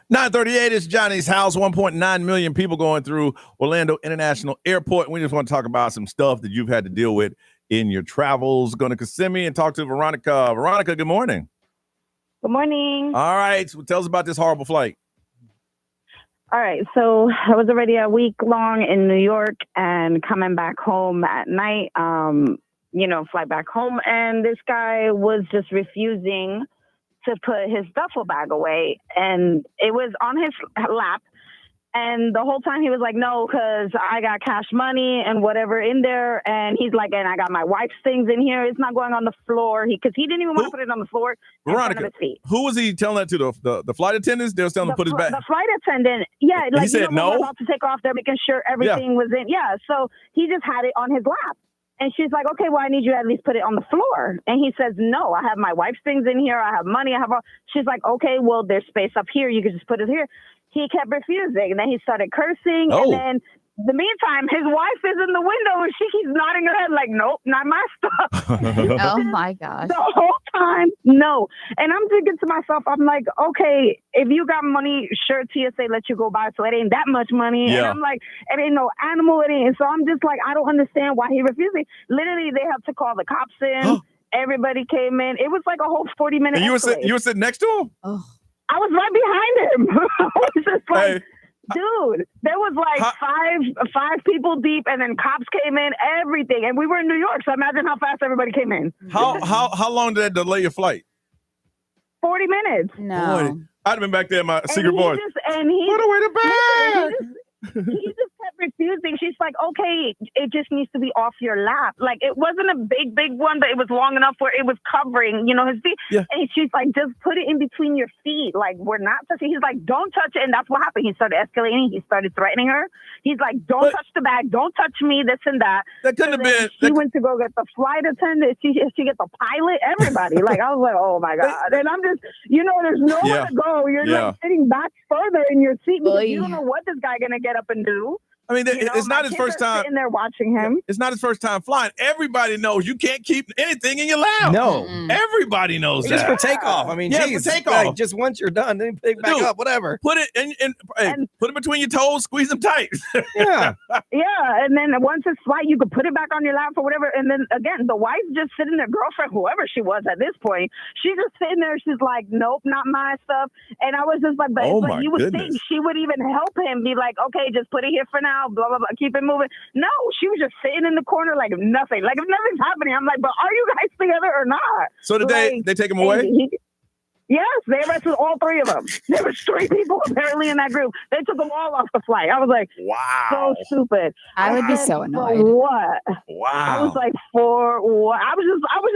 938 is Johnny's house. 1.9 million people going through Orlando International Airport. And we just want to talk about some stuff that you've had to deal with in your travels. Going to Kissimmee and talk to Veronica. Veronica, good morning. Good morning. All right. So tell us about this horrible flight. All right. So I was already a week long in New York and coming back home at night, fly back home. And this guy was just refusing to put his duffel bag away, and it was on his lap. And the whole time he was like, no, because I got cash money and whatever in there. And he's like, and I got my wife's things in here. It's not going on the floor. Because he didn't even want to put it on the floor in front of his feet. Who was he telling that to? The flight attendants? They was telling him to put his bag. The flight attendant. Yeah. He said no. We're about to take off. They're making sure everything was in. Yeah. So he just had it on his lap. And she's like, okay, well, I need you to at least put it on the floor. And he says, no, I have my wife's things in here. I have money. She's like, okay, well, there's space up here. You can just put it here. He kept refusing. And then he started cursing. Oh. And then the meantime, his wife is in the window and she keeps nodding her head like, nope, not my stuff. Oh my gosh. The whole time, no. And I'm thinking to myself, I'm like, okay, if you got money, sure, TSA let you go by, so it ain't that much money. Yeah. And I'm like, it ain't no animal, it ain't. So I'm just like, I don't understand why he refusing. Literally, they have to call the cops in. Everybody came in. It was like a whole 40-minute. And you were sitting next to him? Oh. I was right behind him. I was just like, dude, there was like five people deep, and then cops came in, everything. And we were in New York, so imagine how fast everybody came in. How long did that delay your flight? 40 minutes. No. Boy, I'd have been back there in my secret voice. Put away the bag. He just kept refusing. She's like, okay, it just needs to be off your lap. Like, it wasn't a big one, but it was long enough where it was covering, his feet. Yeah. And she's like, just put it in between your feet. Like, we're not touching. He's like, don't touch it. And that's what happened. He started escalating. He started threatening her. He's like, don't touch the bag. Don't touch me, this and that. That couldn't have been. She went to go get the flight attendant. She get the pilot, everybody. Like, I was like, oh my God. And I'm just, there's nowhere to go. You're like sitting back further in your seat because you don't know what this guy gonna get up and do. I mean, it's not his first time. Sitting there watching him. It's not his first time flying. Everybody knows you can't keep anything in your lap. No. Everybody knows that. Just for takeoff. I mean, geez, for takeoff. like, just once you're done, then pick back up, whatever. Put it put it between your toes, squeeze them tight. Yeah. Yeah, and then once it's flight, you could put it back on your lap or whatever. And then again, the wife's just sitting there, girlfriend, whoever she was at this point, she's just sitting there. She's like, nope, not my stuff. And I was just like, but you would think she would even help him, be like, okay, just put it here for now, blah, blah, blah, keep it moving. No, she was just sitting in the corner like nothing. Like, if nothing's happening, I'm like, but are you guys together or not? So did they take him away? Yes, they arrested all three of them. There was 3 people apparently in that group. They took them all off the flight. I was like, wow, so stupid. I would be so annoyed. For what? Wow. I was like, for what? I was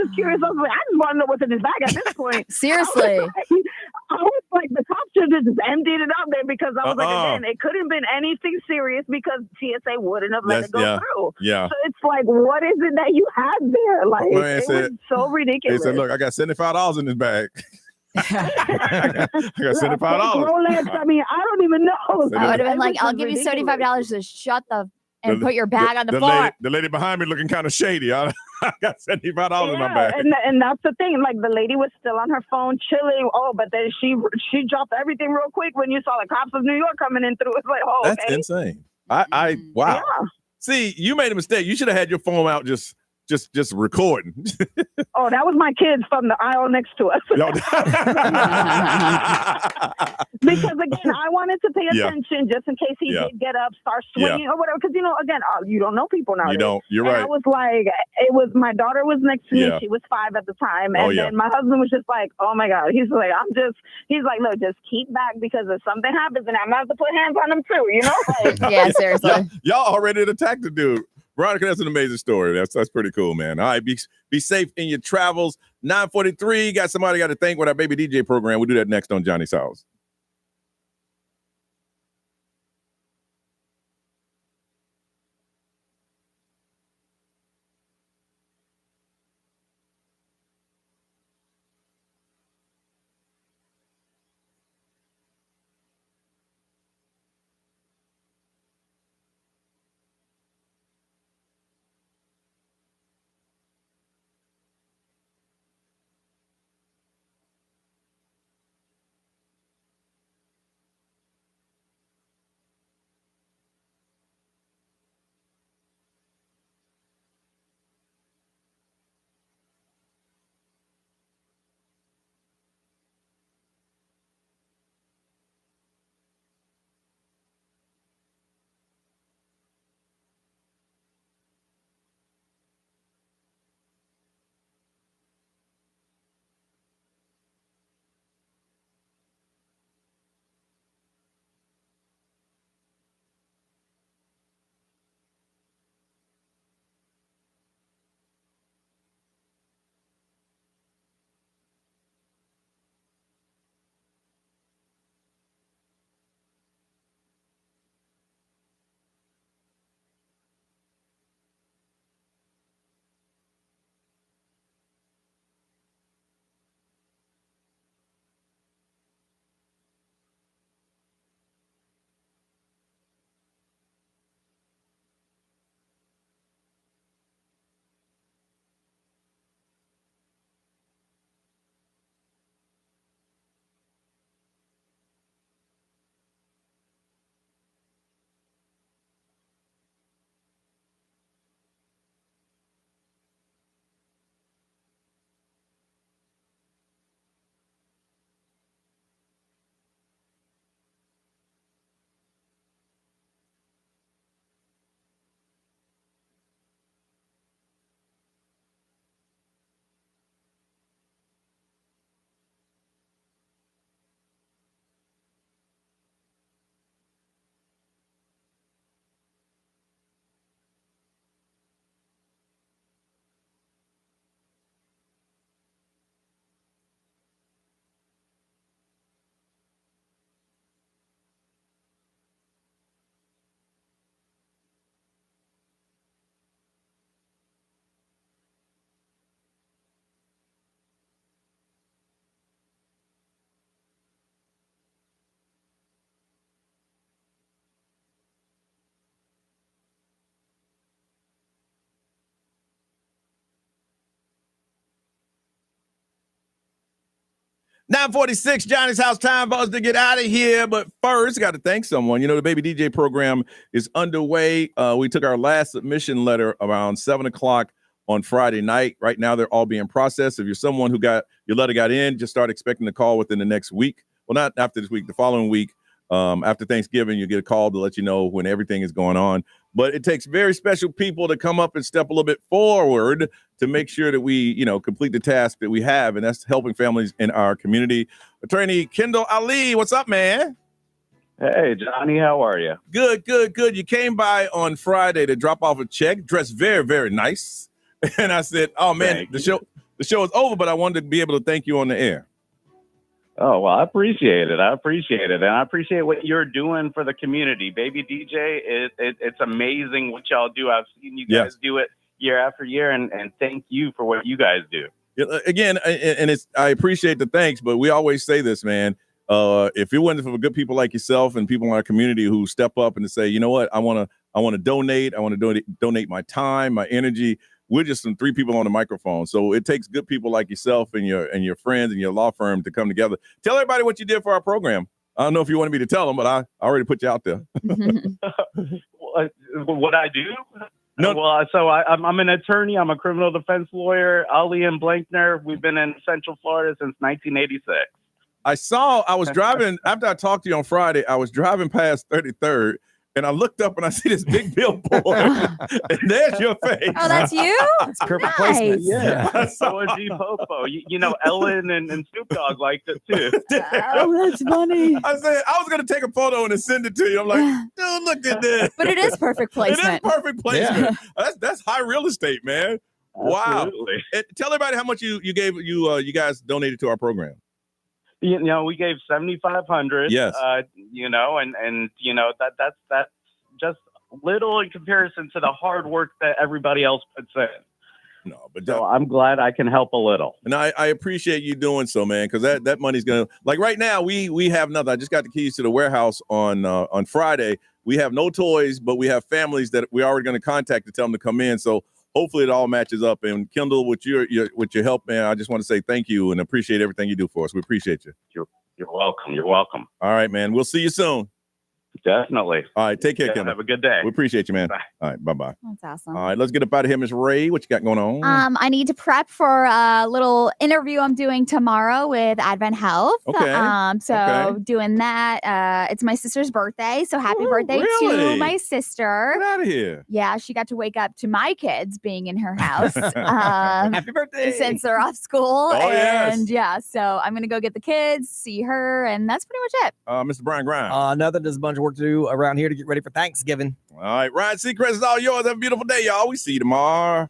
just curious. I was like, I just want to know what's in his bag at this point. Seriously. I was like, the cops should have just emptied it out there because I was like, again, it couldn't have been anything serious because TSA wouldn't have let it go through. Yeah. So it's like, what is it that you had there? Like, it was so ridiculous. They said, look, I got $75 in this bag. I got $75. Rolex, I mean, I don't even know. I would have been like, I'll give you $75 to shut and put your bag on the floor. The lady behind me looking kind of shady. I got $75 in my bag. And that's the thing. Like, the lady was still on her phone chilling. Oh, but then she dropped everything real quick when you saw the cops of New York coming in through. It's like, oh, that's insane. Wow. Yeah. See, you made a mistake. You should have had your phone out just recording. Oh, that was my kids from the aisle next to us. Because again, I wanted to pay attention just in case he did get up, start swinging or whatever. Because again, you don't know people nowadays. You don't. You're right. I was like, my daughter was next to me. She was 5 at the time, and then my husband was just like, oh my God. He's like, look, just keep back because if something happens, and I'm gonna have to put hands on him too. Like, yeah, seriously. Y'all already attacked the dude. Veronica, that's an amazing story. That's pretty cool, man. All right, be safe in your travels. 9:43, got somebody got to thank with our baby DJ program. We'll do that next on Johnny's House. 9:46, Johnny's House, time for us to get out of here. But first, got to thank someone. You know, the Baby DJ program is underway. We took our last submission letter around 7 o'clock on Friday night. Right now, they're all being processed. If you're someone who got your letter got in, just start expecting a call within the next week. Well, not after this week, the following week. After Thanksgiving, you get a call to let you know when everything is going on. But it takes very special people to come up and step a little bit forward to make sure that we, complete the task that we have, and that's helping families in our community. Attorney Kendall Ali, what's up, man? Hey, Johnny, how are you? Good. You came by on Friday to drop off a check, dressed very, very nice. And I said, oh, man, the show is over, but I wanted to be able to thank you on the air. Oh, well, I appreciate it. And I appreciate what you're doing for the community. Baby DJ, it's amazing what y'all do. I've seen you guys do it year after year, and thank you for what you guys do. Again, and I appreciate the thanks, but we always say this, man. If it wasn't for good people like yourself and people in our community who step up and to say, you know what, I want to donate. I want to donate my time, my energy. We're just some 3 people on the microphone. So it takes good people like yourself and your friends and your law firm to come together. Tell everybody what you did for our program. I don't know if you wanted me to tell them, but I already put you out there. What I do? No. Well, so I'm an attorney. I'm a criminal defense lawyer. Ali and Blankner. We've been in Central Florida since 1986. I was driving, after I talked to you on Friday, I was driving past 33rd. And I looked up and I see this big billboard, and there's your face. Oh, that's you? It's perfect placement. Yeah. So is G Popo. You know, Ellen and Snoop Dogg liked it too. Oh, that's funny. I said I was going to take a photo and send it to you. I'm like, dude, look at this. But it is perfect placement. It is perfect placement. Yeah. That's high real estate, man. Absolutely. Wow. And tell everybody how much you gave you guys donated to our program. You know, we gave $7,500. Yes. And that's just little in comparison to the hard work that everybody else puts in. No, but so I'm glad I can help a little. And I appreciate you doing so, man, because that money's gonna, like, right now we have nothing. I just got the keys to the warehouse on Friday. We have no toys, but we have families that we're already going to contact to tell them to come in. So hopefully it all matches up. And Kendall, with your help, man, I just want to say thank you and appreciate everything you do for us. We appreciate you. You're welcome. You're welcome. All right, man. We'll see you soon. Definitely. All right. Take care, Kendall. Have a good day. We appreciate you, man. Bye. All right. Bye-bye. That's awesome. All right. Let's get up out of here, Miss Ray. What you got going on? I need to prep for a little interview I'm doing tomorrow with Advent Health. Okay. Doing that. It's my sister's birthday. So happy birthday really? to my sister. Get out of here. Yeah, she got to wake up to my kids being in her house. Happy birthday. Since they're off school. Oh, and yeah, so I'm going to go get the kids, see her, and that's pretty much it. Mr. Brian Grimes. Nothing. There's a bunch of work to do around here to get ready for Thanksgiving. All right. Ryan Seacrest is all yours. Have a beautiful day, y'all. We see you tomorrow.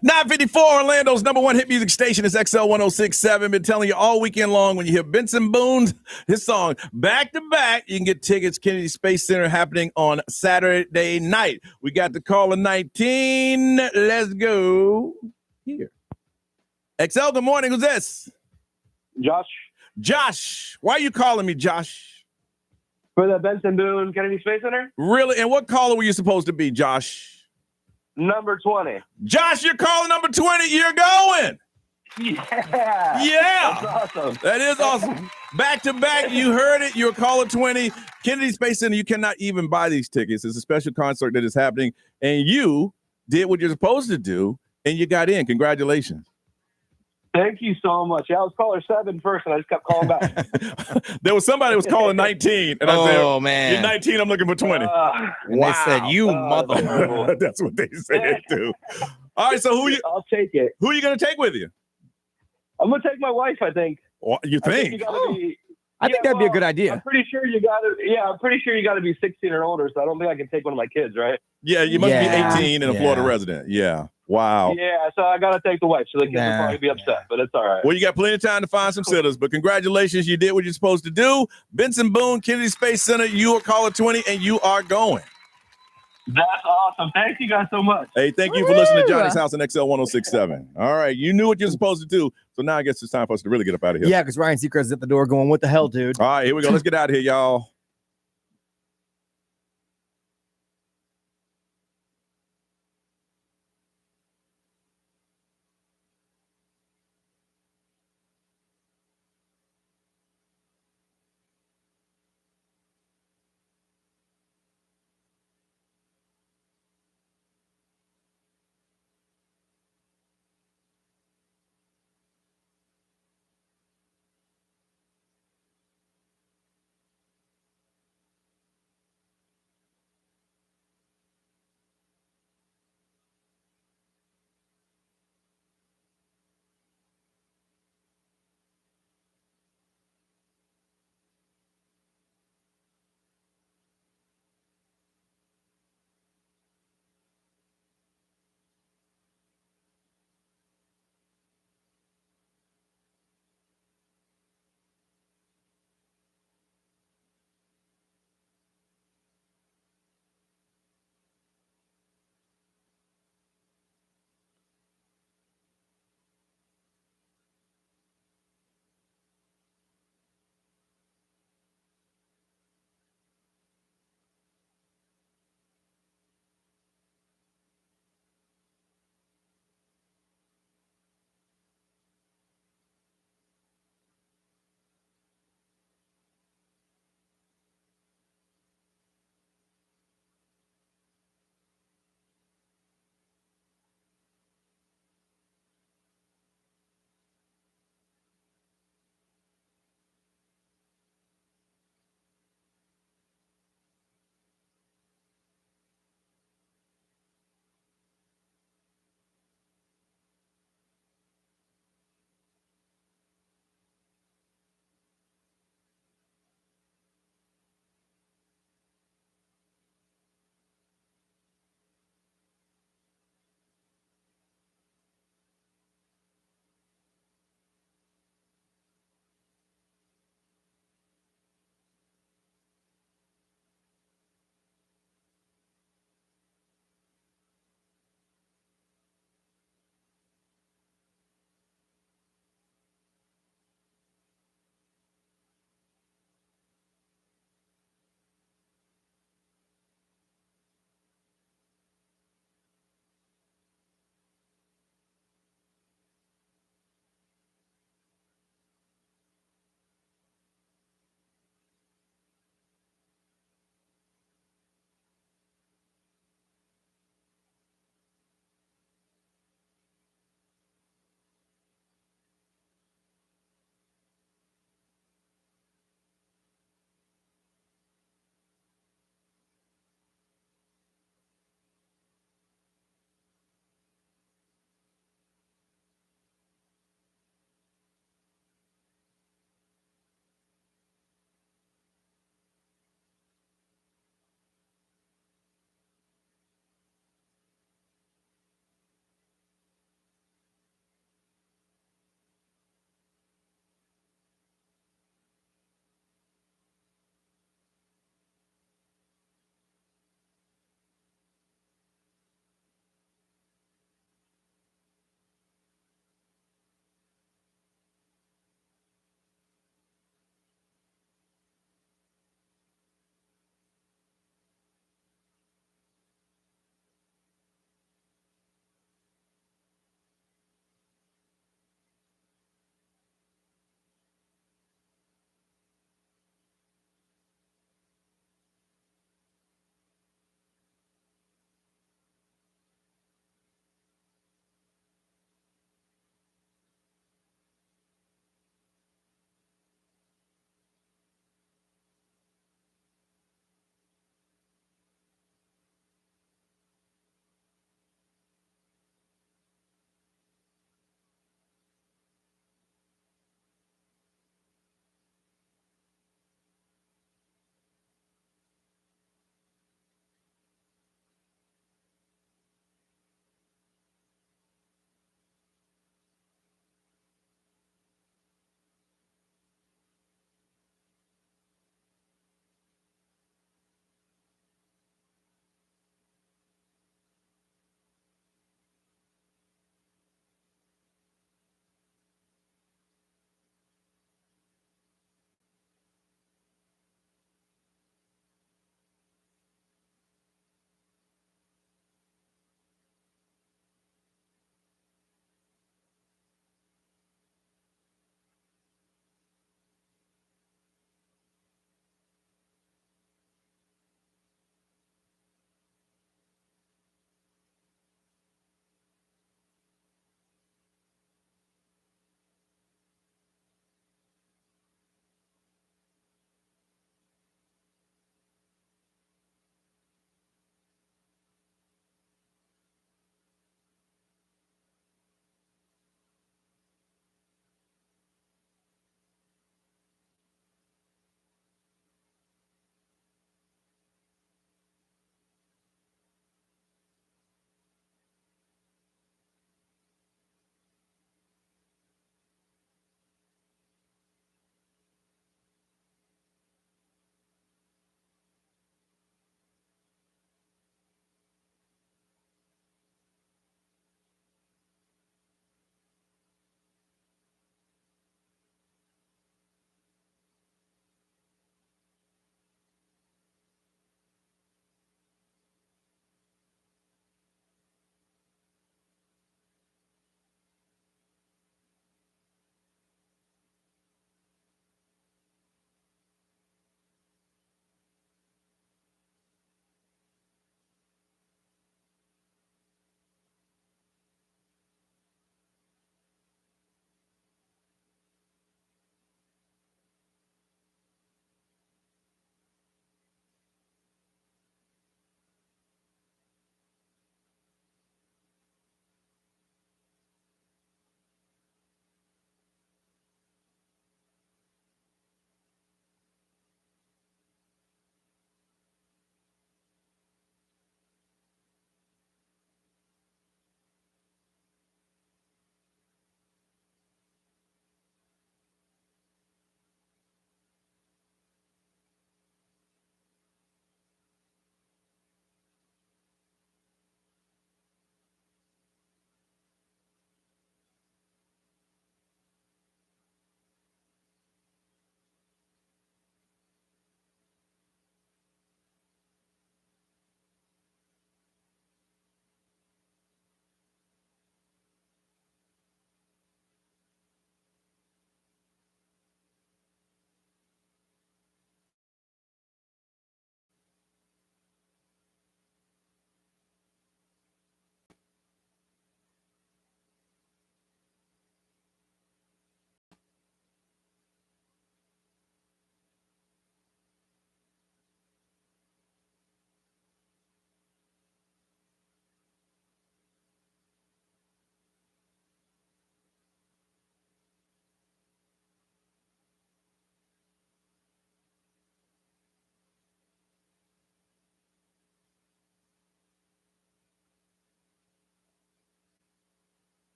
954, Orlando's number one hit music station is XL 1067. Been telling you all weekend long when you hear Benson Boone's his song back to back, you can get tickets. Kennedy Space Center happening on Saturday night. We got the caller 19. Let's go here. XL, good morning. Who's this? Josh. Josh. Why are you calling me, Josh? For the Benson Boone Kennedy Space Center? Really? And what caller were you supposed to be, Josh? Number 20. Josh, you're calling number 20. You're going. Yeah. Yeah. That's awesome. That is awesome. Back to back, you heard it. You're calling 20. Kennedy Space Center, you cannot even buy these tickets. It's a special concert that is happening, and you did what you're supposed to do, and you got in. Congratulations. Thank you so much. Yeah, I was caller 7 first, and I just kept calling back. There was somebody who was calling 19, and I said, man. You're 19, I'm looking for 20. And they said, you mother. That's what they said, too. All right, so I'll take it. Who are you going to take with you? I'm going to take my wife, I think. What, you think? I think that'd be a good idea. I'm pretty sure you got to be 16 or older, so I don't think I can take one of my kids, right? Yeah, you must be 18 and a Florida resident. Yeah. Wow. Yeah, so I got to take the wife, so the kids will probably be upset, but it's all right. Well, you got plenty of time to find some sitters, but congratulations, you did what you're supposed to do. Benson Boone, Kennedy Space Center, you are caller 20, and you are going. That's awesome. Thank you guys so much. Hey, thank you for listening to Johnny's House in XL 1067. All right, you knew what you're supposed to do, so now I guess it's time for us to really get up out of here. Yeah, because Ryan Seacrest's at the door going, what the hell, dude? All right, here we go. Let's get out of here, y'all.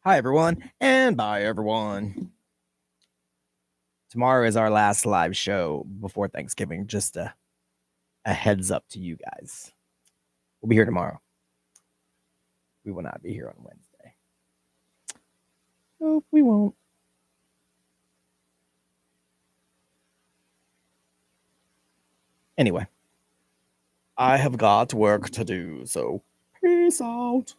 Hi, everyone, and bye, everyone. Tomorrow is our last live show before Thanksgiving. Just a heads up to you guys. We'll be here tomorrow. We will not be here on Wednesday. No, we won't. Anyway, I have got work to do, so peace out.